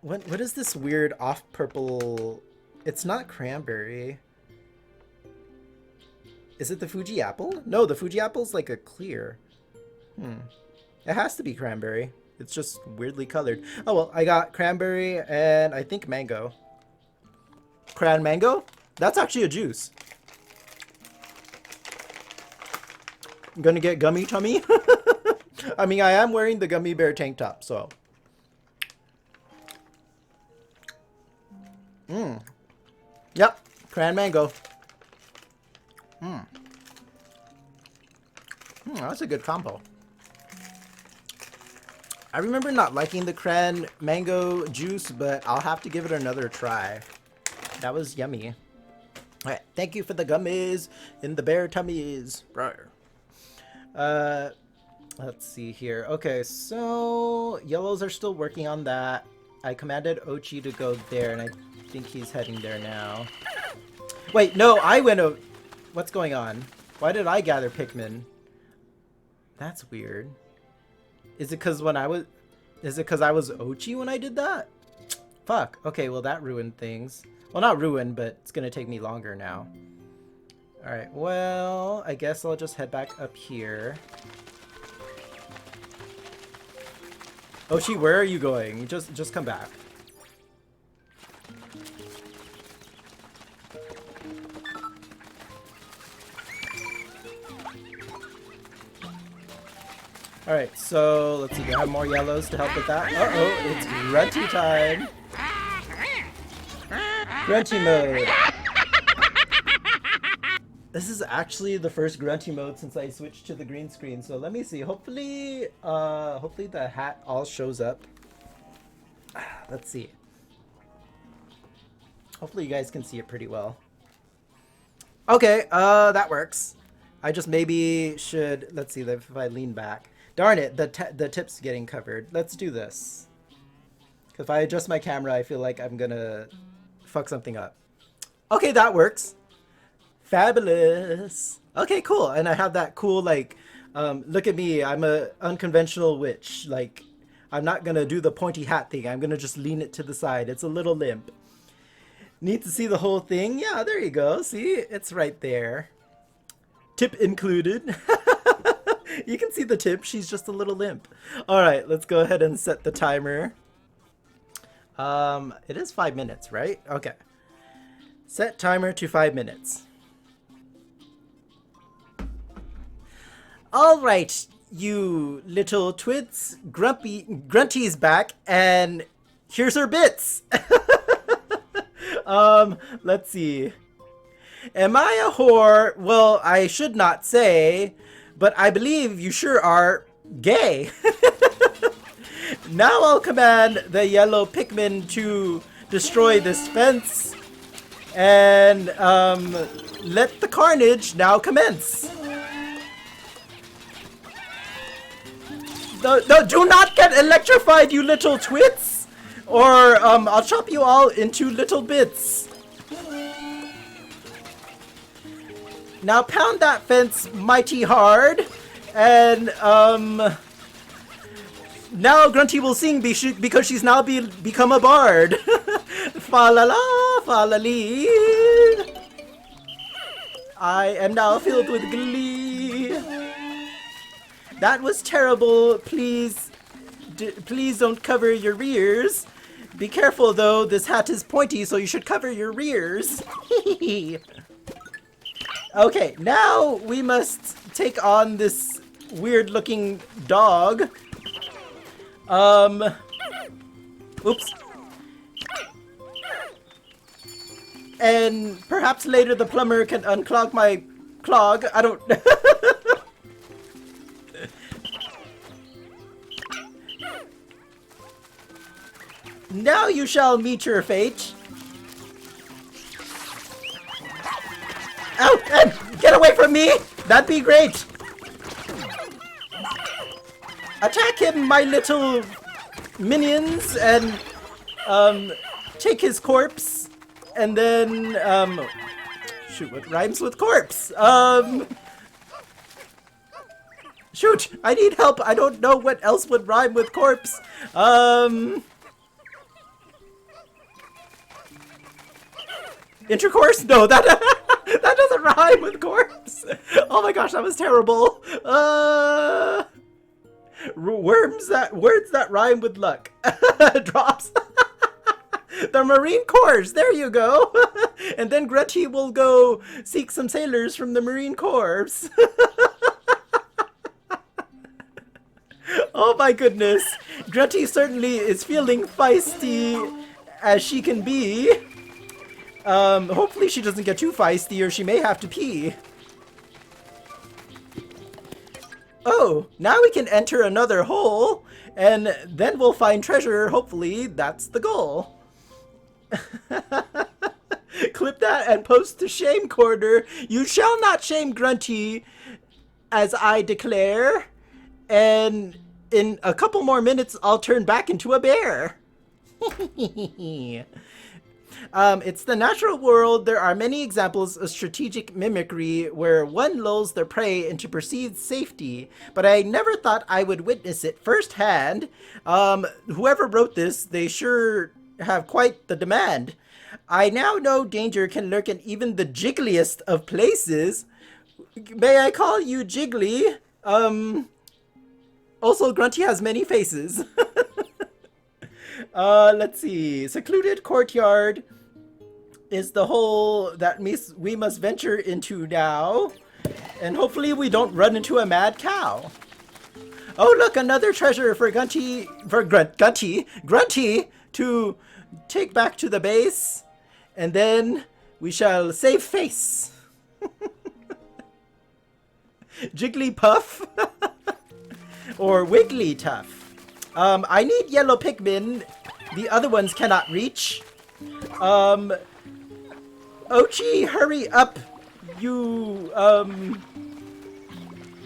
What is this weird off purple? It's not cranberry. Is it the Fuji apple? No, the Fuji apple's like a clear. It has to be cranberry. It's just weirdly colored. Oh well, I got cranberry and I think mango. Cran mango? That's actually a juice. I'm gonna get gummy tummy. I mean, I am wearing the gummy bear tank top, so. Yep, cran mango. That's a good combo. I remember not liking the cran mango juice, but I'll have to give it another try. That was yummy. Alright, thank you for the gummies in the bear tummies. Let's see here. Okay, so yellows are still working on that. I commanded Ochi to go there, and I think he's heading there now. Wait, no, I went over. What's going on? Why did I gather Pikmin? That's weird. Is it because I was Ochi when I did that? Fuck. Okay, well that ruined things. Well, not ruined, but it's gonna take me longer now. Alright, well, I guess I'll just head back up here. Ochi, where are you going? Just come back. Alright, so let's see, do I have more yellows to help with that? Uh-oh, it's grunty time. Grunty mode. This is actually the first grunty mode since I switched to the green screen. So let me see. Hopefully the hat all shows up. Let's see. Hopefully you guys can see it pretty well. Okay, that works. I just maybe should, let's see if I lean back. Darn it, the tip's getting covered. Let's do this. If I adjust my camera, I feel like I'm gonna fuck something up. Okay, that works. Fabulous. Okay, cool. And I have that cool, like, look at me. I'm a unconventional witch. Like, I'm not gonna do the pointy hat thing. I'm gonna just lean it to the side. It's a little limp. Need to see the whole thing? Yeah, there you go. See? It's right there. Tip included. You can see the tip. She's just a little limp. All right, let's go ahead and set the timer. It is 5 minutes, right? Okay. Set timer to 5 minutes. All right. you little twits. Grunty's back, and here's her bits. Let's see. Am I a whore? Well, I should not say, but I believe you sure are gay. Now I'll command the yellow Pikmin to destroy this fence, and let the carnage now commence. No, do not get electrified, you little twits, or I'll chop you all into little bits. Now pound that fence mighty hard, and now Grunty will sing because she's now become a bard. Fa la la, fa la lee. I am now filled with glee. That was terrible. Please don't cover your rears. Be careful though, this hat is pointy, so you should cover your rears. Okay, now we must take on this weird looking dog. Oops. And perhaps later the plumber can unclog my clog. I don't... Now you shall meet your fate. Ow! Get away from me! That'd be great! Attack him, my little minions, and take his corpse, and then shoot, what rhymes with corpse? Shoot, I need help. I don't know what else would rhyme with corpse. Intercourse? No, that that doesn't rhyme with corpse. Oh my gosh, that was terrible. Words that rhyme with luck. Drops. The Marine Corps. There you go. And then Grunty will go seek some sailors from the Marine Corps. Oh my goodness. Grunty certainly is feeling feisty as she can be. Hopefully she doesn't get too feisty or she may have to pee. Oh, now we can enter another hole, and then we'll find treasure. Hopefully, that's the goal. Clip that and post to shame corner. You shall not shame Grunty, as I declare. And in a couple more minutes, I'll turn back into a bear. It's the natural world. There are many examples of strategic mimicry where one lulls their prey into perceived safety, but I never thought I would witness it firsthand. Whoever wrote this, they sure have quite the demand. I now know danger can lurk in even the jiggliest of places. May I call you Jiggly? Also, Grunty has many faces. Let's see. Secluded courtyard is the hole that we must venture into now. And hopefully we don't run into a mad cow. Oh, look, another treasure for Grunty to take back to the base. And then we shall save face. Jigglypuff. Or Wigglytuff. I need yellow Pikmin. The other ones cannot reach. Ochi, hurry up, you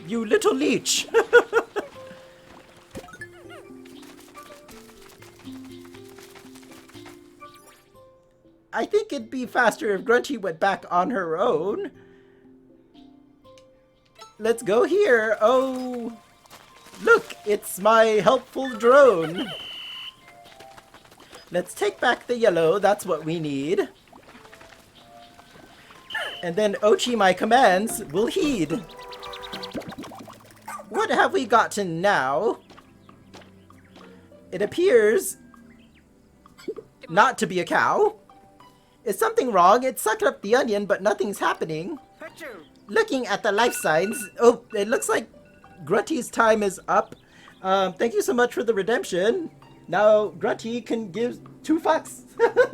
little leech. I think it'd be faster if Grunty went back on her own. Let's go here. Oh, look, it's my helpful drone. Let's take back the yellow. That's what we need. And then Ochi, my commands, will heed. What have we gotten now? It appears not to be a cow. Is something wrong? It sucked up the onion, but nothing's happening. Looking at the life signs, oh, it looks like Grunty's time is up. Thank you so much for the redemption. Now Grunty can give 2 fucks.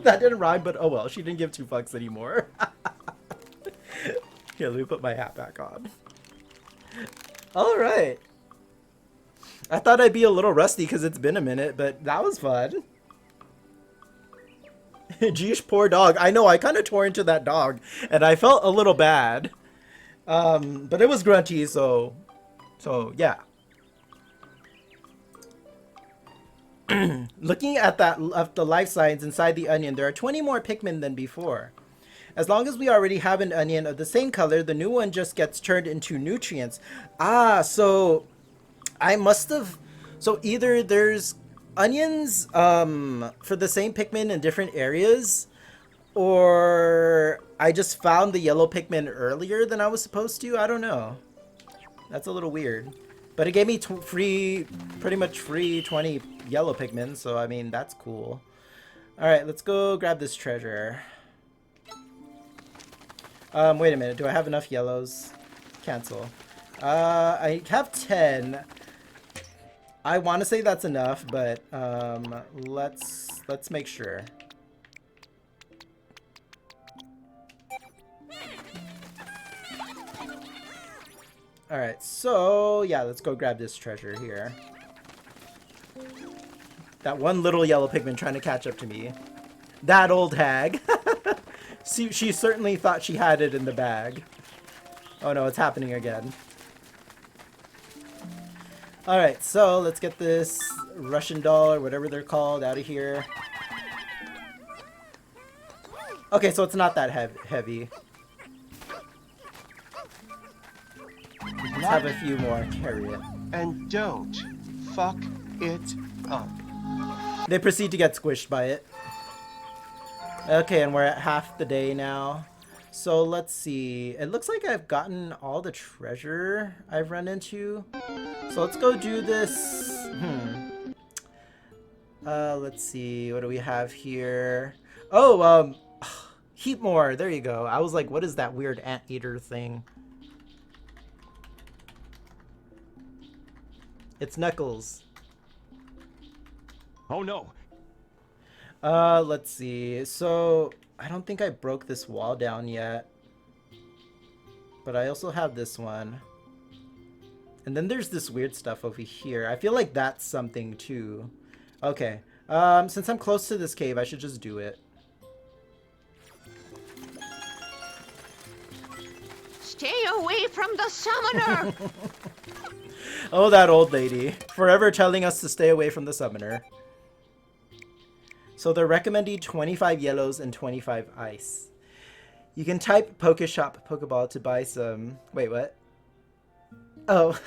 That didn't rhyme, but oh well, she didn't give 2 fucks anymore. Here, let me put my hat back on. All right. I thought I'd be a little rusty because it's been a minute, but that was fun. Geesh, poor dog. I know, I kind of tore into that dog, and I felt a little bad. But it was Grunty, so yeah. Looking at the life signs inside the onion, there are 20 more Pikmin than before. As long as we already have an onion of the same color, the new one just gets turned into nutrients. Ah, so I must have... So either there's onions for the same Pikmin in different areas, or I just found the yellow Pikmin earlier than I was supposed to. I don't know. That's a little weird. But it gave me pretty much free 20 yellow Pikmin, so I mean, that's cool. Alright, let's go grab this treasure. Wait a minute, do I have enough yellows? Cancel. I have 10. I want to say that's enough, but let's make sure. Alright, so yeah, let's go grab this treasure here. That one little yellow Pikmin trying to catch up to me. That old hag. She certainly thought she had it in the bag. Oh no, it's happening again. Alright, so let's get this Russian doll or whatever they're called out of here. Okay, so it's not that heavy. Let's have a few more. Carry it. And don't fuck it up. They proceed to get squished by it. Okay, and we're at half the day now. So let's see. It looks like I've gotten all the treasure I've run into. So let's go do this. Let's see. What do we have here? Oh, heap more. There you go. I was like, what is that weird anteater thing? It's Knuckles. Oh no. Let's see. So I don't think I broke this wall down yet. But I also have this one. And then there's this weird stuff over here. I feel like that's something too. Okay. Since I'm close to this cave, I should just do it. Stay away from the summoner! Oh, that old lady. Forever telling us to stay away from the summoner. So they're recommending 25 yellows and 25 ice. You can type Pokeshop Pokeball to buy some... Wait, what? Oh.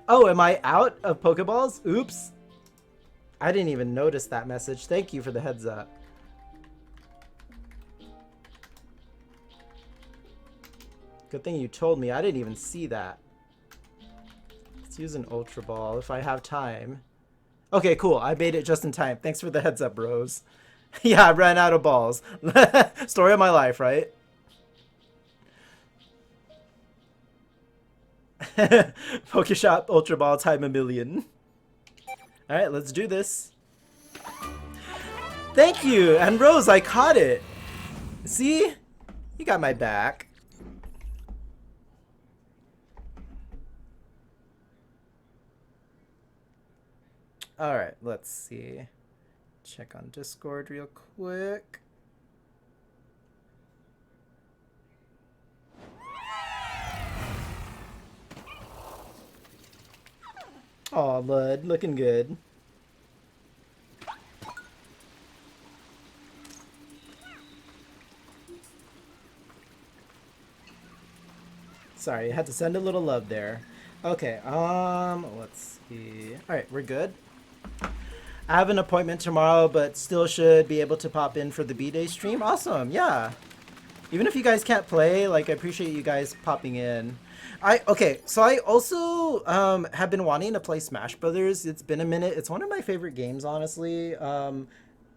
Oh, am I out of Pokeballs? Oops. I didn't even notice that message. Thank you for the heads up. Good thing you told me. I didn't even see that. Let's use an Ultra Ball if I have time. Okay, cool. I made it just in time. Thanks for the heads up, bros. Yeah, I ran out of balls. Story of my life, right? Pokeshop Ultra Ball time a million. Alright, let's do this. Thank you! And Rose, I caught it! See? You got my back. Alright, let's see. Check on Discord real quick. Aw, Lud, looking good. Sorry, I had to send a little love there. Okay, let's see. Alright, we're good. I have an appointment tomorrow, but still should be able to pop in for the B-Day stream. Awesome, yeah. Even if you guys can't play, like, I appreciate you guys popping in. Okay, so I also have been wanting to play Smash Brothers. It's been a minute. It's one of my favorite games, honestly.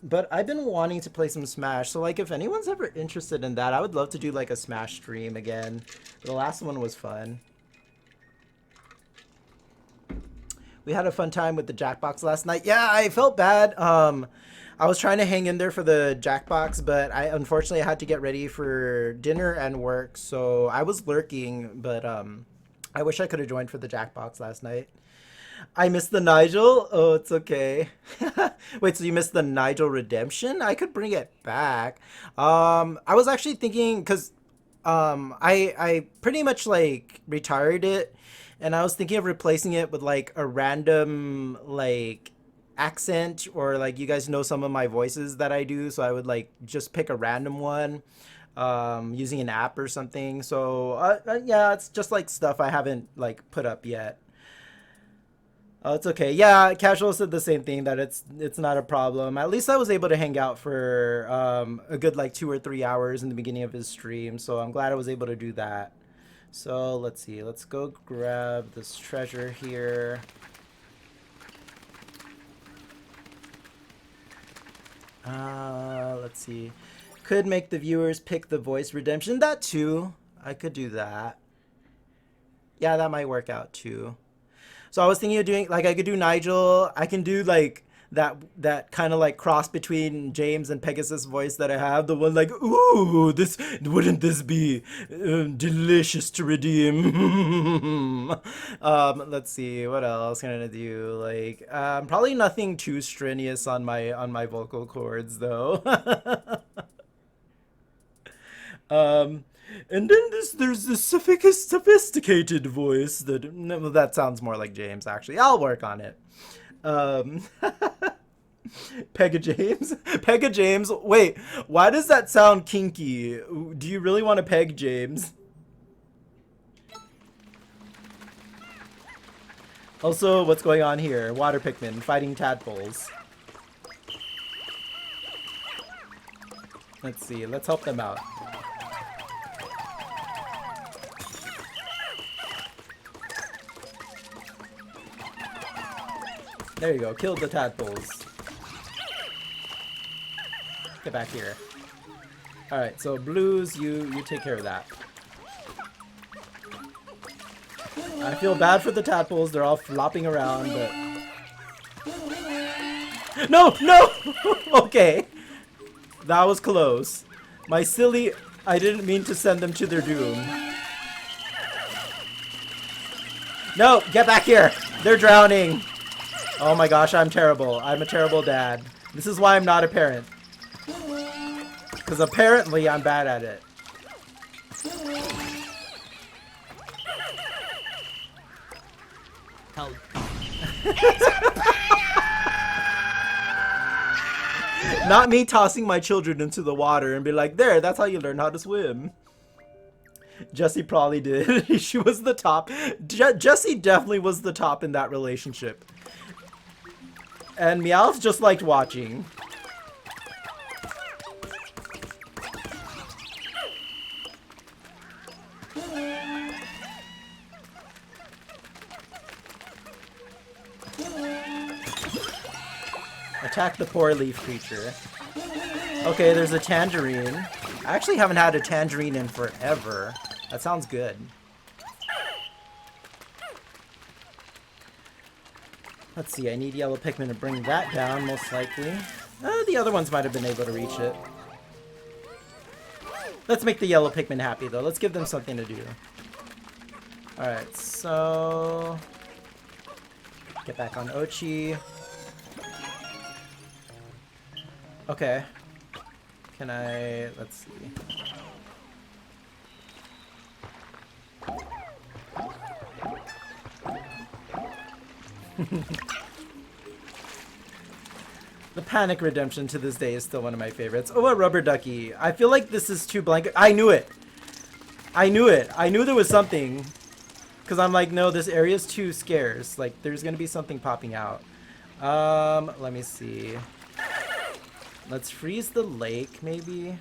But I've been wanting to play some Smash, so like if anyone's ever interested in that, I would love to do like a Smash stream again. The last one was fun. We had a fun time with the Jackbox last night. Yeah, I felt bad. I was trying to hang in there for the Jackbox, but I unfortunately had to get ready for dinner and work, so I was lurking, but I wish I could have joined for the Jackbox last night. I missed the Nigel? Oh, it's okay. Wait, so you missed the Nigel redemption? I could bring it back. I was actually thinking, because I pretty much like retired it, and I was thinking of replacing it with like a random like accent, or like you guys know some of my voices that I do, so I would like just pick a random one using an app or something. So yeah, it's just like stuff I haven't like put up yet. Oh, it's okay. Yeah, Casual said the same thing, that it's not a problem. At least I was able to hang out for a good like 2 or 3 hours in the beginning of his stream, so I'm glad I was able to do that. So let's see. Let's go grab this treasure here. Let's see. Could make the viewers pick the voice redemption. That too. I could do that. Yeah, that might work out too. So I was thinking of doing, like, I could do Nigel. I can do, like, that kind of, like, cross between James and Pegasus voice that I have. The one, like, ooh, wouldn't this be delicious to redeem? Let's see, what else can I do? Like, probably nothing too strenuous on my vocal cords, though. And then there's this sophisticated voice that, no, that sounds more like James, actually. I'll work on it. Pega James? Pega James? Wait, why does that sound kinky? Do you really want to peg James? Also, what's going on here? Water Pikmin fighting tadpoles. Let's see, let's help them out. There you go, killed the tadpoles. Get back here. Alright, so Blues, you take care of that. I feel bad for the tadpoles, they're all flopping around, but... No! No! Okay. That was close. My silly... I didn't mean to send them to their doom. No! Get back here! They're drowning! Oh my gosh, I'm terrible. I'm a terrible dad. This is why I'm not a parent. Because apparently I'm bad at it. Help. Not me tossing my children into the water and be like, there, that's how you learn how to swim. Jessie probably did. She was the top. Jessie definitely was the top in that relationship. And Meowth just liked watching. Attack the poor leaf creature. Okay, there's a tangerine. I actually haven't had a tangerine in forever. That sounds good. Let's see, I need yellow Pikmin to bring that down, most likely. The other ones might have been able to reach it. Let's make the yellow Pikmin happy, though. Let's give them something to do. Alright, so... get back on Ochi. Okay. Can I... let's see. The Panic Redemption to this day is still one of my favorites. Oh, a rubber ducky. I feel like this is too blanket. I knew it. I knew it. I knew there was something. Because I'm like, no, this area is too scarce. Like, there's going to be something popping out. Let me see. Let's freeze the lake, maybe.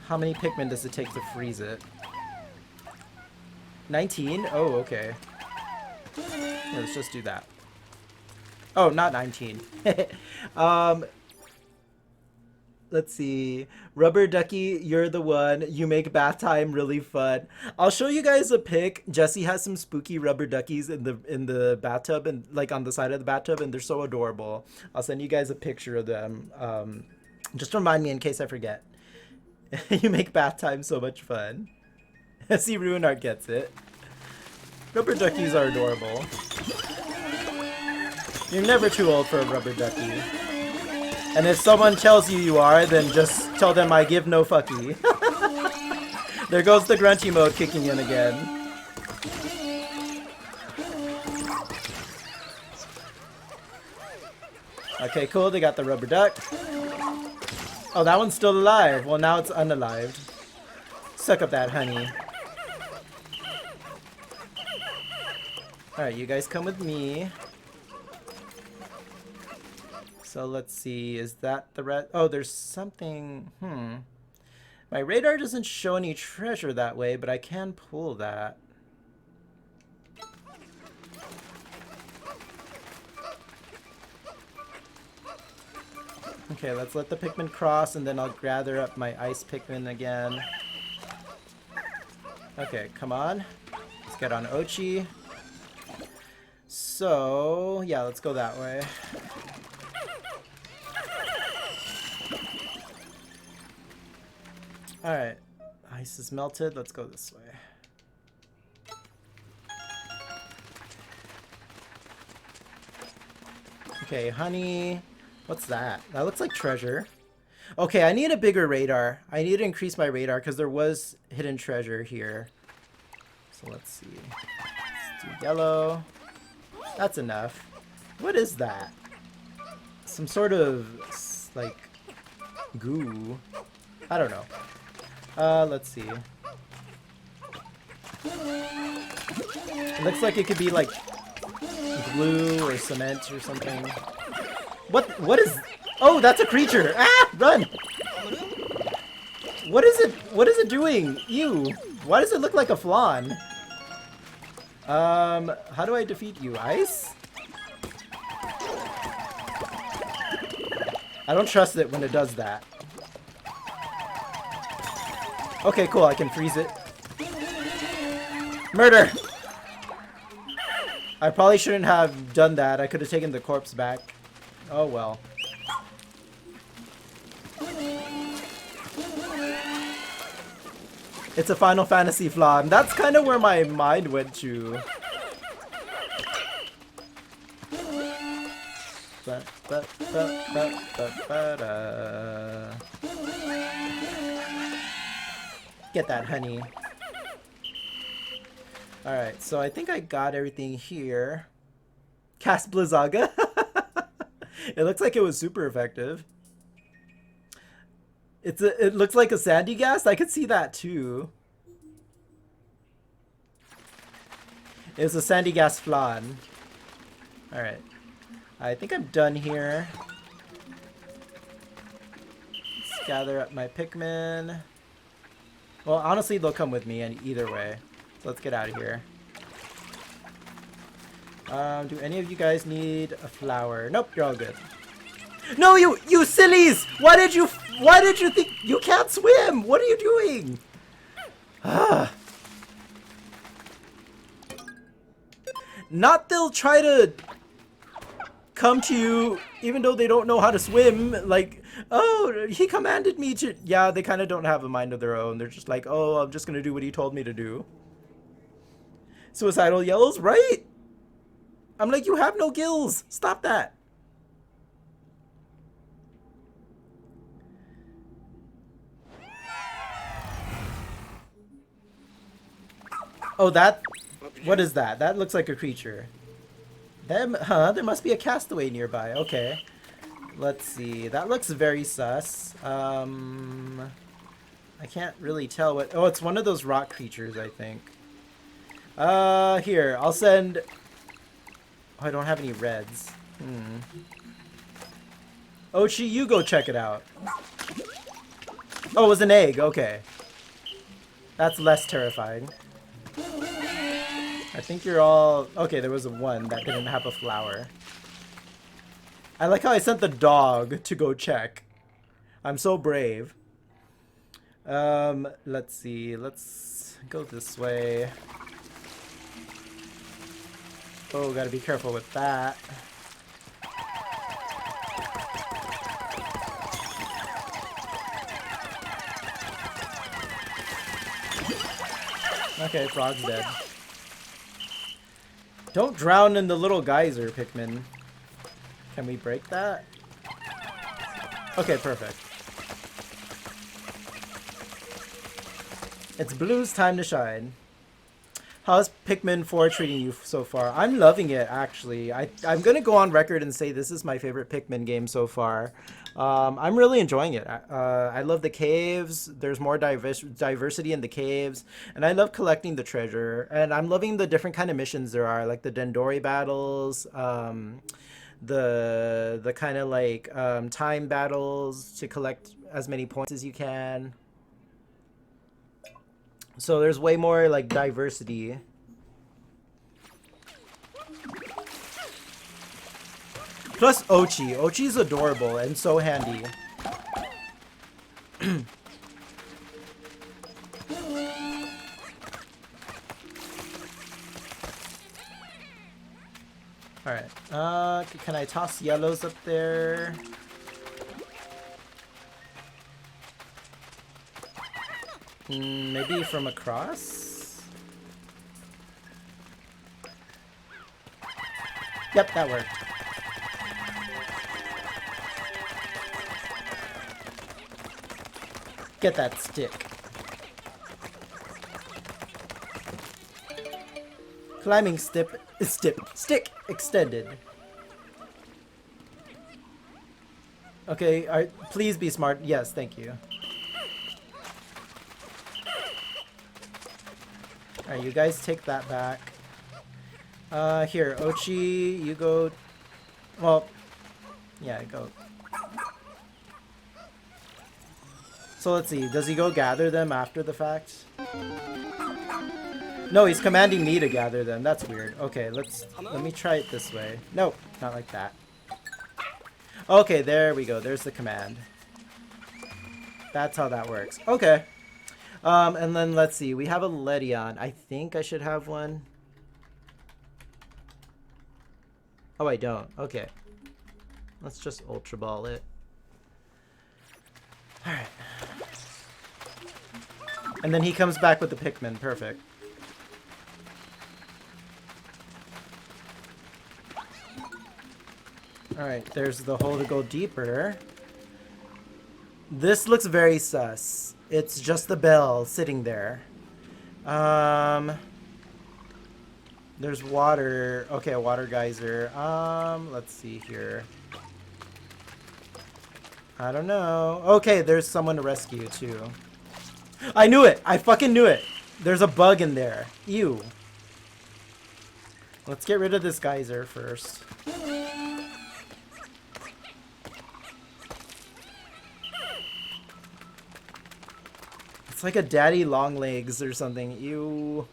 How many Pikmin does it take to freeze it? 19? Oh, okay. Let's just do that. Oh, not 19. um, let's see. Rubber Ducky, you're the one. You make bath time really fun. I'll show you guys a pic. Jesse has some spooky rubber duckies in the bathtub and like on the side of the bathtub, and they're so adorable. I'll send you guys a picture of them. Just remind me in case I forget. You make bath time so much fun. See, Ruinart gets it. Rubber duckies are adorable. You're never too old for a rubber ducky. And if someone tells you you are, then just tell them I give no fucky. There goes the grunty mode kicking in again. Okay, cool, they got the rubber duck. Oh, that one's still alive. Well, now it's unalived. Suck up that honey. Alright, you guys come with me. So let's see, is that the red? Oh, there's something, My radar doesn't show any treasure that way, but I can pull that. Okay, let's let the Pikmin cross, and then I'll gather up my ice Pikmin again. Okay, come on. Let's get on Ochi. So, yeah, let's go that way. Alright, ice is melted. Let's go this way. Okay, honey. What's that? That looks like treasure. Okay, I need a bigger radar. I need to increase my radar because there was hidden treasure here. So let's see. Let's do yellow. That's enough. What is that? Some sort of, like, goo. I don't know. Let's see. It looks like it could be like glue or cement or something. What is? Oh, that's a creature! Ah, run! What is it? What is it doing? Ew! Why does it look like a flan? How do I defeat you? Ice? I don't trust it when it does that. Okay, cool, I can freeze it. Murder! I probably shouldn't have done that. I could have taken the corpse back. Oh well. It's a Final Fantasy flaw. And that's kind of where my mind went to. Get that honey. Alright, so I think I got everything here. Cast Blizzaga. It looks like it was super effective. It looks like a sandy gas. I could see that too. It was a sandy gas flan. Alright. I think I'm done here. Let's gather up my Pikmin. Well, honestly, they'll come with me either way. So let's get out of here. Do any of you guys need a flower? Nope, you're all good. No, you sillies! Why did you think you can't swim? What are you doing? Not they'll try to come to you even though they don't know how to swim. Like, oh, he commanded me to. Yeah, they kind of don't have a mind of their own. They're just like, oh, I'm just gonna do what he told me to do. Suicidal yells, right? I'm like, you have no gills. Stop that. Oh, that. What is that? That looks like a creature. Them, huh? There must be a castaway nearby. Okay. Let's see. That looks very sus. I can't really tell what. Oh, it's one of those rock creatures, I think. Here. I'll send. Oh, I don't have any reds. Ochi, you go check it out. Oh, it was an egg. Okay. That's less terrifying. I think you're all... Okay, there was one that didn't have a flower. I like how I sent the dog to go check. I'm so brave. Let's see. Let's go this way. Oh, gotta be careful with that. Okay, frog's dead. Don't drown in the little geyser, Pikmin. Can we break that? Okay, perfect. It's Blue's time to shine. How's Pikmin 4 treating you so far? I'm loving it, actually. I'm going to go on record and say this is my favorite Pikmin game so far. I'm really enjoying it. I love the caves. There's more diversity in the caves. And I love collecting the treasure. And I'm loving the different kind of missions there are, like the Dendori battles, the kind of like time battles to collect as many points as you can. So there's way more like diversity. Plus Ochi. Ochi's adorable and so handy. Alright. Can I toss yellows up there? Maybe from across? Yep, that worked. Get that stick. Climbing stick extended. Okay, please be smart. Yes, thank you. Alright, you guys take that back. Here, Ochi, you go... Well, yeah, go. So let's see, does he go gather them after the fact? No, he's commanding me to gather them. That's weird. Okay, let me try it this way. Nope, not like that. Okay, there we go. There's the command. That's how that works. Okay. And then let's see. We have a Ledion. I think I should have one. Oh, I don't. Okay. Let's just Ultra Ball it. Alright. And then he comes back with the Pikmin. Perfect. Alright, there's the hole to go deeper. This looks very sus. It's just the bell sitting there. There's water. Okay, a water geyser. Let's see here. I don't know. Okay, there's someone to rescue too. I knew it! I fucking knew it! There's a bug in there. Ew. Let's get rid of this geyser first. It's like a daddy long legs or something. Ew.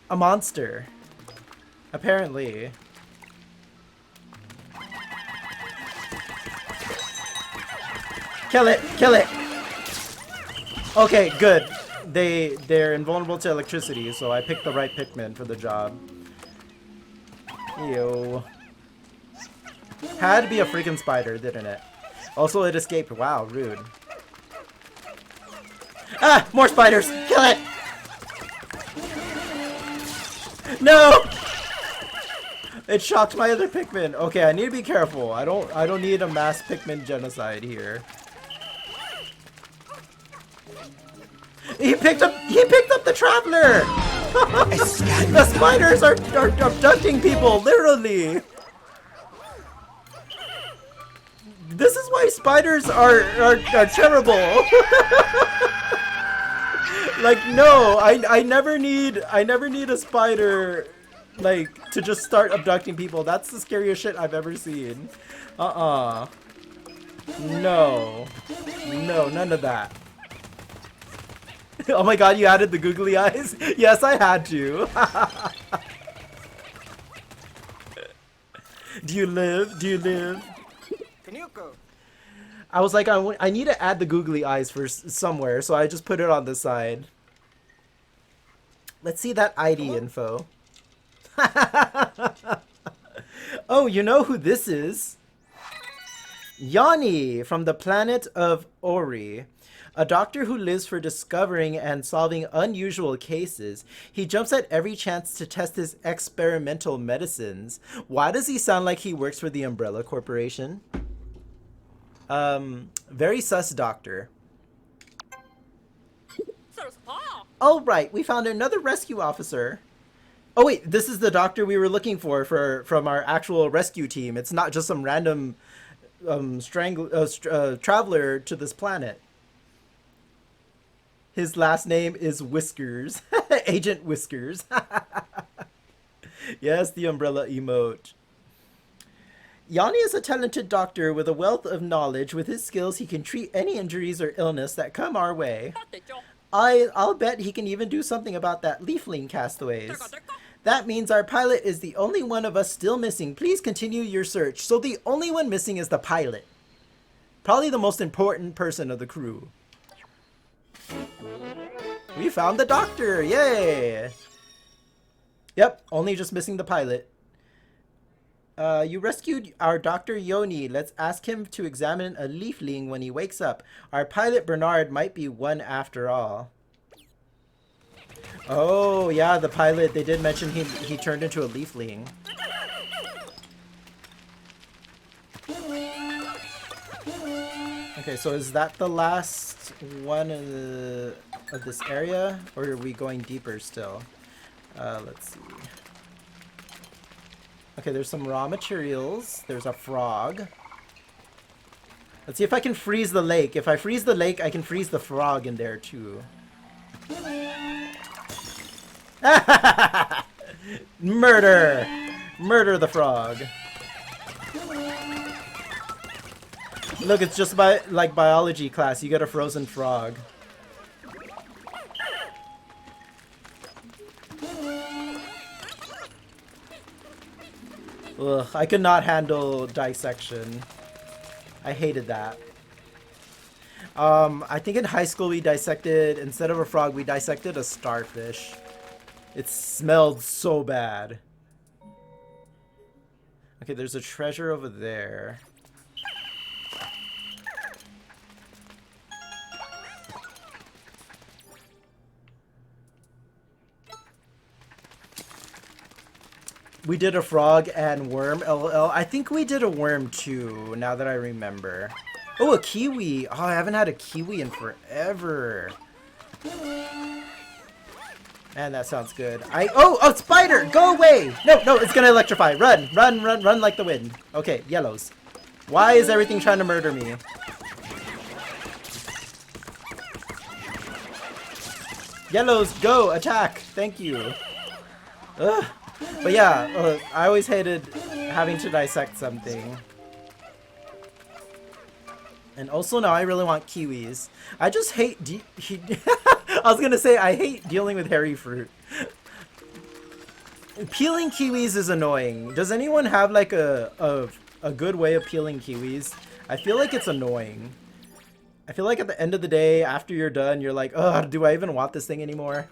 A monster. Apparently. Kill it! Kill it! Okay, good. They're invulnerable to electricity, so I picked the right Pikmin for the job. Ew. Had to be a freaking spider, didn't it? Also, it escaped. Wow, rude. Ah! More spiders! Kill it! No! It shocked my other Pikmin. Okay, I need to be careful. I don't need a mass Pikmin genocide here. He picked up the traveler! The spiders are abducting people, literally! This is why spiders are terrible. Like, no, I never need a spider, like, to just start abducting people. That's the scariest shit I've ever seen. No. No, none of that. Oh my god, you added the googly eyes? Yes, I had to. Do you live? Do you live? I was like, I need to add the googly eyes for somewhere, so I just put it on the side. Let's see that ID info. Oh, you know who this is? Yanni from the planet of Ori. A doctor who lives for discovering and solving unusual cases. He jumps at every chance to test his experimental medicines. Why does he sound like he works for the Umbrella Corporation? Very sus doctor. Oh, right, we found another rescue officer. Oh, wait, this is the doctor we were looking for from our actual rescue team. It's not just some random traveler to this planet. His last name is Whiskers. Agent Whiskers. Yes, the umbrella emote. Yanni is a talented doctor with a wealth of knowledge. With his skills, he can treat any injuries or illness that come our way. I'll bet he can even do something about that leafling castaways. That means our pilot is the only one of us still missing. Please continue your search. So the only one missing is the pilot. Probably the most important person of the crew. We found the doctor! Yay! Yep, only just missing the pilot. You rescued our Dr. Yoni. Let's ask him to examine a leafling when he wakes up. Our pilot Bernard might be one after all. Oh, yeah, the pilot. They did mention he turned into a leafling. Okay, so is that the last one of this area? Or are we going deeper still? Let's see. Okay, there's some raw materials. There's a frog. Let's see if I can freeze the lake. If I freeze the lake, I can freeze the frog in there too. Murder! Murder the frog. Look, it's just like biology class. You get a frozen frog. Ugh, I could not handle dissection. I hated that. I think in high school we dissected, instead of a frog, we dissected a starfish. It smelled so bad. Okay, there's a treasure over there. We did a frog and worm, LOL. I think we did a worm too, now that I remember. Oh, a kiwi. Oh, I haven't had a kiwi in forever. Man, that sounds good. Oh, spider! Go away! No, it's gonna electrify. Run like the wind. Okay, yellows. Why is everything trying to murder me? Yellows, go! Attack! Thank you. Ugh. But yeah, I always hated having to dissect something. And also now I really want kiwis. I just hate I was gonna say I hate dealing with hairy fruit. Peeling kiwis is annoying. Does anyone have like a good way of peeling kiwis? I feel like it's annoying. I feel like at the end of the day, after you're done, you're like, ugh, do I even want this thing anymore?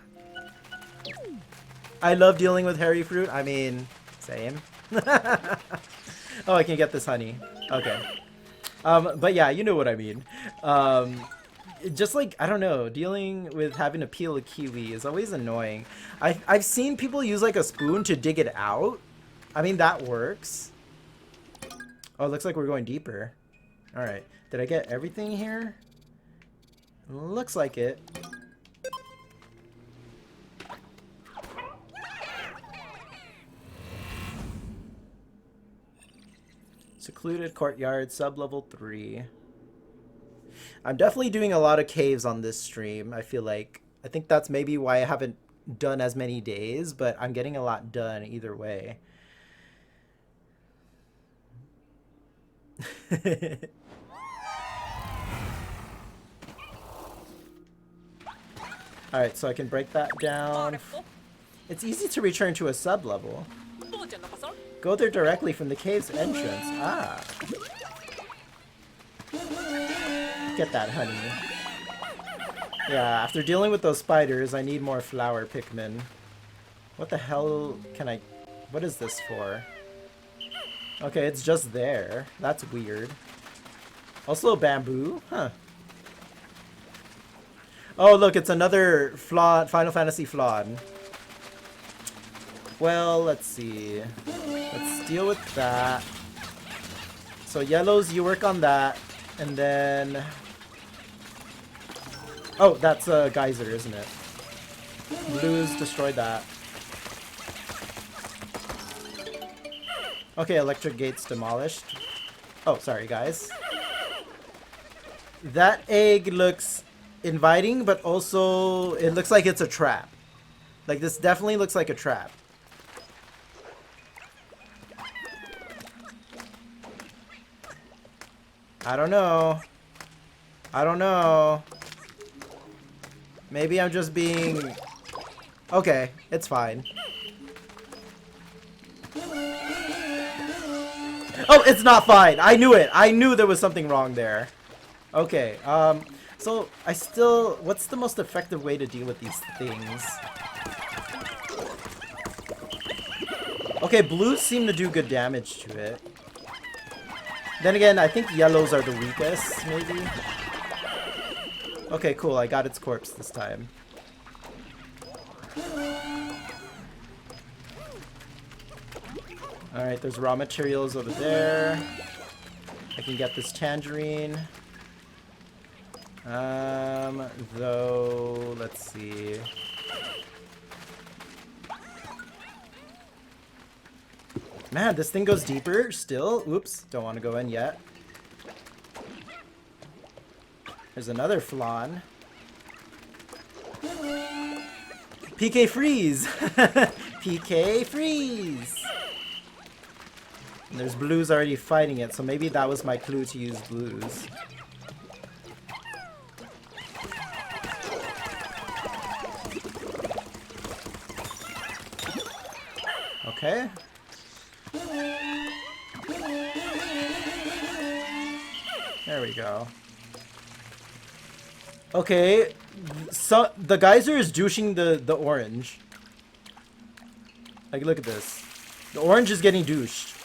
I love dealing with hairy fruit. I mean, same. Oh, I can get this honey. Okay. But yeah, you know what I mean. Just like, I don't know, dealing with having to peel a kiwi is always annoying. I've seen people use like a spoon to dig it out. I mean, that works. Oh, it looks like we're going deeper. Alright. Did I get everything here? Looks like it. Secluded courtyard, sub-level 3. I'm definitely doing a lot of caves on this stream, I feel like. I think that's maybe why I haven't done as many days, but I'm getting a lot done either way. Alright, so I can break that down. It's easy to return to a sub-level. Go there directly from the cave's entrance. Ah. Get that honey. Yeah, after dealing with those spiders, I need more flower Pikmin. What the hell can I... What is this for? Okay, it's just there. That's weird. Also bamboo? Huh. Oh, look, it's another flawed Final Fantasy flawed. Well, let's see. Let's deal with that. So yellows, you work on that. And then... Oh, that's a geyser, isn't it? Blues destroyed that. Okay, electric gate's demolished. Oh, sorry, guys. That egg looks inviting, but also it looks like it's a trap. Like, this definitely looks like a trap. I don't know. I don't know. Maybe I'm just being... Okay, it's fine. Oh, it's not fine. I knew it. I knew there was something wrong there. Okay, so I still... What's the most effective way to deal with these things? Okay, blues seem to do good damage to it. Then again, I think yellows are the weakest, maybe? Okay, cool. I got its corpse this time. Alright, there's raw materials over there. I can get this tangerine. Though, let's see. Man, this thing goes deeper still. Oops, don't want to go in yet. There's another flan. PK freeze! PK freeze! And there's blues already fighting it, so maybe that was my clue to use blues. Okay. There we go. Okay, so the geyser is douching the orange. Like, look at this. The orange is getting douched.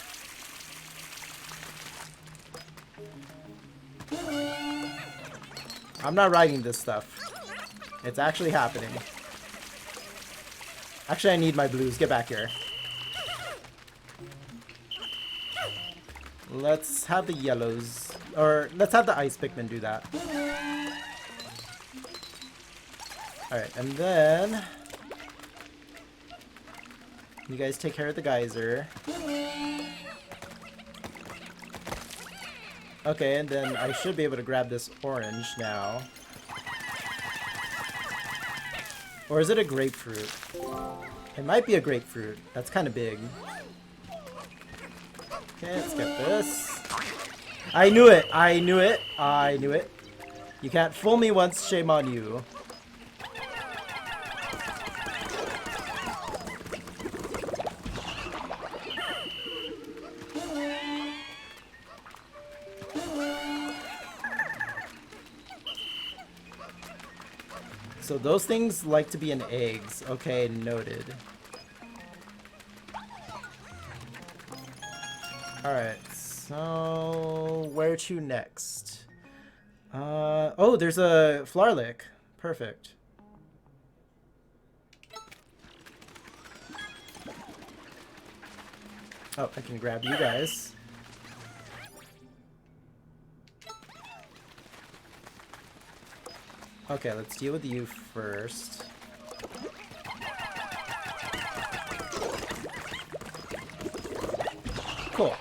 I'm not writing this stuff. It's actually happening. Actually, I need my blues. Get back here. Let's have the yellows. Or, let's have the ice Pikmin do that. Alright, and then... You guys take care of the geyser. Okay, and then I should be able to grab this orange now. Or is it a grapefruit? It might be a grapefruit. That's kind of big. Okay, let's get this. I knew it! I knew it! I knew it. You can't fool me once, shame on you. So those things like to be in eggs. Okay, noted. Alright, so where to next? Oh, there's a Flarlick. Perfect. Oh, I can grab you guys. Okay, let's deal with you first. Cool.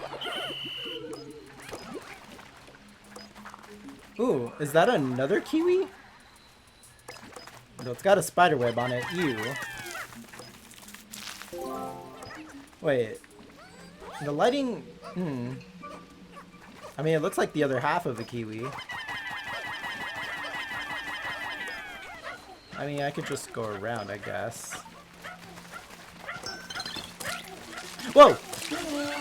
Ooh, is that another kiwi? No, it's got a spider web on it. Ew. Wait. The lighting... I mean, it looks like the other half of a kiwi. I mean, I could just go around, I guess. Whoa!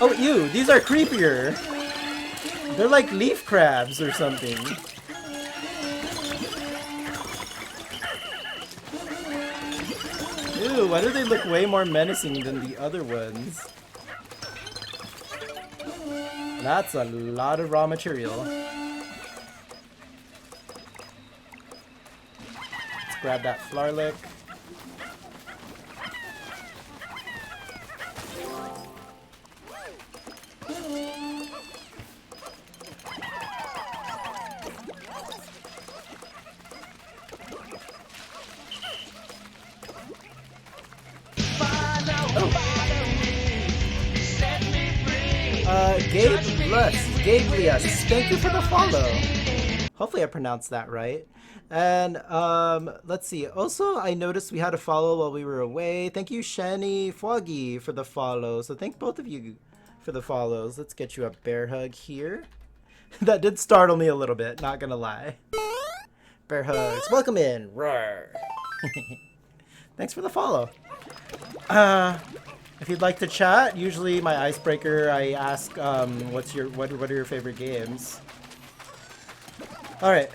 Oh, ew! These are creepier! They're like leaf crabs or something. do? Why do they look way more menacing than the other ones? That's a lot of raw material. Let's grab that Flarlick. Gablius, thank you for the follow. Hopefully I pronounced that right. And let's see. Also, I noticed we had a follow while we were away. Thank you, Shani Foggy, for the follow. So thank both of you for the follows. Let's get you a bear hug here. That did startle me a little bit, not gonna lie. Bear hugs. Welcome in. Roar. Thanks for the follow. If you'd like to chat, usually my icebreaker, I ask, what are your favorite games? All right,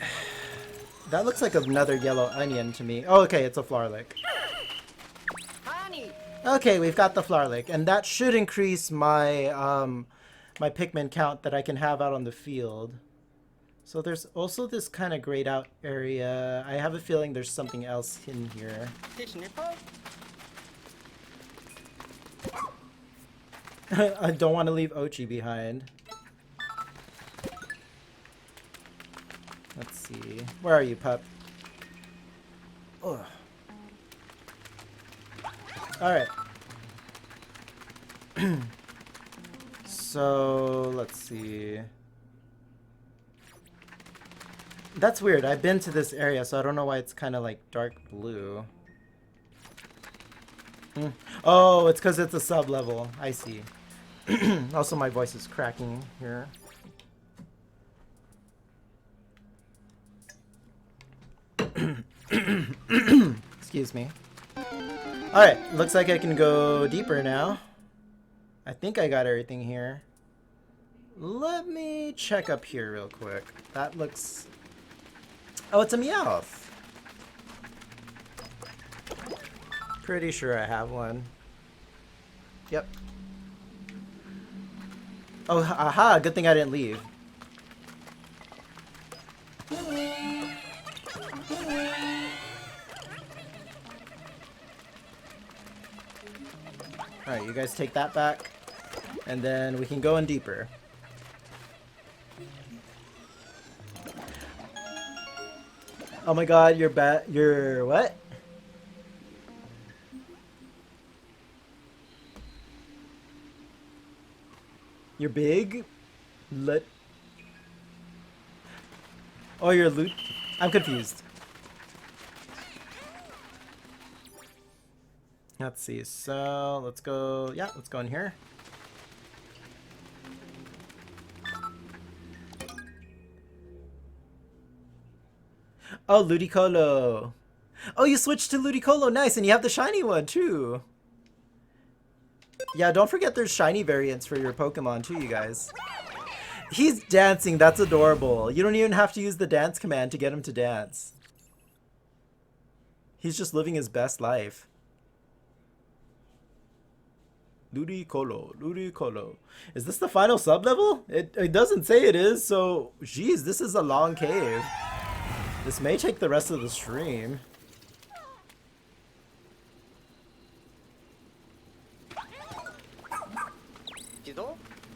that looks like another yellow onion to me. Oh, okay, it's a Flarlick. Honey. Okay, we've got the Flarlick, and that should increase my my Pikmin count that I can have out on the field. So there's also this kind of grayed out area. I have a feeling there's something else in here. I don't want to leave Ochi behind. Let's see. Where are you, pup? Ugh. Alright. So, let's see. That's weird. I've been to this area, so I don't know why it's kind of like dark blue. Oh, it's because it's a sub-level. I see. Also, my voice is cracking here. Excuse me. Alright, looks like I can go deeper now. I think I got everything here. Let me check up here real quick. That looks... Oh, it's a Meowth. Pretty sure I have one. Yep. Oh, aha! Good thing I didn't leave. Alright, you guys take that back. And then we can go in deeper. Oh my god, you're what? You're big? Oh, you're loot? I'm confused. Let's see, so let's go, yeah, let's go in here. Oh, Ludicolo. Oh, you switched to Ludicolo, nice, and you have the shiny one too. Yeah, don't forget there's shiny variants for your Pokemon too, you guys. He's dancing, that's adorable. You don't even have to use the dance command to get him to dance. He's just living his best life. Ludicolo, Ludicolo. Is this the final sub-level? It doesn't say it is, so... Geez, this is a long cave. This may take the rest of the stream.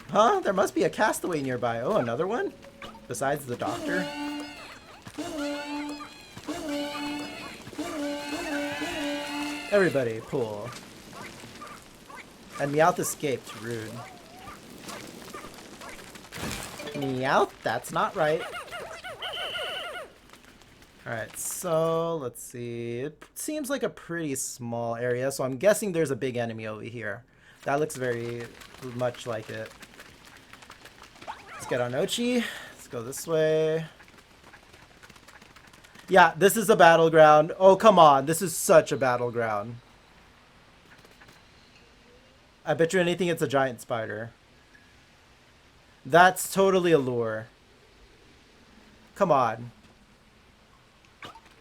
Huh? There must be a castaway nearby. Oh, another one? Besides the doctor? Everybody, pull. And Meowth escaped. Rude. Meowth? That's not right. Alright, so let's see. It seems like a pretty small area, so I'm guessing there's a big enemy over here. That looks very much like it. Let's get on Ochi. Let's go this way. Yeah, this is a battleground. Oh, come on. This is such a battleground. I bet you anything it's a giant spider. That's totally a lure. Come on.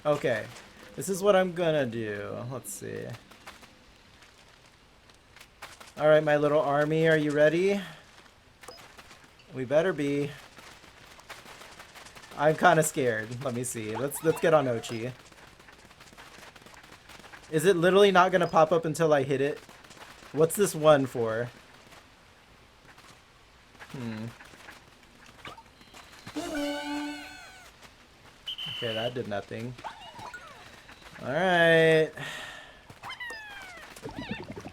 Okay. This is what I'm gonna do. Let's see. Alright, my little army, are you ready? We better be. I'm kind of scared. Let me see. Let's get on Ochi. Is it literally not gonna pop up until I hit it? What's this one for? Okay, that did nothing. Alright.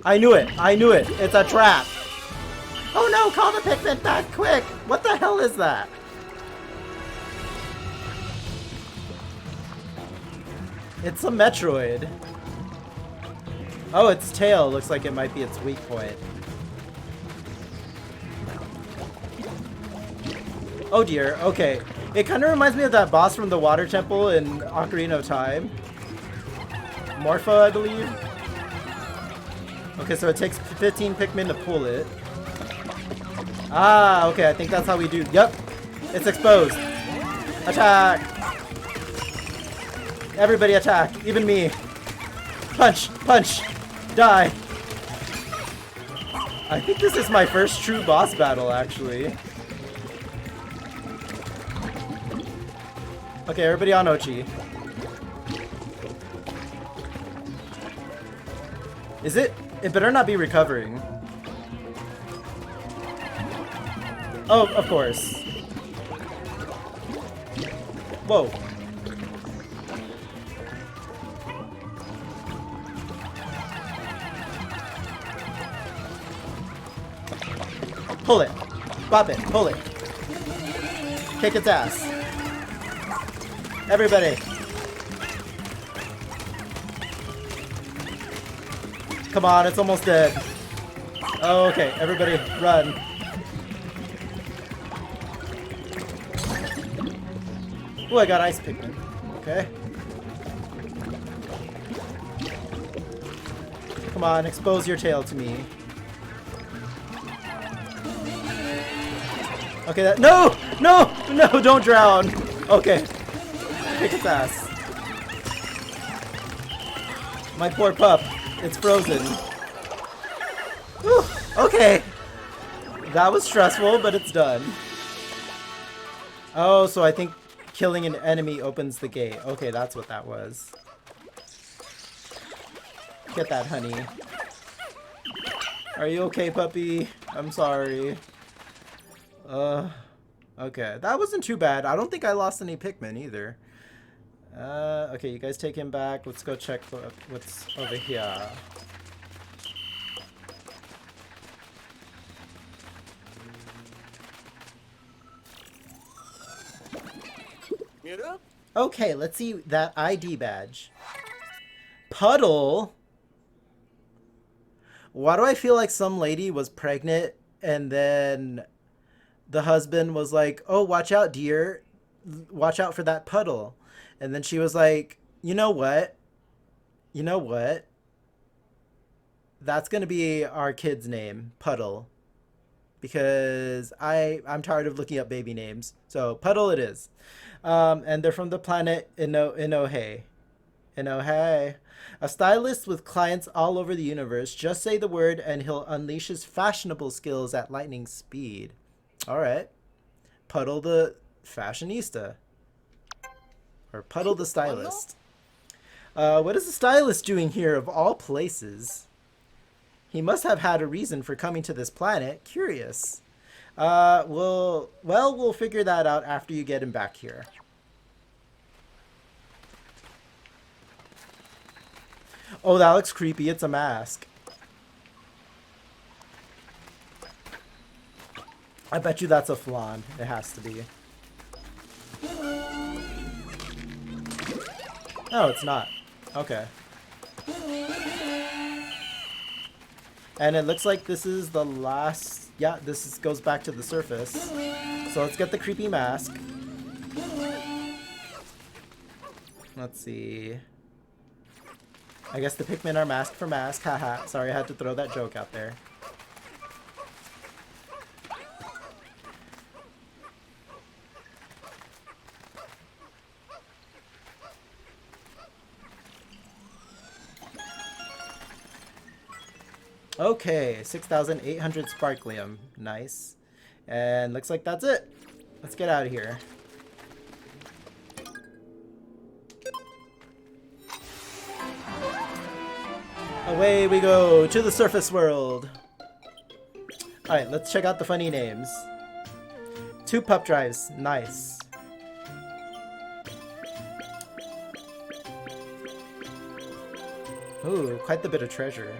I knew it! I knew it! It's a trap! Oh no! Call the Pikmin back quick! What the hell is that? It's a Metroid. Oh, its tail looks like it might be its weak point. Oh dear, okay. It kind of reminds me of that boss from the Water Temple in Ocarina of Time. Morpho, I believe. Okay, so it takes 15 Pikmin to pull it. Ah, okay, I think that's how we do. Yep, it's exposed. Attack! Everybody attack, even me. Punch, punch, die. I think this is my first true boss battle, actually. Okay, everybody on Ochi. Is it? It better not be recovering. Oh, of course. Whoa. Pull it. Bop it. Pull it. Kick its ass. Everybody. Come on, it's almost dead. Oh, okay, everybody run. Oh, I got ice Pikmin. Okay. Come on, expose your tail to me. Okay, that— No! No! No, don't drown! Okay. Kick its ass. My poor pup. It's frozen. Whew, okay. That was stressful, but it's done. Oh, so I think killing an enemy opens the gate. Okay, that's what that was. Get that, honey. Are you okay, puppy? I'm sorry. Okay. That wasn't too bad. I don't think I lost any Pikmin either. Okay, you guys take him back. Let's go check what's over here. Okay, let's see that ID badge. Puddle? Why do I feel like some lady was pregnant and then the husband was like, oh, watch out, dear. Watch out for that puddle. And then she was like, you know what? You know what? That's going to be our kid's name, Puddle. Because I'm tired of looking up baby names. So, Puddle it is. And they're from the planet Inohe. Inohe. A stylist with clients all over the universe. Just say the word and he'll unleash his fashionable skills at lightning speed. Alright. Puddle the fashionista. Or Puddle the stylist. What is the stylist doing here of all places? He must have had a reason for coming to this planet. Curious. We'll figure that out after you get him back here. Oh, that looks creepy. It's a mask. I bet you that's a flan. It has to be. Oh, it's not. Okay. And it looks like this is the last... Yeah, goes back to the surface. So let's get the creepy mask. Let's see. I guess the Pikmin are mask for mask. Haha. Sorry, I had to throw that joke out there. Okay, 6,800 sparklium. Nice. And looks like that's it. Let's get out of here. Away we go to the surface world. Alright, let's check out the funny names. 2 pup drives. Nice. Ooh, quite the bit of treasure.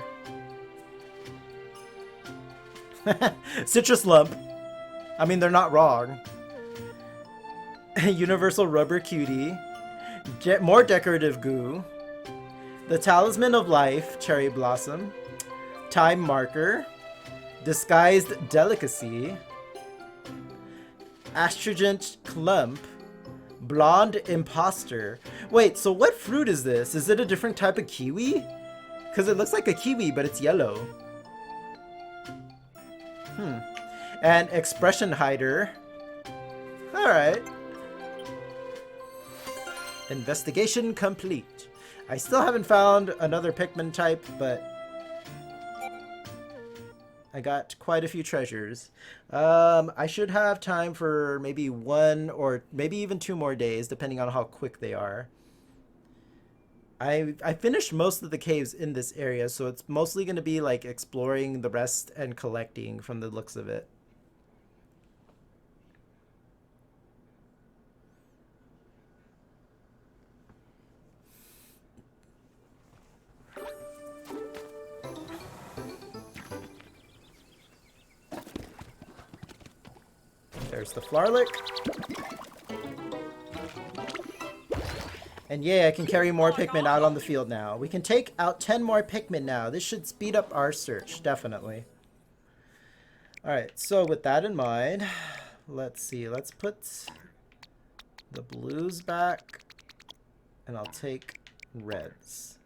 Citrus lump. I mean, they're not wrong. Universal rubber cutie. More decorative goo. The talisman of life, cherry blossom. Time marker. Disguised delicacy. Astringent clump. Blonde imposter. Wait, so what fruit is this? Is it a different type of kiwi? Because it looks like a kiwi, but it's yellow. And expression hider. Alright. Investigation complete. I still haven't found another Pikmin type, but I got quite a few treasures. I should have time for maybe 1 or maybe even 2 more days, depending on how quick they are. I finished most of the caves in this area, so it's mostly going to be like exploring the rest and collecting from the looks of it. There's the Flarlick. And yeah, I can carry more Pikmin out on the field now. We can take out 10 more Pikmin now. This should speed up our search, definitely. Alright, so with that in mind, let's see. Let's put the blues back, and I'll take reds.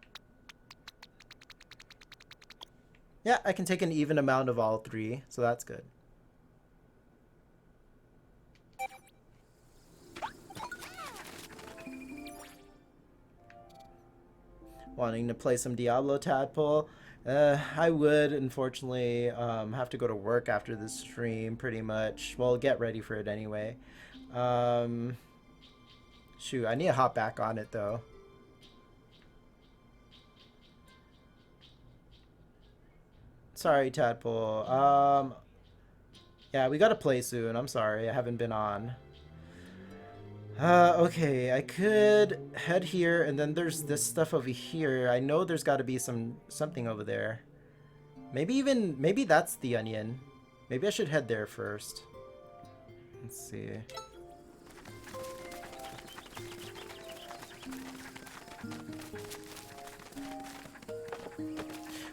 Yeah, I can take an even amount of all 3, so that's good. Wanting to play some Diablo Tadpole? I would, unfortunately, have to go to work after this stream, pretty much. Well, get ready for it anyway. Shoot, I need to hop back on it, though. Sorry, Tadpole. Yeah, we gotta play soon. I'm sorry, I haven't been on. Okay, I could head here, and then there's this stuff over here. I know there's got to be something over there. Maybe that's the onion. Maybe I should head there first. Let's see.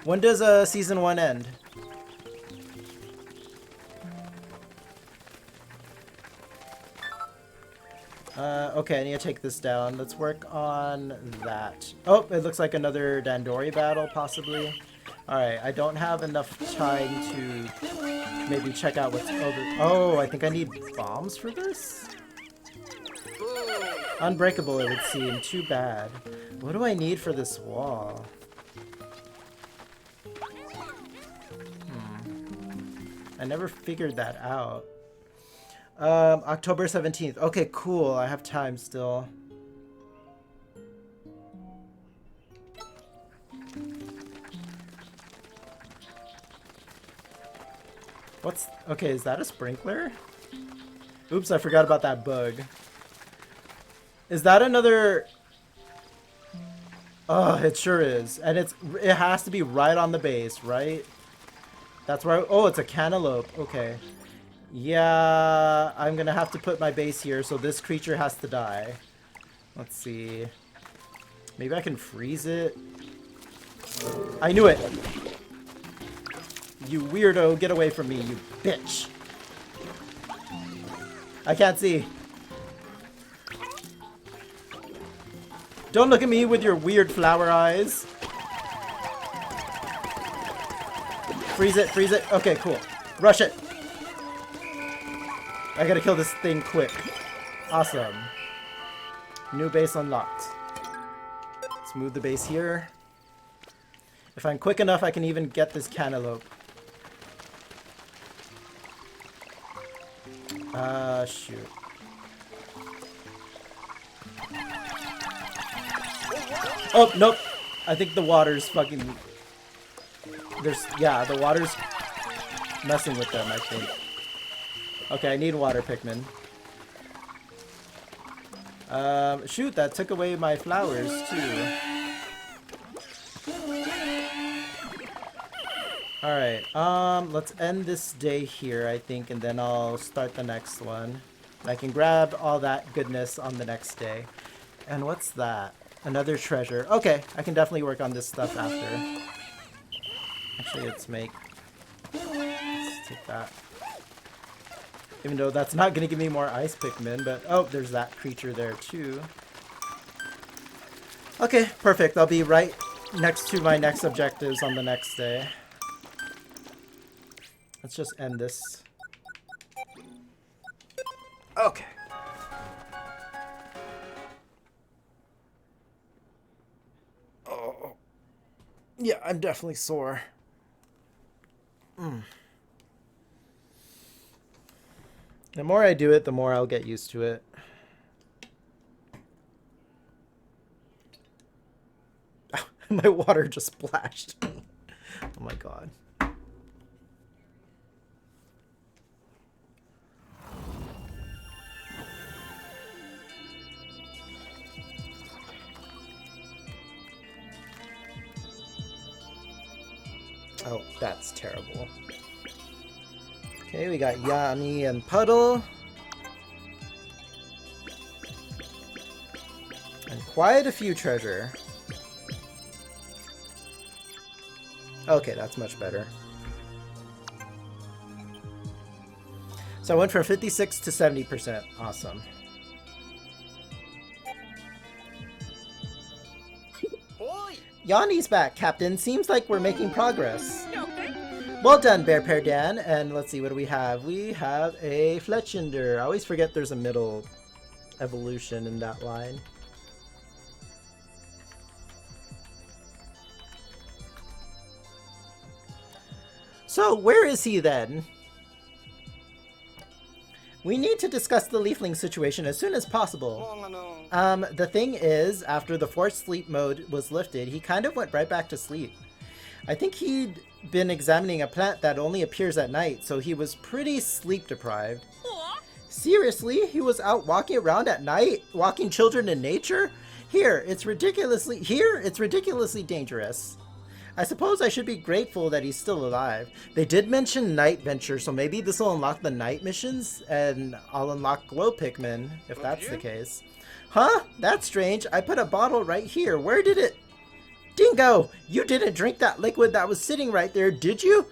When does season 1 end? Okay, I need to take this down. Let's work on that. Oh, it looks like another Dandori battle, possibly. Alright, I don't have enough time to maybe check out what's over... Oh, I think I need bombs for this? Unbreakable, it would seem. Too bad. What do I need for this wall? I never figured that out. October 17th. Okay, cool. I have time still. Okay, is that a sprinkler? Oops, I forgot about that bug. Is that another... Oh, it sure is. And it has to be right on the base, right? That's where oh, it's a cantaloupe. Okay. Yeah, I'm gonna have to put my base here, so this creature has to die. Let's see. Maybe I can freeze it. I knew it! You weirdo, get away from me, you bitch! I can't see. Don't look at me with your weird flower eyes. Freeze it, freeze it. Okay, cool. Rush it. I gotta kill this thing quick. Awesome. New base unlocked. Let's move the base here. If I'm quick enough, I can even get this cantaloupe. Shoot. Oh, nope. I think the water's fucking... Yeah, the water's messing with them, I think. Okay, I need water Pikmin. Shoot, that took away my flowers, too. Alright, let's end this day here, I think, and then I'll start the next one. I can grab all that goodness on the next day. And what's that? Another treasure. Okay, I can definitely work on this stuff after. Actually, let's take that. Even though that's not going to give me more ice Pikmin, but oh, there's that creature there too. Okay, perfect. I'll be right next to my next objectives on the next day. Let's just end this. Okay. Oh. Yeah, I'm definitely sore. The more I do it, the more I'll get used to it. My water just splashed. Oh my god. Oh, that's terrible. Okay, we got Yanni and Puddle. And quite a few treasure. Okay, that's much better. So I went from 56 to 70%. Awesome. Yanni's back, Captain. Seems like we're making progress. Well done, Bear Pair Dan. And let's see, what do we have? We have a Fletchender. I always forget there's a middle evolution in that line. So, where is he then? We need to discuss the leafling situation as soon as possible. The thing is, after the forced sleep mode was lifted, he kind of went right back to sleep. I think he'd been examining a plant that only appears at night, so he was pretty sleep deprived. Seriously? He was out walking around at night? Walking children in nature? Here, it's ridiculously dangerous. I suppose I should be grateful that he's still alive. They did mention night venture, so maybe this will unlock the night missions, and I'll unlock glow Pikmin, if that's the case. Huh? That's strange. I put a bottle right here. Where did it... Dingo! You didn't drink that liquid that was sitting right there, did you?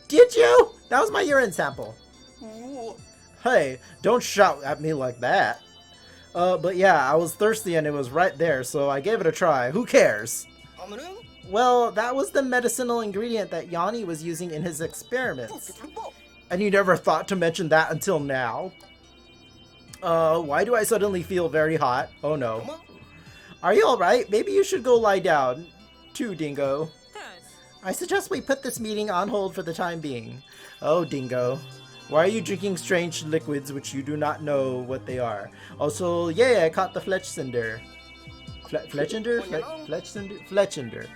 Did you? That was my urine sample. Hey, don't shout at me like that. But yeah, I was thirsty and it was right there, so I gave it a try. Who cares? Well, that was the medicinal ingredient that Yanni was using in his experiments. And you never thought to mention that until now? Why do I suddenly feel very hot? Oh no. Are you alright? Maybe you should go lie down. Too, Dingo. I suggest we put this meeting on hold for the time being. Oh, Dingo. Why are you drinking strange liquids which you do not know what they are? Also, yay, I caught the Fletchender. Fletchender? Fletchender.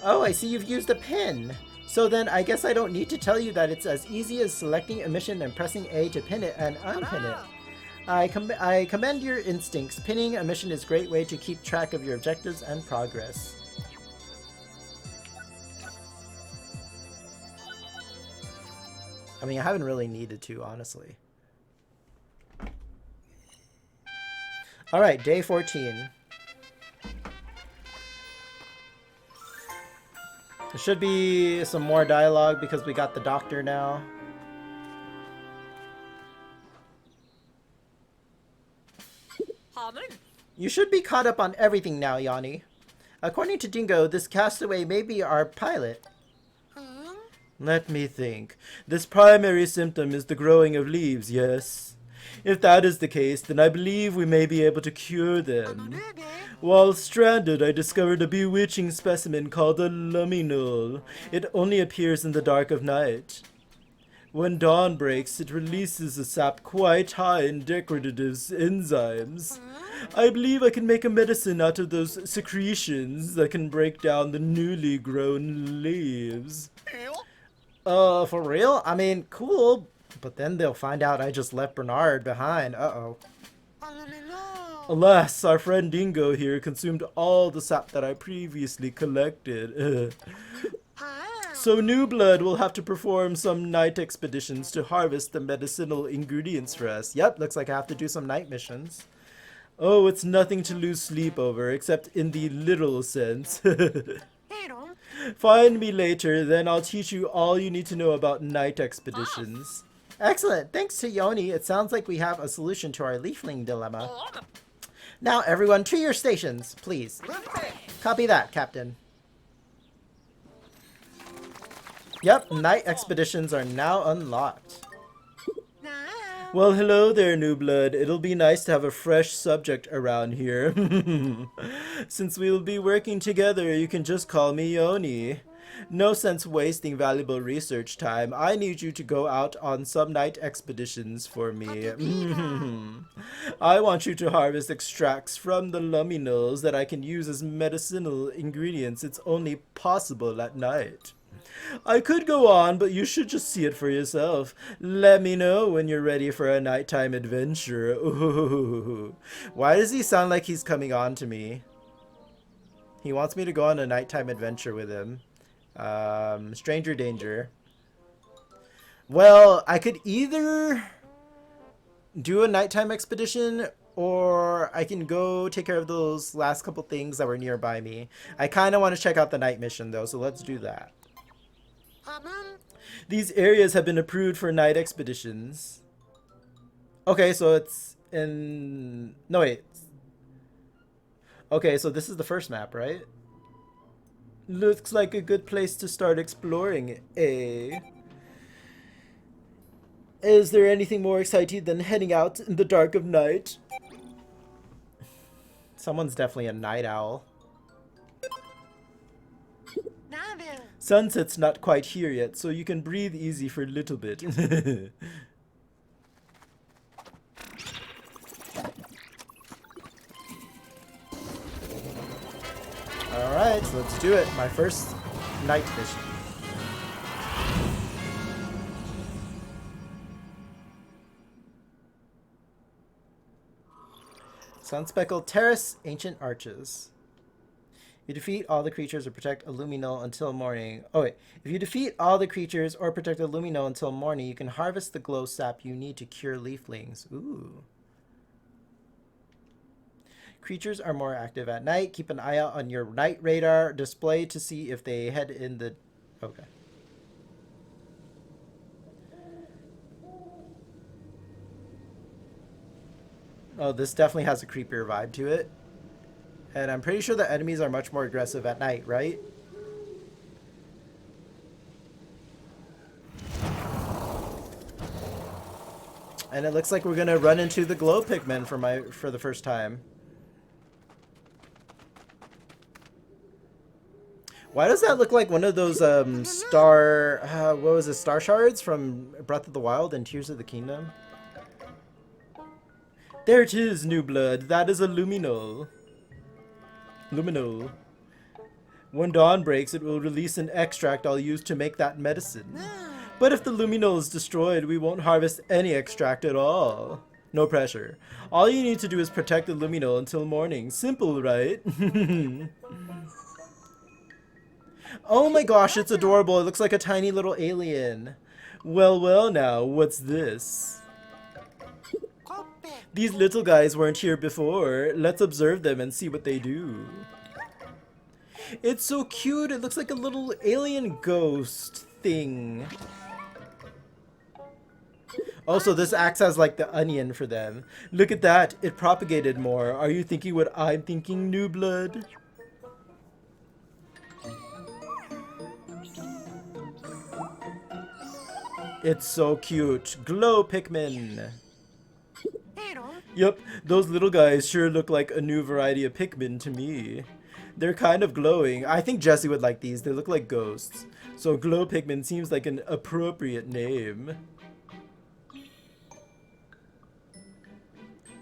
Oh, I see you've used a pin. So then I guess I don't need to tell you that it's as easy as selecting a mission and pressing A to pin it and unpin it. I commend your instincts. Pinning a mission is a great way to keep track of your objectives and progress. I mean, I haven't really needed to, honestly. Alright, day 14. There should be some more dialogue because we got the doctor now. You should be caught up on everything now, Yanni. According to Dingo, this castaway may be our pilot. Let me think. This primary symptom is the growing of leaves, yes? If that is the case, then I believe we may be able to cure them. While stranded, I discovered a bewitching specimen called a luminol. It only appears in the dark of night. When dawn breaks, it releases a sap quite high in decorative enzymes. I believe I can make a medicine out of those secretions that can break down the newly grown leaves. For real? I mean, cool. But then they'll find out I just left Bernard behind. Uh-oh. Alas, our friend Dingo here consumed all the sap that I previously collected. So New Blood will have to perform some night expeditions to harvest the medicinal ingredients for us. Yep, looks like I have to do some night missions. Oh, it's nothing to lose sleep over, except in the literal sense. Find me later, then I'll teach you all you need to know about night expeditions. Excellent. Thanks to Yoni, it sounds like we have a solution to our leafling dilemma. Now, everyone, to your stations, please. Copy that, Captain. Yep, night expeditions are now unlocked. Well, hello there, New Blood. It'll be nice to have a fresh subject around here. Since we'll be working together, you can just call me Yoni. No sense wasting valuable research time. I need you to go out on some night expeditions for me. I want you to harvest extracts from the luminals that I can use as medicinal ingredients. It's only possible at night. I could go on, but you should just see it for yourself. Let me know when you're ready for a nighttime adventure. Ooh. Why does he sound like he's coming on to me? He wants me to go on a nighttime adventure with him. Stranger danger. Well, I could either do a nighttime expedition, or I can go take care of those last couple things that were nearby me. I kind of want to check out the night mission, though, so let's do that. These areas have been approved for night expeditions. Okay, so it's in... No, wait. Okay, so this is the first map, right? Looks like a good place to start exploring, eh? Is there anything more exciting than heading out in the dark of night? Someone's definitely a night owl. Sunset's not quite here yet, so you can breathe easy for a little bit. Alright, so let's do it. My first night mission. Sunspeckled Terrace, Ancient Arches. You defeat all the creatures or protect a luminol until morning. Oh wait, if you defeat all the creatures or protect a luminol until morning, you can harvest the glow sap you need to cure leaflings. Ooh. Creatures are more active at night. Keep an eye out on your night radar display to see if they head in the... Okay. Oh, this definitely has a creepier vibe to it. And I'm pretty sure the enemies are much more aggressive at night, right? And it looks like we're gonna run into the glow Pikmin for the first time. Why does that look like one of those what was it, star shards from Breath of the Wild and Tears of the Kingdom? There it is, New Blood. That is a luminol. Luminol. When dawn breaks, it will release an extract I'll use to make that medicine. But if the luminol is destroyed, we won't harvest any extract at all. No pressure. All you need to do is protect the luminol until morning. Simple, right? Oh my gosh, it's adorable. It looks like a tiny little alien. Well, well now, what's this? These little guys weren't here before. Let's observe them and see what they do. It's so cute. It looks like a little alien ghost thing. Also, this acts as like the onion for them. Look at that. It propagated more. Are you thinking what I'm thinking, New Blood? It's so cute. Glow Pikmin. Yep, those little guys sure look like a new variety of Pikmin to me. They're kind of glowing. I think Jesse would like these. They look like ghosts. So glow Pikmin seems like an appropriate name.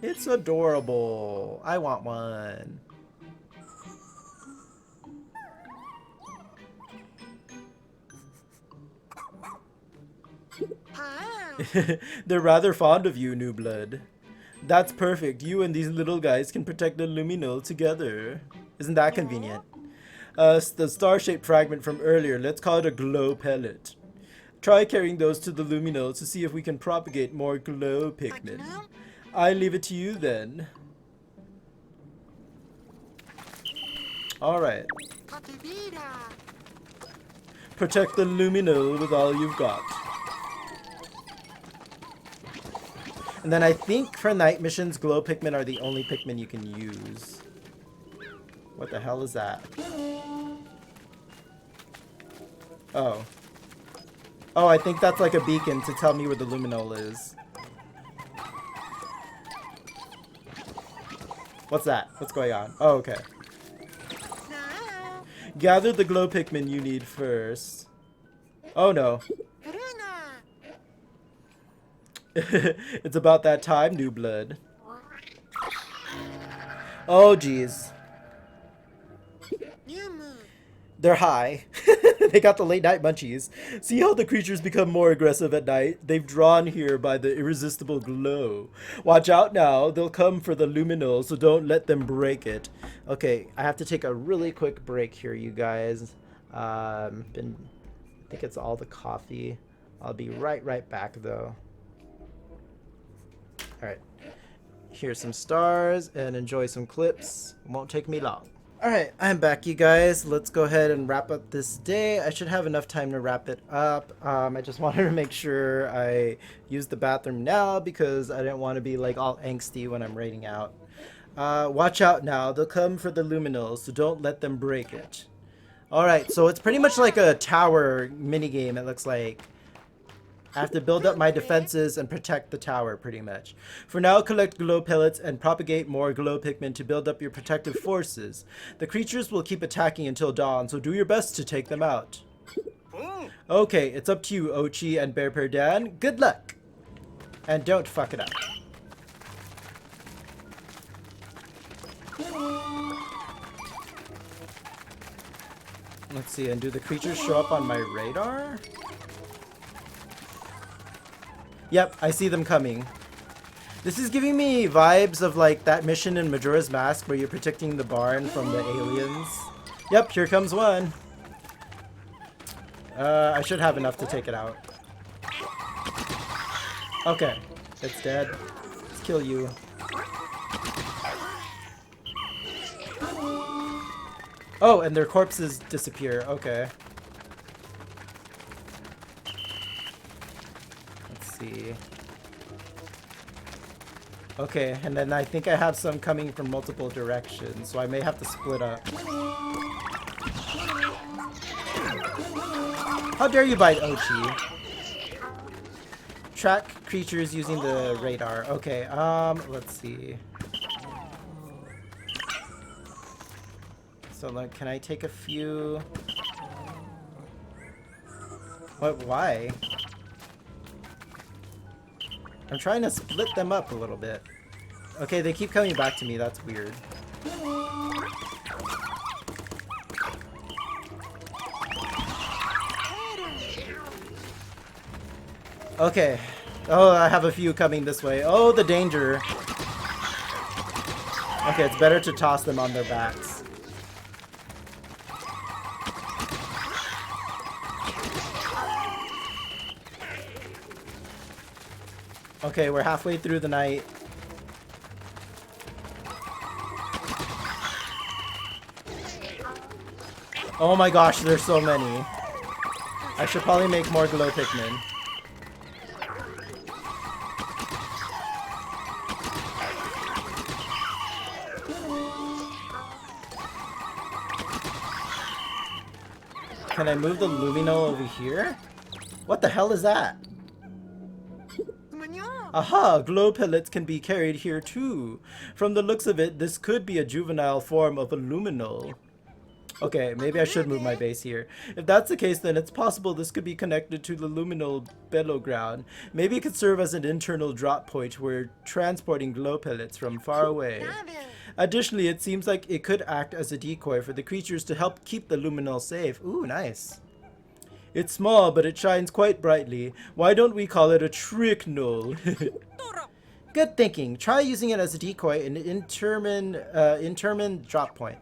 It's adorable. I want one. They're rather fond of you, New Blood. That's perfect. You and these little guys can protect the luminol together. Isn't that convenient? The star-shaped fragment from earlier, let's call it a glow pellet. Try carrying those to the luminol to see if we can propagate more glow Pikmin. I leave it to you then. Alright. Protect the luminol with all you've got. And then I think for night missions, glow Pikmin are the only Pikmin you can use. What the hell is that? Oh. Oh, I think that's like a beacon to tell me where the luminol is. What's that? What's going on? Oh, okay. Gather the glow Pikmin you need first. Oh no. It's about that time, New Blood. Oh, jeez. They're high. They got the late night munchies. See how the creatures become more aggressive at night? They've drawn here by the irresistible glow. Watch out now. They'll come for the luminol, so don't let them break it. Okay, I have to take a really quick break here, you guys. I think it's all the coffee. I'll be right back, though. Alright, here's some stars and enjoy some clips. It won't take me long. Alright, I'm back, you guys. Let's go ahead and wrap up this day. I should have enough time to wrap it up. I just wanted to make sure I use the bathroom now because I didn't want to be like all angsty when I'm raiding out. Watch out now. They'll come for the luminol, so don't let them break it. Alright, so it's pretty much like a tower minigame, it looks like. I have to build up my defenses and protect the tower, pretty much. For now, collect glow pellets and propagate more glow Pikmin to build up your protective forces. The creatures will keep attacking until dawn, so do your best to take them out. Okay, it's up to you, Ochi and Bear Dan. Good luck! And don't fuck it up. Let's see, and do the creatures show up on my radar? Yep, I see them coming. This is giving me vibes of like that mission in Majora's Mask where you're protecting the barn from the aliens. Yep, here comes one. I should have enough to take it out. Okay, it's dead. Let's kill you. Oh, and their corpses disappear. Okay. Okay, and then I think I have some coming from multiple directions, so I may have to split up. How dare you bite Ochi? Track creatures using the radar. Okay, let's see. So, like, can I take a few? What, why? I'm trying to split them up a little bit. Okay, they keep coming back to me. That's weird. Okay. Oh, I have a few coming this way. Oh, the danger. Okay, it's better to toss them on their backs. Okay, we're halfway through the night. Oh my gosh, there's so many. I should probably make more glow Pikmin. Can I move the luminol over here? What the hell is that? Aha, glow pellets can be carried here too. From the looks of it, this could be a juvenile form of a luminol. Okay, maybe I should move my base here. If that's the case, then it's possible this could be connected to the luminol bellow ground. Maybe it could serve as an internal drop point where transporting glow pellets from far away. Additionally, it seems like it could act as a decoy for the creatures to help keep the luminol safe. Ooh, nice. It's small, but it shines quite brightly. Why don't we call it a trick null? Good thinking. Try using it as a decoy and intermin drop point.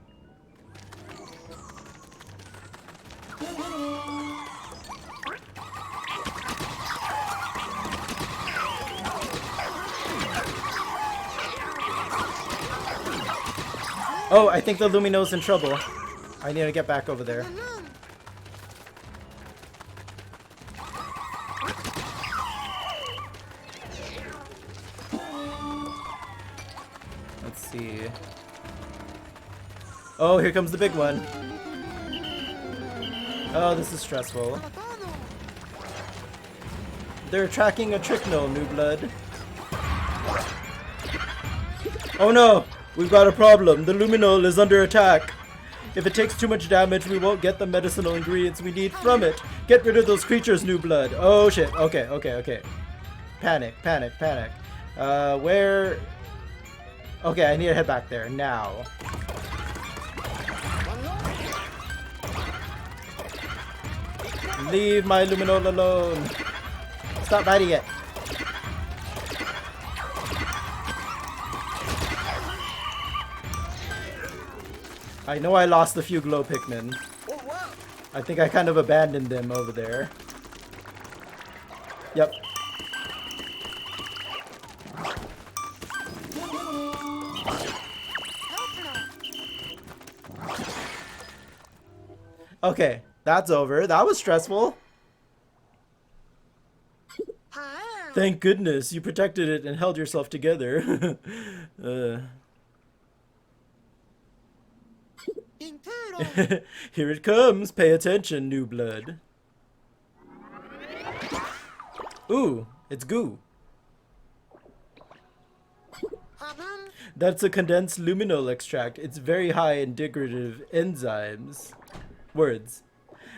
Oh, I think the Lumino's in trouble. I need to get back over there. Let's see. Oh, here comes the big one. Oh, this is stressful. They're tracking a Tricknull, new blood. Oh no! We've got a problem. The luminol is under attack. If it takes too much damage, we won't get the medicinal ingredients we need from it. Get rid of those creatures, new blood. Oh shit. Okay, okay, okay. Panic, panic, panic. Where... Okay, I need to head back there now. Leave my luminol alone. Stop biting it. I know I lost a few glow Pikmin. I think I kind of abandoned them over there. Yep. Okay, that's over. That was stressful. Thank goodness you protected it and held yourself together. Here it comes. Pay attention, new blood. Ooh, it's goo. That's a condensed luminol extract. It's very high in degradative enzymes. Words.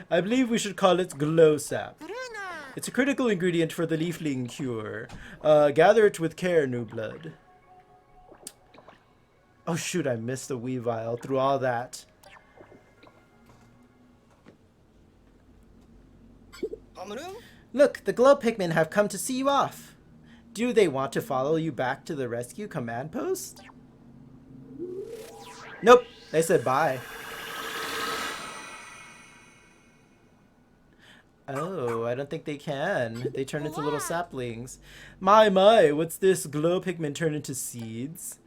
I believe we should call it glow sap. It's a critical ingredient for the leafling cure. Gather it with care, new blood. Oh shoot, I missed the Weavile through all that. Look, the glow Pikmin have come to see you off. Do they want to follow you back to the rescue command post? Nope, they said bye. Oh, I don't think they can. They turn into little saplings. My, what's this? Glow Pikmin turn into seeds?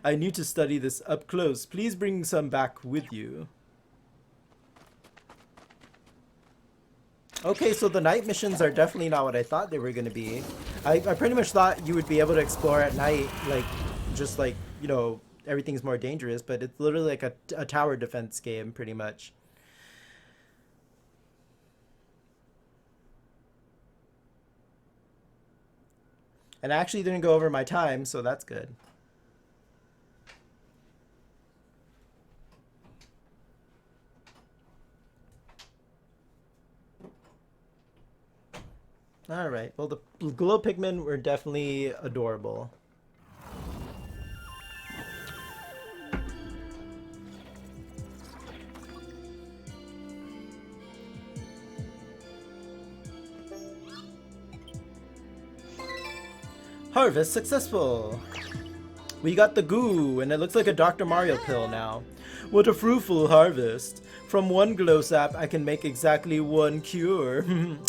I need to study this up close. Please bring some back with you. Okay, so the night missions are definitely not what I thought they were going to be. I pretty much thought you would be able to explore at night, like, just like, you know, everything's more dangerous, but it's literally like a tower defense game, pretty much. And I actually didn't go over my time, so that's good. Alright, well the glow Pikmin were definitely adorable. Harvest successful! We got the goo, and it looks like a Dr. Mario pill now. What a fruitful harvest. From one glow sap, I can make exactly one cure.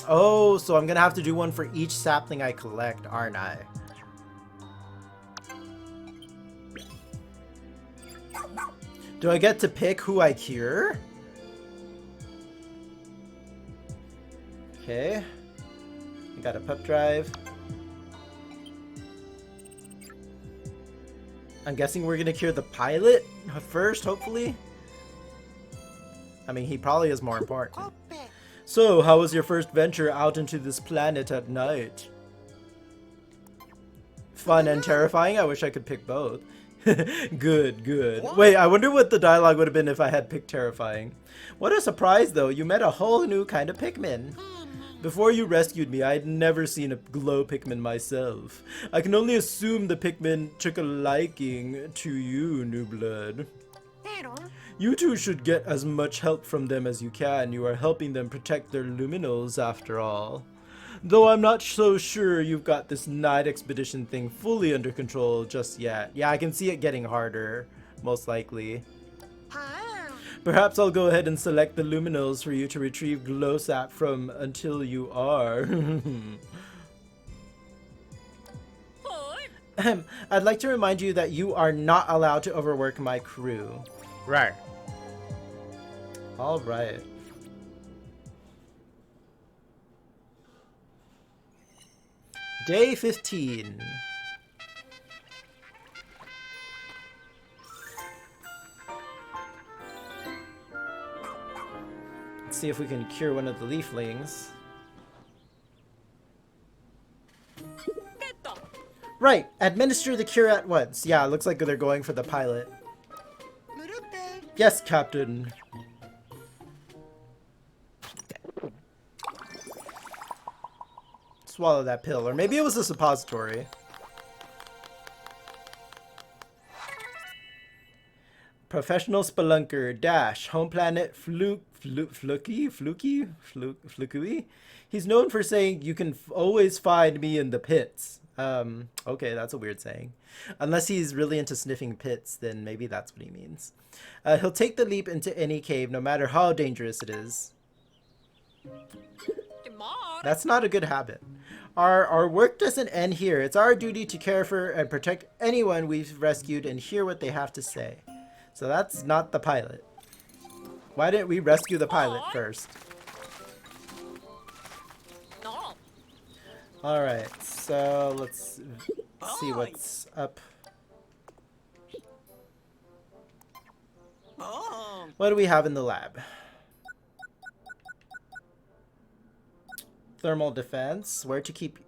Oh, so I'm gonna have to do one for each sapling I collect, aren't I? Do I get to pick who I cure? Okay. I got a pup drive. I'm guessing we're gonna cure the pilot first, hopefully. I mean, he probably is more important. So, how was your first venture out into this planet at night? fun and terrifying. I wish I could pick both. Good, good. Wait, I wonder what the dialogue would have been if I had picked terrifying. What a surprise, though. You met a whole new kind of Pikmin. Before you rescued me, I had never seen a glow Pikmin myself. I can only assume the Pikmin took a liking to you, New Blood. You two should get as much help from them as you can. You are helping them protect their luminals, after all. Though I'm not so sure you've got this night expedition thing fully under control just yet. Yeah, I can see it getting harder, most likely. Perhaps I'll go ahead and select the luminals for you to retrieve Glowsap from until you are. I'd like to remind you that you are not allowed to overwork my crew. Right. All right. Day 15. Let's see if we can cure one of the leaflings. Right, administer the cure at once. Yeah, it looks like they're going for the pilot. Yes, Captain. Swallow that pill, or maybe it was a suppository. Professional spelunker dash home planet Flukui. He's known for saying you can always find me in the pits. Okay, that's a weird saying. Unless he's really into sniffing pits, then maybe that's what he means. He'll take the leap into any cave, no matter how dangerous it is. That's not a good habit. Our work doesn't end here. It's our duty to care for and protect anyone we've rescued and hear what they have to say. So that's not the pilot. Why didn't we rescue the pilot first? Alright, so let's see what's up. What do we have in the lab? Thermal defense. Where to keep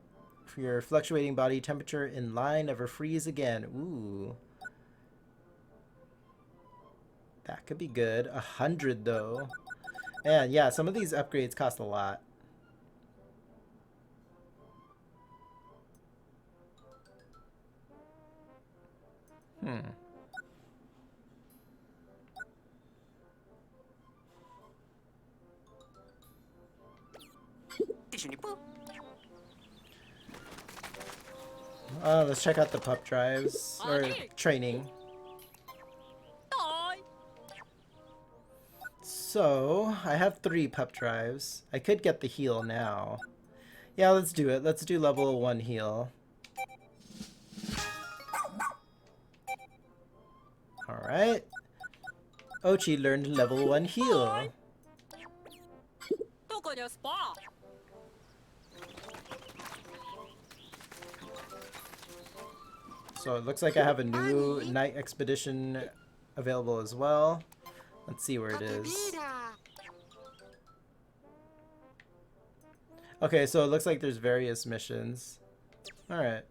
your fluctuating body temperature in line, never freeze again. Ooh. That could be good. 100 though. And yeah, some of these upgrades cost a lot. Let's check out the pup drives, or training. So, I have 3 pup drives. I could get the heal now. Yeah, let's do it. Let's do level 1 heal. Alright. Ochi learned level 1 heal. So it looks like I have a new night expedition available as well. Let's see where it is. Okay, so it looks like there's various missions. Alright.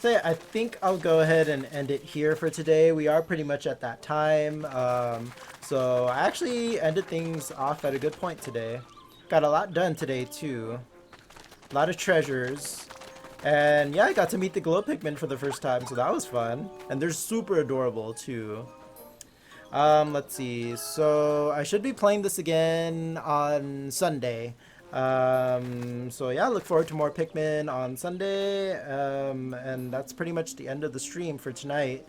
So yeah, I think I'll go ahead and end it here for today. We are pretty much at that time. So I actually ended things off at a good point today. Got a lot done today too. A lot of treasures. And yeah, I got to meet the glow Pikmin for the first time, so that was fun. And they're super adorable too. Let's see. So I should be playing this again on Sunday. So yeah, look forward to more Pikmin on Sunday. And that's pretty much the end of the stream for tonight.